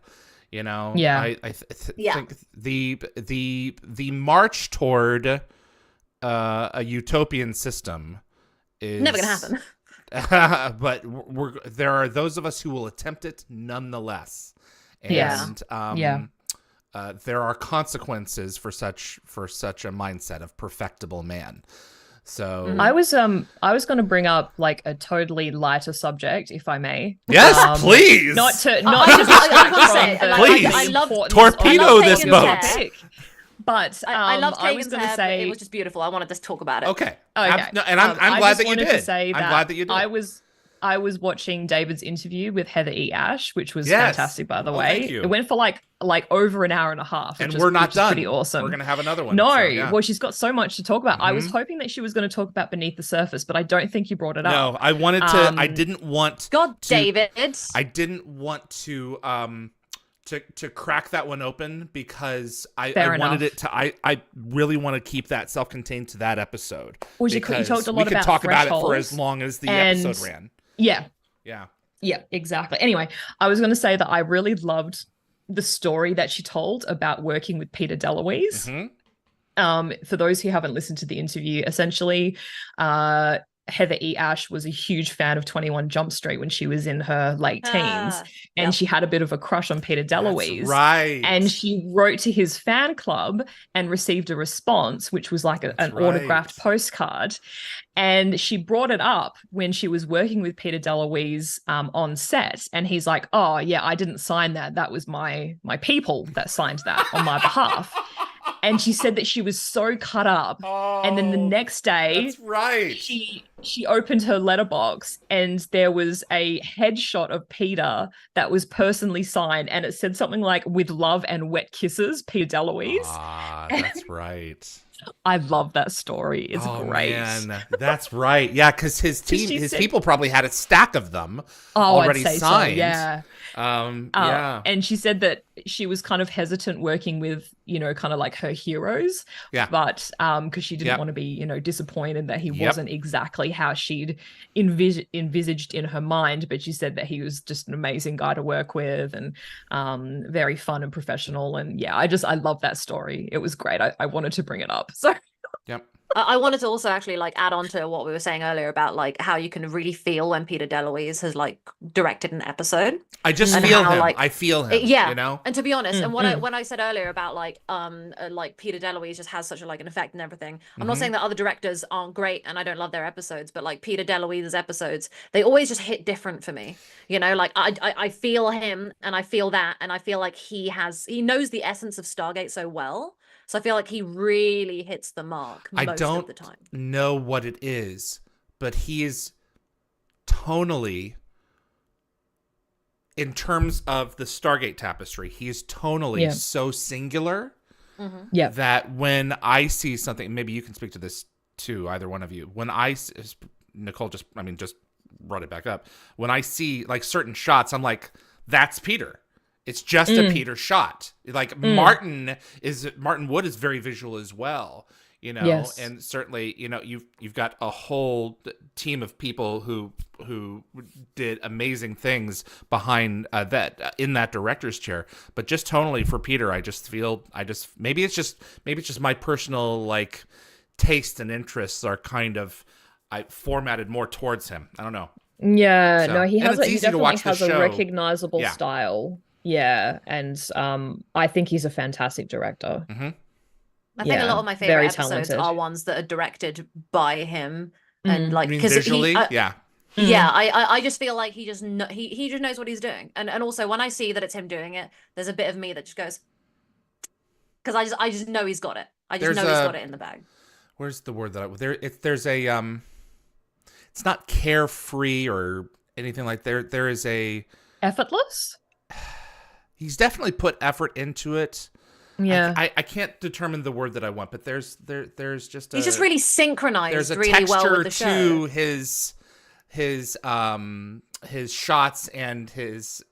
You know, I think the march toward a utopian system is never gonna happen. But there are those of us who will attempt it nonetheless. And there are consequences for such a mindset of perfectible man. So I was going to bring up, like, a totally lighter subject, if I may. Yes, please. Not to distract from please. I love torpedo this boat. But I love I was Kagan's going to hair, say but it was just beautiful. I wanted to talk about it. Okay. Okay. And I'm glad that you did. I'm glad that you did. I was watching David's interview with Heather E. Ash, which was fantastic, by the way. Thank you. It went for like over an hour and a half. And we're not done. Pretty awesome. We're going to have another one. No, so, well, she's got so much to talk about. I was hoping that she was going to talk about Beneath the Surface, but I don't think you brought it up. No, I wanted to. I didn't want. David. I didn't want to crack that one open because I wanted it to. I really want to keep that self-contained to that episode. Well, you talked a lot about we could talk about it for thresholds, as long as the episode ran. Yeah, exactly. Anyway, I was going to say that I really loved the story that she told about working with Peter DeLuise. For those who haven't listened to the interview, essentially, Heather E. Ash was a huge fan of 21 Jump Street when she was in her late teens, and she had a bit of a crush on Peter DeLuise. That's right. And she wrote to his fan club and received a response, which was like an autographed postcard. And she brought it up when she was working with Peter DeLuise on set. And he's like, oh, yeah, I didn't sign that. That was my people that signed that on my behalf. And she said that she was so cut up. And then the next day, that's right, she opened her letterbox and there was a headshot of Peter that was personally signed. And it said something like, with love and wet kisses, Peter DeLuise. That's right. I love that story. It's great. Man, that's right. Yeah, because his people probably had a stack of them already signed. So, yeah. And she said that she was kind of hesitant working with, kind of like her heroes. Yeah. But because she didn't want to be, disappointed that he wasn't exactly how she'd envisaged in her mind. But she said that he was just an amazing guy to work with and very fun and professional. And I love that story. It was great. I wanted to bring it up. So. Yep. I wanted to also actually add on to what we were saying earlier about how you can really feel when Peter DeLuise has directed an episode. I just feel him. I feel him. Yeah. And to be honest, and when I said earlier about Peter DeLuise just has such an effect and everything. I'm not saying that other directors aren't great and I don't love their episodes, but Peter DeLuise's episodes, they always just hit different for me. I feel him and I feel that, and I feel like he knows the essence of Stargate so well. So I feel like he really hits the mark most of the time. I don't know what it is, but he is tonally, in terms of the Stargate tapestry, he is tonally so singular that when I see something, maybe you can speak to this to either one of you. When Nicole just brought it back up. When I see like certain shots, I'm like, that's Peter. It's just a Peter shot. Like Martin Wood is very visual as well, you know, Yes. and certainly, you know, you've got a whole team of people who did amazing things behind that in that director's chair. But just tonally for Peter, maybe it's just my personal like taste and interests are kind of formatted more towards him. I don't know. Yeah, So- no, he and has it's he easy to definitely watch the has a show. recognizable Yeah. style. Yeah, and I think he's a fantastic director. Mm-hmm. I think a Yeah, lot of my favorite very episodes talented. are ones that are directed by him, and like I mean, because visually, yeah. yeah, I just feel like he just knows what he's doing, and also when I see that it's him doing it, there's a bit of me that just goes, because I just know he's got it. I just know he's got it in the bag. Where's the word there's a it's not carefree or anything like there is a Effortless? he's definitely put effort into it. Yeah. I can't determine the word that I want, but there's just He's just really synchronized there's a really texture well with the show. to his shots and his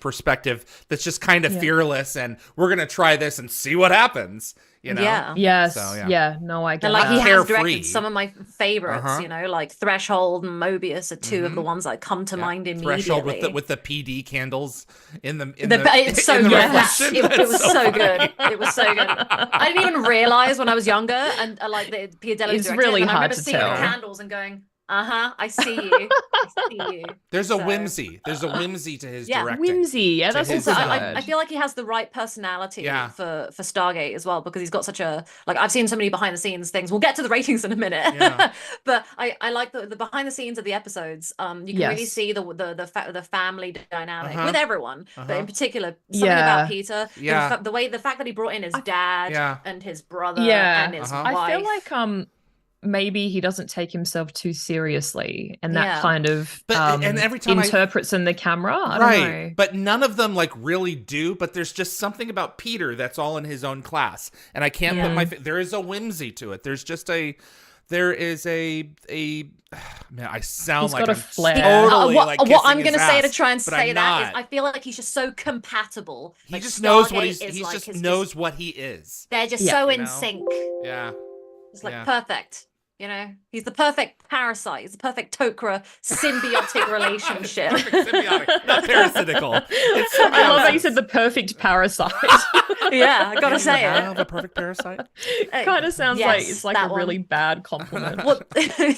perspective that's just kind of fearless, and we're gonna try this and see what happens, you know. Yeah. Yes. So, yeah. Yeah. No, I get And like that. he has Carefree. directed some of my favorites, you know, like Threshold and Mobius are two of the ones that come to mind immediately. Threshold with the PD candles in the It's so in the good. reflection. It That's was so funny. good. It was so good. I didn't even realize when I was younger, and like the Piadelli It's directed, really and I hard remember to seeing tell. the candles and going, I see you. I see you. There's a So- whimsy. There's a whimsy to his Yeah, directing. Whimsy. Yeah, To that's his also Also, good. I feel like he has the right personality Yeah. for Stargate as well, because he's got such a, like, I've seen so many behind the scenes things. We'll get to the ratings in a minute. Yeah. But I like the behind the scenes of the episodes. You can really Yes. see the family dynamic Uh-huh. with everyone, but Uh-huh. in particular something Yeah. about Peter. Yeah. The fact that he brought in his dad Yeah. and his brother Yeah. and his Uh-huh. wife. I feel like maybe he doesn't take himself too seriously, and that Yeah. kind of But- and every time interprets in the camera. I don't Right, know. but none of them like really do. But there's just something about Peter that's all in his own class, and I can't put my. There is a whimsy to it. There is a. Man, I sound He's like got a I'm flair. totally what like I'm kissing going to his say to ass, try and but say I'm that is, not. I feel like he's just so compatible. He Like, just knows what Stargate he is like just his- knows what he is. They're just Yeah. so You in know? sync. Yeah. It's like Yeah. perfect. You know, he's the perfect parasite. He's the perfect Tok'ra symbiotic relationship. Perfect symbiotic, not parasitical. It's I love that you symbiosis. said the perfect parasite. Yeah, I gotta You say have it. a perfect parasite. Kind of sounds Yes, like it's like that a really one. bad compliment. Well,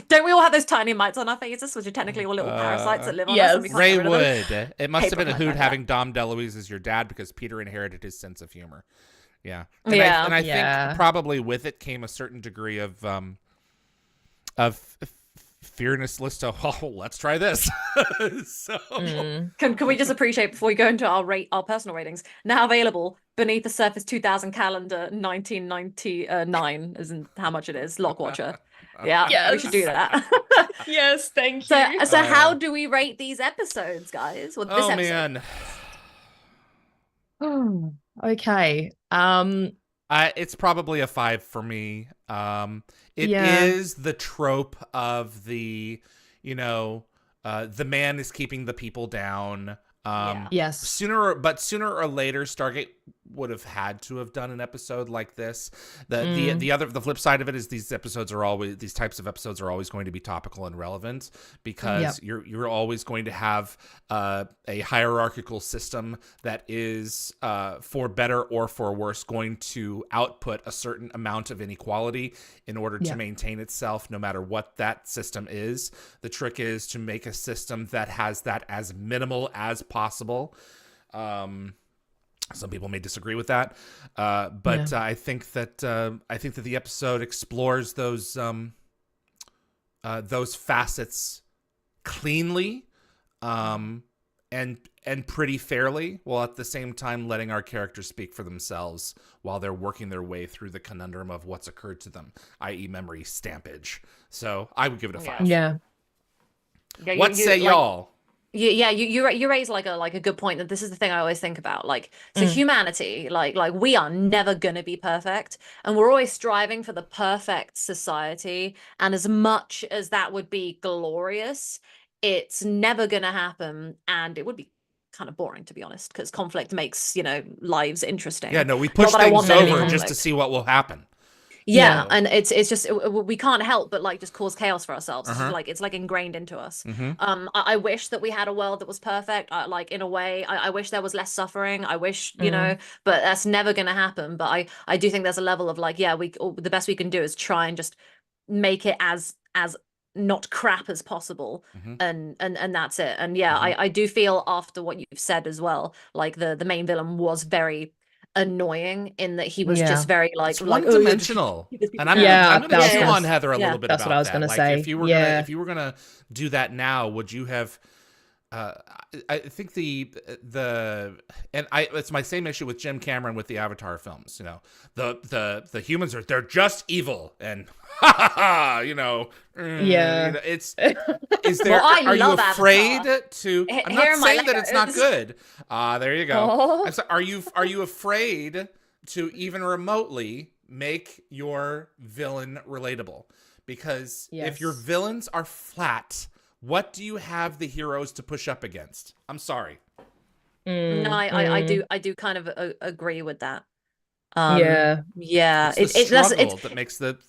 don't we all have those tiny mites on our faces, which are technically all little parasites that live on us? And we yes. can't Ray get rid of them? Wood. It must have been a Paper hoot like having Dom DeLuise as your dad because Peter inherited his sense of humor. Yeah. And Yeah. I Yeah. think probably with it came a certain degree of fearlessness to, oh, let's try this. So Can we just appreciate before we go into our personal ratings? Now available Beneath the Surface 2000 calendar 1999 isn't how much it is. Lock Watcher. Yeah, we should do that. Yes, thank you. So how do we rate these episodes, guys? Well, this oh episode. man. Okay. It's probably a 5 for me. It Yeah. is the trope of the, the man is keeping the people down. Yes. Sooner or later, Stargate would have had to have done an episode like this. The flip side of it is these types of episodes are always going to be topical and relevant because you're always going to have a hierarchical system that is for better or for worse going to output a certain amount of inequality in order to maintain itself, no matter what that system is. The trick is to make a system that has that as minimal as possible. Some people may disagree with that, but I think that the episode explores those facets cleanly, and pretty fairly, while at the same time letting our characters speak for themselves while they're working their way through the conundrum of what's occurred to them, i.e., memory stampage. So I would give it a 5. Yeah. Yeah, What say y'all? You raise like a good point, that this is the thing I always think about. Like, so humanity, like we are never gonna be perfect, and we're always striving for the perfect society. And as much as that would be glorious, it's never gonna happen, and it would be kind of boring, to be honest, because conflict makes, lives interesting. Yeah, no, we push Not that I things want any over just to conflict. see what will happen. Yeah, So, and it's just we can't help but like just cause chaos for ourselves. uh-huh. It's like ingrained into us. Mm-hmm. I wish that we had a world that was perfect. Like in a way, I wish there was less suffering. I wish, but that's never gonna happen. But I do think there's a level of like, yeah, the best we can do is try and just make it as not crap as possible, Mm-hmm. and that's it. And yeah, Mm-hmm. I do feel after what you've said as well, like the main villain was very annoying in that he was just very It's like one dimensional, and I'm Yeah, gonna that was chew gonna on Heather a little bit that's about what I was that. gonna Like, say. if you were Yeah. gonna do that now, would you have? I think it's my same issue with Jim Cameron with the Avatar films. The humans they're just evil, and Yeah. it's is there? Well, I are you love afraid Avatar. to? I'm Here not are my saying that it's not Legos. good. There you go. Oh. I'm sorry, are you afraid to even remotely make your villain relatable? Because if your Yes. villains are flat, what do you have the heroes to push up against? I'm sorry. No, I do kind of agree with that. Yeah. Yeah, It's the that's struggle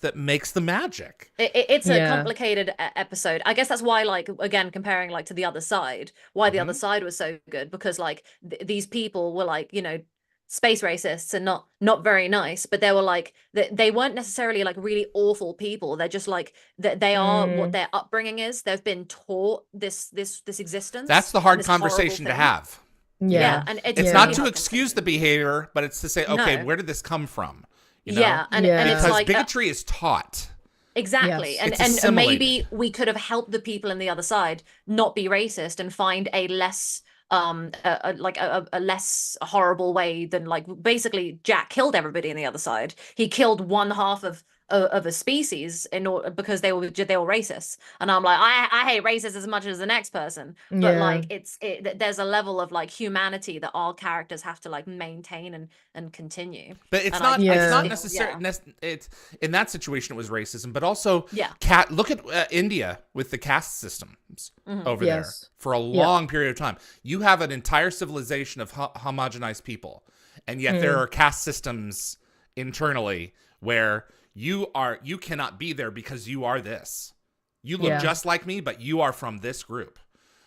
that makes the magic. it's a Yeah. complicated episode. I guess that's why, like, again, comparing like to the other side, why the other side was so good, because like these people were like, space racists and not very nice, but they were like they weren't necessarily like really awful people. They're just like they are what their upbringing is. They've been taught this existence. That's the hard this horrible conversation to thing. have. Yeah, and It's really not to hard excuse the conversation. behavior, but it's to say, okay, No. where did this come from? Yeah, and it's Because like bigotry is taught. exactly. Yes. And It's and assimilated. maybe we could have helped the people in the other side not be racist and find a less a less horrible way than, like, basically Jack killed everybody on the other side. He killed one half of a species in order because they were racist. And I'm like, I hate racists as much as the next person, but like there's a level of like humanity that all characters have to like maintain and continue. But it's And not. I It's not feel- necessarily. yeah. It's in that situation it was racism, but also Yeah. Look at India with the caste systems over there Yes. for a long period of time. You have an entire civilization of homogenized people, and yet there are caste systems internally where you cannot be there because you are this. You look just like me, but you are from this group.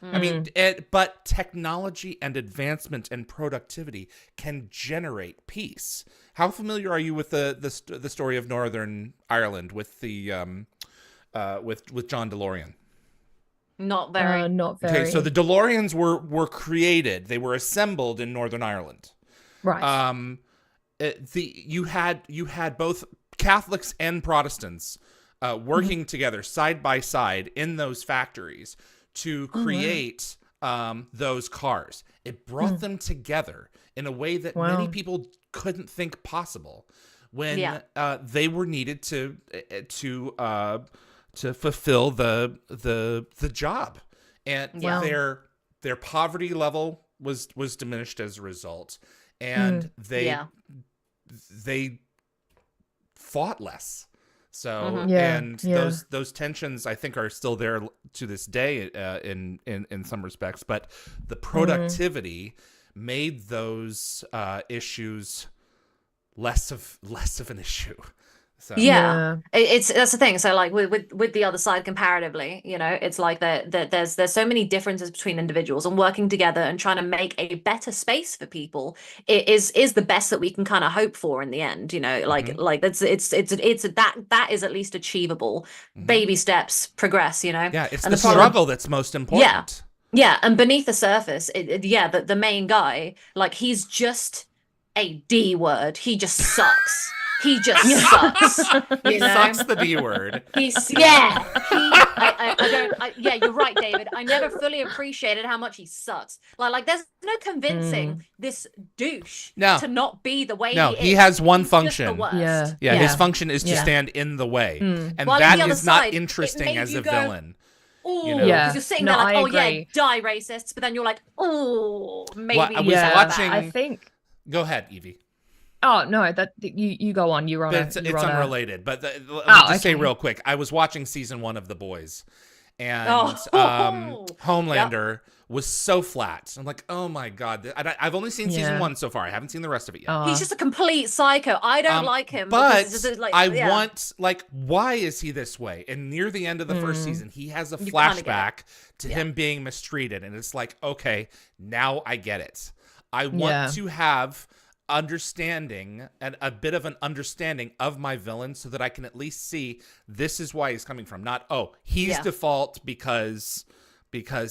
I mean, but technology and advancement and productivity can generate peace. How familiar are you with the story of Northern Ireland with the with John DeLorean? Not very. Not very. Okay, so the DeLoreans were created. They were assembled in Northern Ireland. Right. You had both Catholics and Protestants working together side by side in those factories to create those cars. It brought them together in a way that many people couldn't think possible when they were needed to fulfill the job, and their poverty level was diminished as a result, and they fought less. So those tensions, I think, are still there to this day in some respects, but the productivity made those issues less of an issue. So. Yeah, that's the thing. So like with the other side comparatively, it's like there's so many differences between individuals, and working together and trying to make a better space for people is the best that we can kind of hope for in the end. Like it's that is at least achievable. Baby steps, progress. Yeah, it's and the struggle that's most important. Yeah, and beneath the surface, the main guy, like, he's just a D word. He just sucks. He just sucks. He sucks the D word. You're right, David. I never fully appreciated how much he sucks. Like there's no convincing this douche to not be the way he is. He has one He's function. just the worst. Yeah, his function is to stand in the way. And While that on the is other not side, it interesting made as you a go, villain. oh, You know? because Yeah. you're sitting No, there like, I oh yeah, agree. die racists, but then you're like, oh, maybe. Well, I was Yeah, watching. I think. Go ahead, Evie. Oh no, that you go on. You're on But a. it's unrelated. But let me Oh, just say okay. real quick. I was watching season 1 of The Boys, and Oh. Homelander was so flat. I'm like, oh my god. I've only seen season Yeah. 1 so far. I haven't seen the rest of it yet. He's just a complete psycho. I don't like him. But because it's just, like, I yeah. want, like, why is he this way? And near the end of the first season, he has a You kinda get flashback to him being mistreated. And it's like, okay, now I get it. I want to have understanding and a bit of an understanding of my villain so that I can at least see this is why he's coming from. Not, oh, he's default because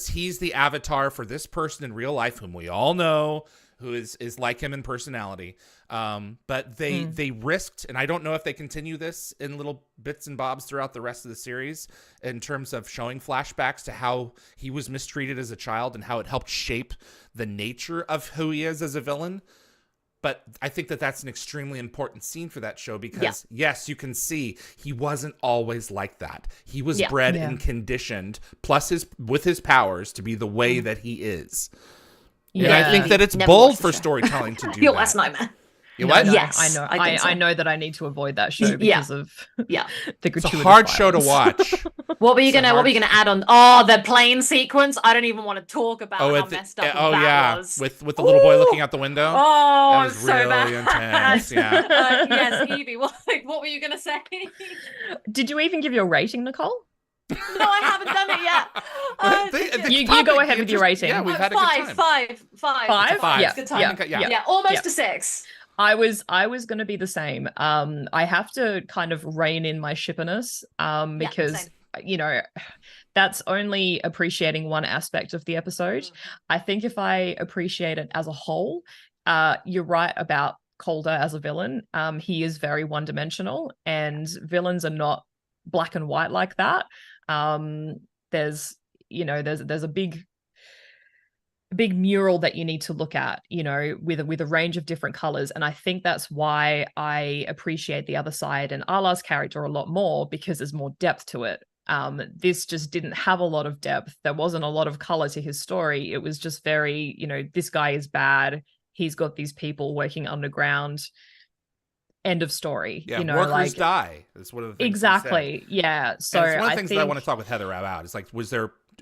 he's the avatar for this person in real life whom we all know who is like him in personality. But they risked, and I don't know if they continue this in little bits and bobs throughout the rest of the series in terms of showing flashbacks to how he was mistreated as a child and how it helped shape the nature of who he is as a villain. But I think that that's an extremely important scene for that show because, yes, you can see he wasn't always like that. He was bred and conditioned, plus with his powers, to be the way that he is. Yeah. And I think that it's bold for storytelling to do Your that. worst nightmare. You what? Yes, I know. I think so. I know that I need to avoid that show because of the gratuitous It's a hard show to violence. watch. What were you gonna add on? Oh, the plane sequence. I don't even want to talk about how messed up that was. with the little boy looking out the window. Oh, that was so really bad. intense. Yeah. Yes, Evie. What were you gonna say? Did you even give your rating, Nicole? No, I haven't done it yet. You go ahead with your rating. Yeah, we've had a good time. Five. Yeah, Good time. Yeah, almost a 6. I was going to be the same. I have to kind of rein in my shippiness because you know that's only appreciating one aspect of the episode. I think if I appreciate it as a whole, you're right about Calder as a villain. He is very one-dimensional, and villains are not black and white like that. There's a big mural that you need to look at, with a range of different colors. And I think that's why I appreciate the other side and Ala's character a lot more, because there's more depth to it. This just didn't have a lot of depth. There wasn't a lot of color to his story. It was just very, this guy is bad. He's got these people working underground. End of story. Yeah, workers die. That's one of the things. Exactly. Yeah. So and it's one of the things that I want to talk with Heather about. It's like,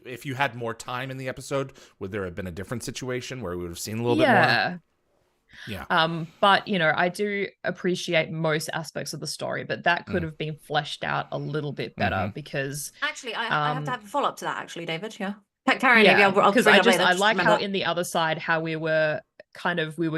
if you had more time in the episode, would there have been a different situation where we would have seen a little bit more? Yeah. But I do appreciate most aspects of the story, but that could have been fleshed out a little bit better because actually I have to have a follow-up to that, actually, David. Yeah. Carry on, because I like how in the other side, how we were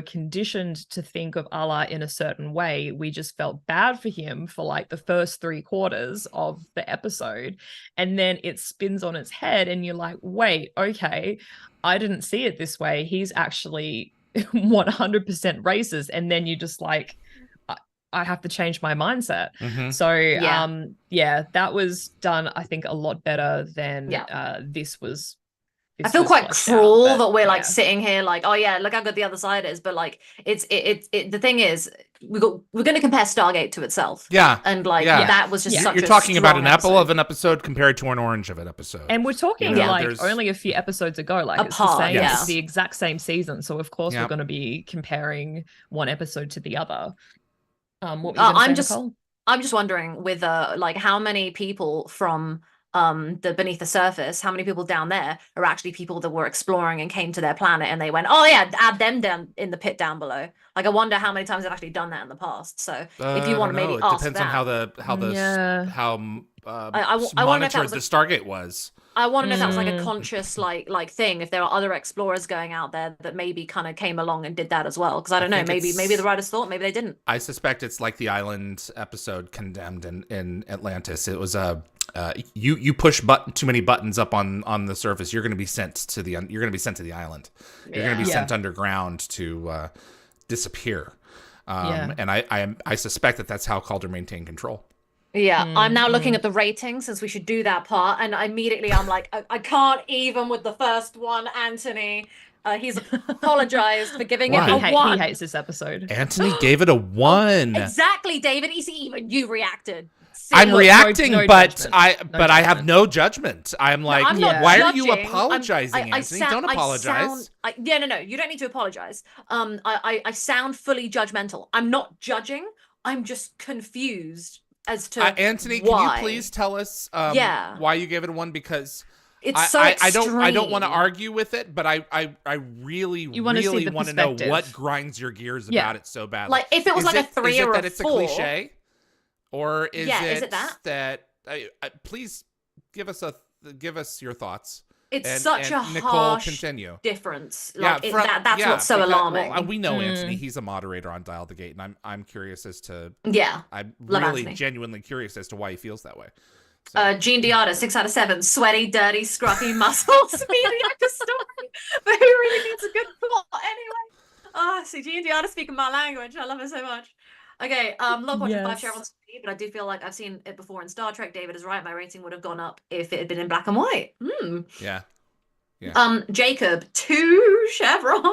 conditioned to think of Allah in a certain way. We just felt bad for him for like the first 3/4 of the episode, and then it spins on its head and you're like, wait, okay, I didn't see it this way. He's actually 100% racist. And then you just like, I have to change my mindset. So that was done, I think, a lot better than this was. I feel quite cruel that we're like sitting here like, oh yeah, look how good the other side is, but like it's the thing is we're going to compare Stargate to itself. Yeah. And like that was just such you're talking about an apple of an episode compared to an orange of an episode. And we're talking only a few episodes ago, like it's the exact same season. So of course we're going to be comparing one episode to the other. What were you say, Nicole? I'm just wondering with like how many people from the beneath the surface, how many people down there are actually people that were exploring and came to their planet and they went, oh yeah, add them down in the pit down below. Like I wonder how many times they've actually done that in the past. So if you want to maybe ask depends that. on how I monitored the Stargate was. I want to know if that was like a conscious like thing, if there are other explorers going out there that maybe kind of came along and did that as well, because I don't know, maybe the writers thought, maybe they didn't. I suspect it's like the island episode Condemned in Atlantis. It was you push too many buttons up on the surface, you're going to be sent to the island. You're going to be sent underground to disappear. And I suspect that's how Calder maintained control. Yeah, I'm now looking at the ratings, since we should do that part, and immediately I'm like, I can't even with the first one, Anthony. He's apologized for giving it a 1. He hates this episode. Anthony gave it a 1. Exactly, David. Even you reacted. I'm reacting, no but judgment. I have no judgment. I'm like, I'm not why are you judging. apologizing, Anthony? Don't apologize. No. You don't need to apologize. I sound fully judgmental. I'm not judging. I'm just confused as to Anthony, why. can you please tell us why you gave it a 1? Because it's I don't want to argue with it, but I really want to know what grinds your gears about it so badly. Like if it was a 3 or a 4. Is it that it's a cliche? Or is it that please give us your thoughts. It's such a Nicole, harsh continue. difference. That's what's so alarming. Well, we know Anthony, he's a moderator on Dial the Gate, and I'm curious as to I'm Anthony. genuinely curious as to why he feels that way. So. Gene Diata, 6 out of 7. Sweaty, dirty, scruffy muscles. Mediocre story. But who really needs a good plot anyway? See, Gene Diata speaking my language. I love it so much. Okay, not watching 5 chevrons, but I do feel like I've seen it before in Star Trek. David is right. My rating would have gone up if it had been in black and white. Yeah. Jacob, 2 chevrons.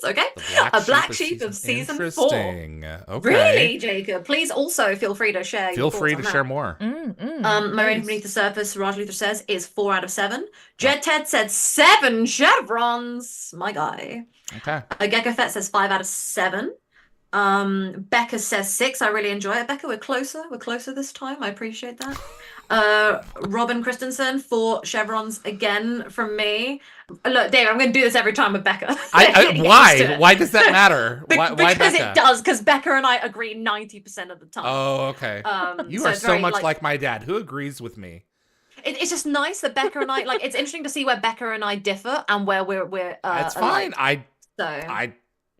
Okay, a black sheep of season 4. Interesting. Okay. Really, Jacob? Please also feel free to share. Feel free to share more. My rating beneath the surface, Raj Luther says, is 4 out of 7. Jed Ted said 7 chevrons. My guy. Okay. Gecko Fett says 5 out of 7. Becca says 6. I really enjoy it. Becca, we're closer this time. I appreciate that. Robin Christensen, 4 chevrons again from me. Look, Dave, I'm going to do this every time with Becca. Why does that matter? Why because Becca? it does, because Becca and I agree 90% of the time. Oh, okay. You are so much like my dad, who agrees with me. It's just nice that Becca and I, it's interesting to see where Becca and I differ and where we're That's fine.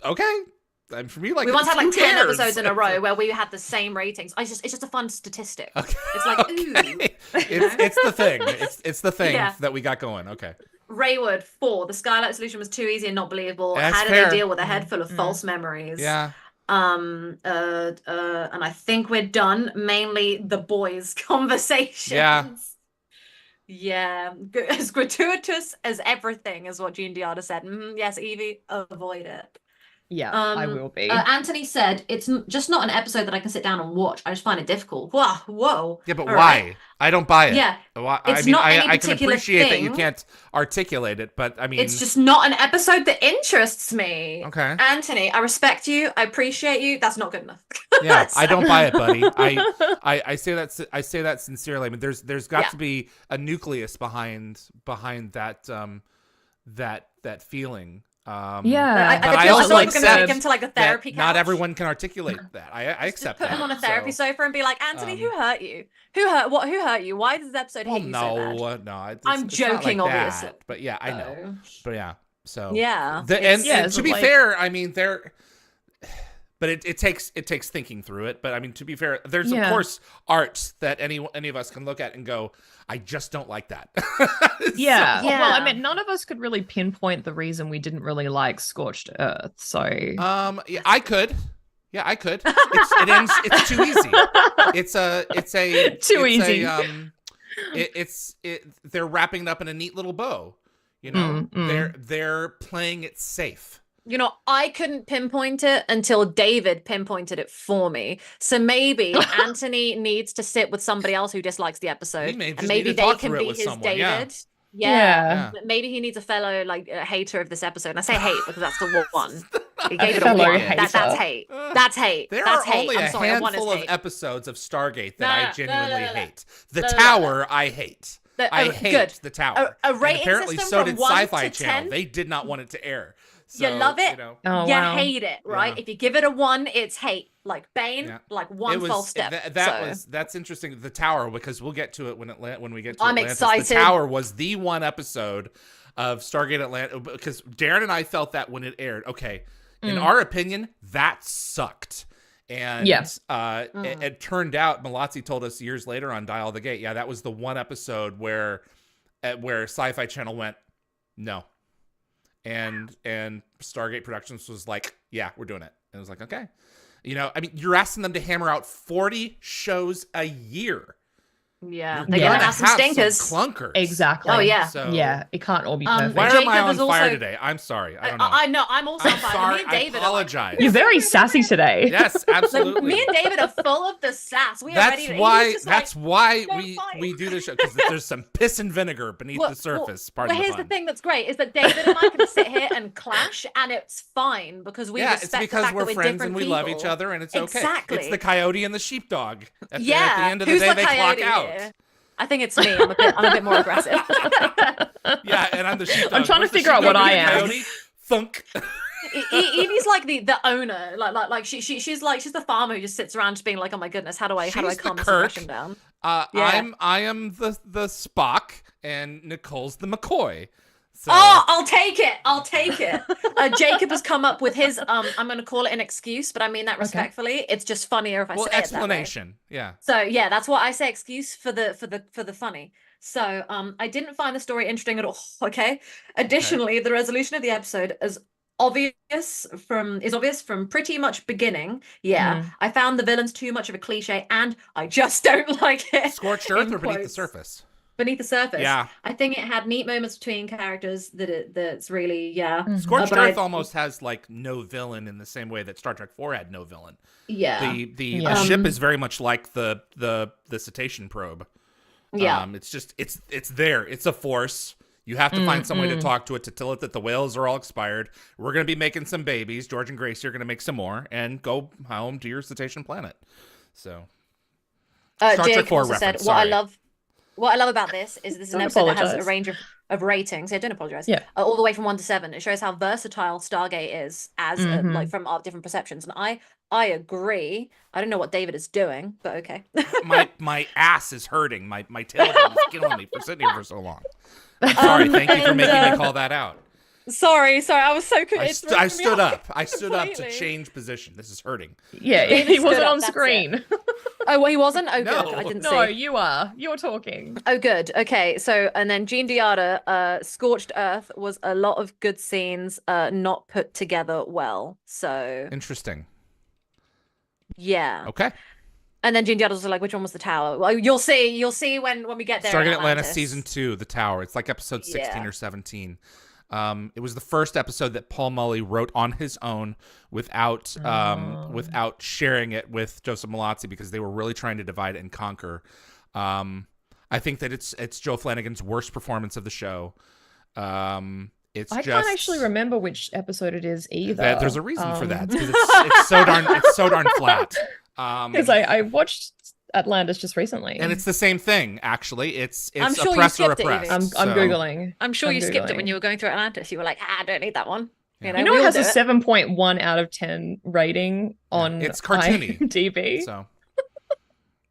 Okay. For me, we once had 10 episodes in a row where we had the same ratings. It's just a fun statistic. Okay. It's like, ooh. It's the thing. It's the thing that we got going. Okay. Raywood, 4. The Skylight solution was too easy and not believable. That's How did fair. they deal with a head full of false memories? Yeah. And I think we're done. Mainly the boys' conversations. Yeah. As gratuitous as everything is what Gene Diata said. Yes, Yvie, avoid it. Yeah, I will be. Anthony said, it's just not an episode that I can sit down and watch. I just find it difficult. Whoa. Yeah, but all why? Right. I don't buy it. Yeah. I can appreciate that you can't articulate it, but I mean... It's just not an episode that interests me. Okay. Anthony, I respect you. I appreciate you. That's not good enough. Yeah, I don't buy it, buddy. I say that sincerely. I mean, there's got to be a nucleus behind that that feeling. But I also accept him to a therapy couch. Not everyone can articulate that. I accept put that. Put him on a therapy sofa and be like, Anthony, who hurt you? Who hurt you? Why does this episode hit you so bad? No. I'm joking, obviously. That. But yeah, I know. But yeah, so yeah. And to be fair, I mean, but it takes thinking through it. But I mean, to be fair, there's of course art that any of us can look at and go, I just don't like that. Yeah. Well, I mean, none of us could really pinpoint the reason we didn't really like Scorched Earth. So yeah, I could. Yeah, I could. It's too easy. They're wrapping it up in a neat little bow. You know, they're playing it safe. You know, I couldn't pinpoint it until David pinpointed it for me. So maybe Anthony needs to sit with somebody else who dislikes the episode, and maybe they can be his David. Yeah. Maybe he needs a fellow hater of this episode. And I say hate because that's the one. He gave it a 1. That's hate. That's hate. There that's are hate. only a handful of episodes of Stargate that I genuinely hate. The Tower, I hate. I hate The Tower. A rating apparently system so from did 1 Sci-Fi to Channel. 10? They did not want it to air. So, you love it. You hate it, right? Yeah. If you give it a 1, it's hate. Like Bane, one false step. That's interesting. The Tower, because we'll get to it when we get to I'm Atlantis. excited. The Tower was the one episode of Stargate Atlantis because Darren and I felt that when it aired. Okay, in our opinion, that sucked. And it turned out, Malazzi told us years later on Dial the Gate, yeah, that was the one episode where Sci-Fi Channel went, no. And Stargate Productions was like, yeah, we're doing it. And it was like, okay. You know, I mean, you're asking them to hammer out 40 shows a year. Yeah, You're they're gonna gonna have some stinkers. clunkers. Exactly. Oh yeah. So Yeah, it can't all be perfect. why Jacob am I on is fire also- today? I'm sorry. I don't know. I know. I'm also I'm on fire. sorry. Me and I David apologize. You're very sassy today. Yes, Like, absolutely. me and David are full of the sass. We are ready to. That's why "Don't we fight." do this show, because there's some piss and vinegar beneath the surface. Pardon Well, the here's pun. the thing that's great is that David and I can sit here and clash, and it's fine because we Yeah, respect it's the because fact we're that friends different and we love each people. other, and it's okay. Exactly. It's the coyote and the sheepdog. At the Yeah, end of the who's day, the they clock coyote out. here? I think it's me. I'm a bit more aggressive. Yeah, and I'm the sheepdog. I'm trying to What's the figure out sheepdog what I and the am. coyote? Thunk. Evie's like the owner, like she's the farmer who just sits around just being like, oh my goodness, how do I She's the calm this Kirk. aggression down? I am the Spock, and Nicole's the McCoy. So, Oh, I'll take it. I'll take it. Jacob has come up with his I'm going to call it an excuse, but I mean that respectfully. It's just funnier if I say it that way. explanation. Yeah. So yeah, that's what I say. Excuse for the funny. So I didn't find the story interesting at all. Okay. Additionally, the resolution of the episode is obvious from pretty much beginning. Yeah, I found the villains too much of a cliche, and I just don't like it. Scorched Earth In or Beneath the quotes. Surface? Beneath the surface. Yeah. I think it had neat moments between characters that's really Scorched but Earth I- almost has like no villain in the same way that Star Trek 4 had no villain. yeah. The ship is very much like the cetacean probe. Yeah. It's just it's there. It's a force. You have to find some way to talk to it to tell it that the whales are all expired. We're gonna be making some babies. George and Gracie are gonna make some more and go home to your cetacean planet. So Star Trek Jake 4 also said, reference. what I love about this is this is an Don't episode that has a apologize. range of ratings. Yeah, don't apologize. Yeah. All the way from 1 to 7. It shows how versatile Stargate is as like from our different perceptions. And I agree. I don't know what David is doing, but okay. my ass is hurting. My tailbone is killing me for sitting here for so long. I'm sorry. Thank you for making me call that out. Sorry. I was so I stood up. I stood up to completely. change position. This is hurting. Yeah, David he stood wasn't up, on that's it. screen. Oh, well, he wasn't? Oh, No. good. I didn't No, see. you are. You're talking. Oh, good. Okay, so and then Gene Diada, Scorched Earth was a lot of good scenes, not put together well. So Interesting. yeah. Okay. And then Gene Diada was like, which one was the tower? Well, you'll see when we get there. in Stargate Atlantis Atlantis. season 2, The Tower. It's like episode 16 Yeah. or 17. It was the first episode that Paul Mully wrote on his own without sharing it with Joseph Malazzi because they were really trying to divide and conquer. I think that it's Joe Flanagan's worst performance of the show. I can't actually remember which episode it is either. There's a reason for that because it's so darn flat. Because I watched Atlantis just recently. And it's the same thing, actually. It's I'm sure you oppressor skipped it, oppressed. Evie. I'm so- Googling. I'm sure I'm you skipped it when Googling. you were going through Atlantis. You were like, I don't need that one. Yeah. You know, we it all has do a 7.1 out of 10 rating on It's cartoony. IMDb.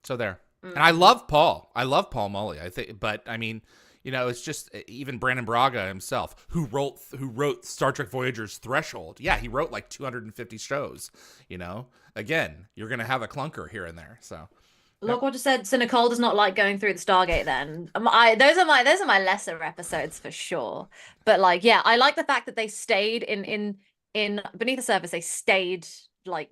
So there. And I love Paul. I love Paul Mully. I think, but I mean, you know, it's just even Brandon Braga himself, who wrote Star Trek Voyager's Threshold. Yeah, he wrote like 250 shows. You know, again, you're gonna have a clunker here and there. So Look what just said. So Nicole does not like going through the Stargate. Then those are my lesser episodes for sure. But like, yeah, I like the fact that they stayed in beneath the surface. They stayed like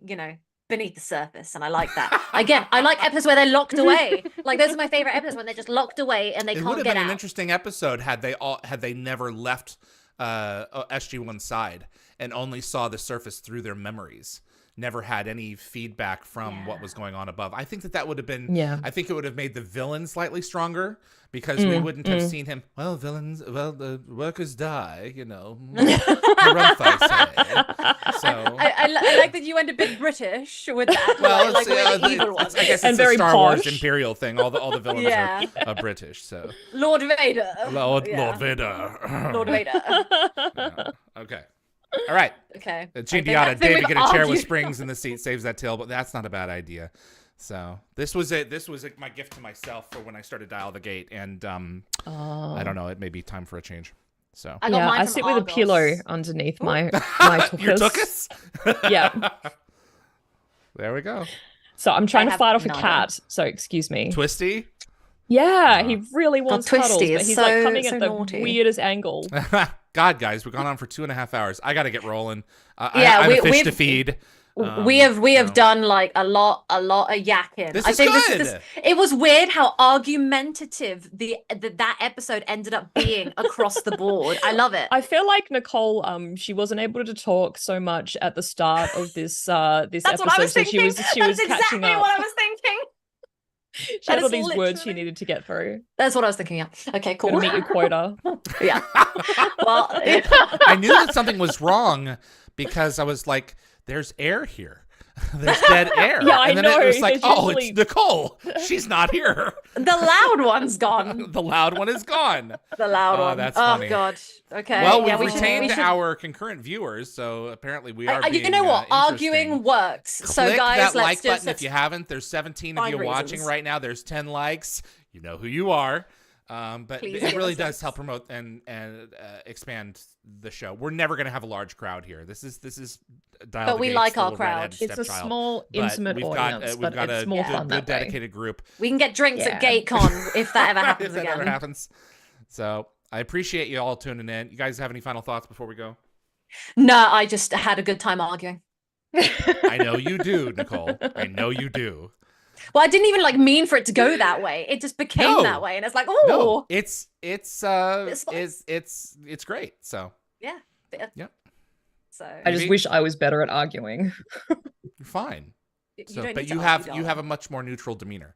beneath the surface, and I like that. Again, I like episodes where they're locked away. Like those are my favorite episodes when they're just locked away and they it would can't have get been an out. interesting episode had they never left SG-1's side and only saw the surface through their memories. Never had any feedback from what was going on above. I think that would have been. Yeah. I think it would have made the villain slightly stronger because we wouldn't have seen him. Well, villains. Well, the workers die. You know. So. I like that you went a bit British with that. Well, like it's, the evil one. I guess And it's very a Star Wars posh. Imperial thing. All the villains Yeah. are British. So Lord Vader. Lord Yeah. Vader. Lord Vader. Yeah. Okay. All right. Okay. Gene I think Diada, we've David get a chair with argued. springs in the seat, saves that tail, but that's not a bad idea. So this was my gift to myself for when I started Dial the Gate, and I don't know, it may be time for a change. So I got Yeah, mine I from sit with a Argos. pillow underneath my you tuchus. took us. Yeah. There we go. So I'm trying to have fight off a none. cat. So excuse me. Twisty. Yeah, he really wants Twisty cuddles, but is he's like so- coming so at the naughty. weirdest angle. God, guys, we've gone on for 2.5 hours. I got to get rolling. Yeah, I have a fish we've- to feed. We have done like a lot of yakking. This is good. It was weird how argumentative that episode ended up being across the board. I love it. I feel like Nicole, she wasn't able to talk so much at the start of this That's episode. what I was thinking. She was That's catching exactly up. what I was thinking. She had all these words she needed to get through. That's what I was thinking. Yeah. Okay, cool. Gotta meet your quota. Yeah. Well, I knew that something was wrong because I was like, "There's air here. There's dead air." Yeah, I and then know. it was like, There's "Oh, usually- it's Nicole. She's not here. the loud one's gone. The loud one is gone." The loud one. That's funny. Oh god. Okay. Well, yeah, we've we retained should... our concurrent viewers, so apparently we are. You know what? Arguing works. So Click guys, that let's like just button if you haven't. There's 17 of find you watching reasons. right now. There's 10 likes. You know who you are. But Please it give really us does likes. help promote and expand the show. We're never going to have a large crowd here. This is Dial But the we Gates, like the our little crowd. redheaded It's a stepchild. small, But intimate we've audience, got, but it's more fun good that way. dedicated group. We can get drinks Yeah. at GateCon if that ever happens If that again. ever happens. So I appreciate you all tuning in. You guys have any final thoughts before we go? No, I just had a good time arguing. I know you do, Nicole. I know you do. Well, I didn't even like mean for it to go that way. It just became No. that way, and it's like, oh, No, it's great. So yeah. Yep. So I just Maybe- wish I was better at arguing. you're fine. So, don't but need to you argue, have darling. a much more neutral demeanor.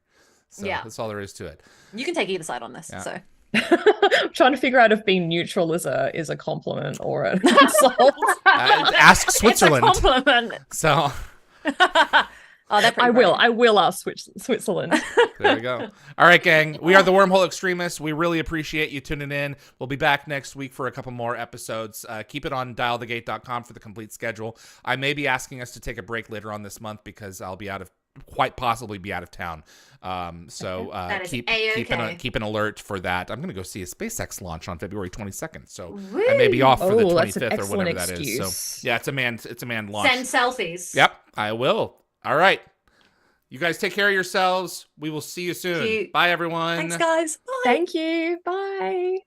So Yeah. that's all there is to it. You can take either side on this. Yeah. So I'm trying to figure out if being neutral is a compliment or an insult. Ask Switzerland. It's a compliment. So Oh, they're pretty I will ask Switzerland. there we go. All right, gang. We are the Wormhole Extremists. We really appreciate you tuning in. We'll be back next week for a couple more episodes. Keep it on dialthegate.com for the complete schedule. I may be asking us to take a break later on this month because I'll be quite possibly be out of town. So That is keep an alert for that. I'm going to go see a SpaceX launch on February 22nd. So I may be off for the Oh, that's an 25th or whatever excellent that is. excuse. So yeah, it's a manned launch. Send selfies. Yep, I will. All right. You guys take care of yourselves. We will see you soon. Cute. Bye, everyone. Thanks, guys. Bye. Thank you. Bye.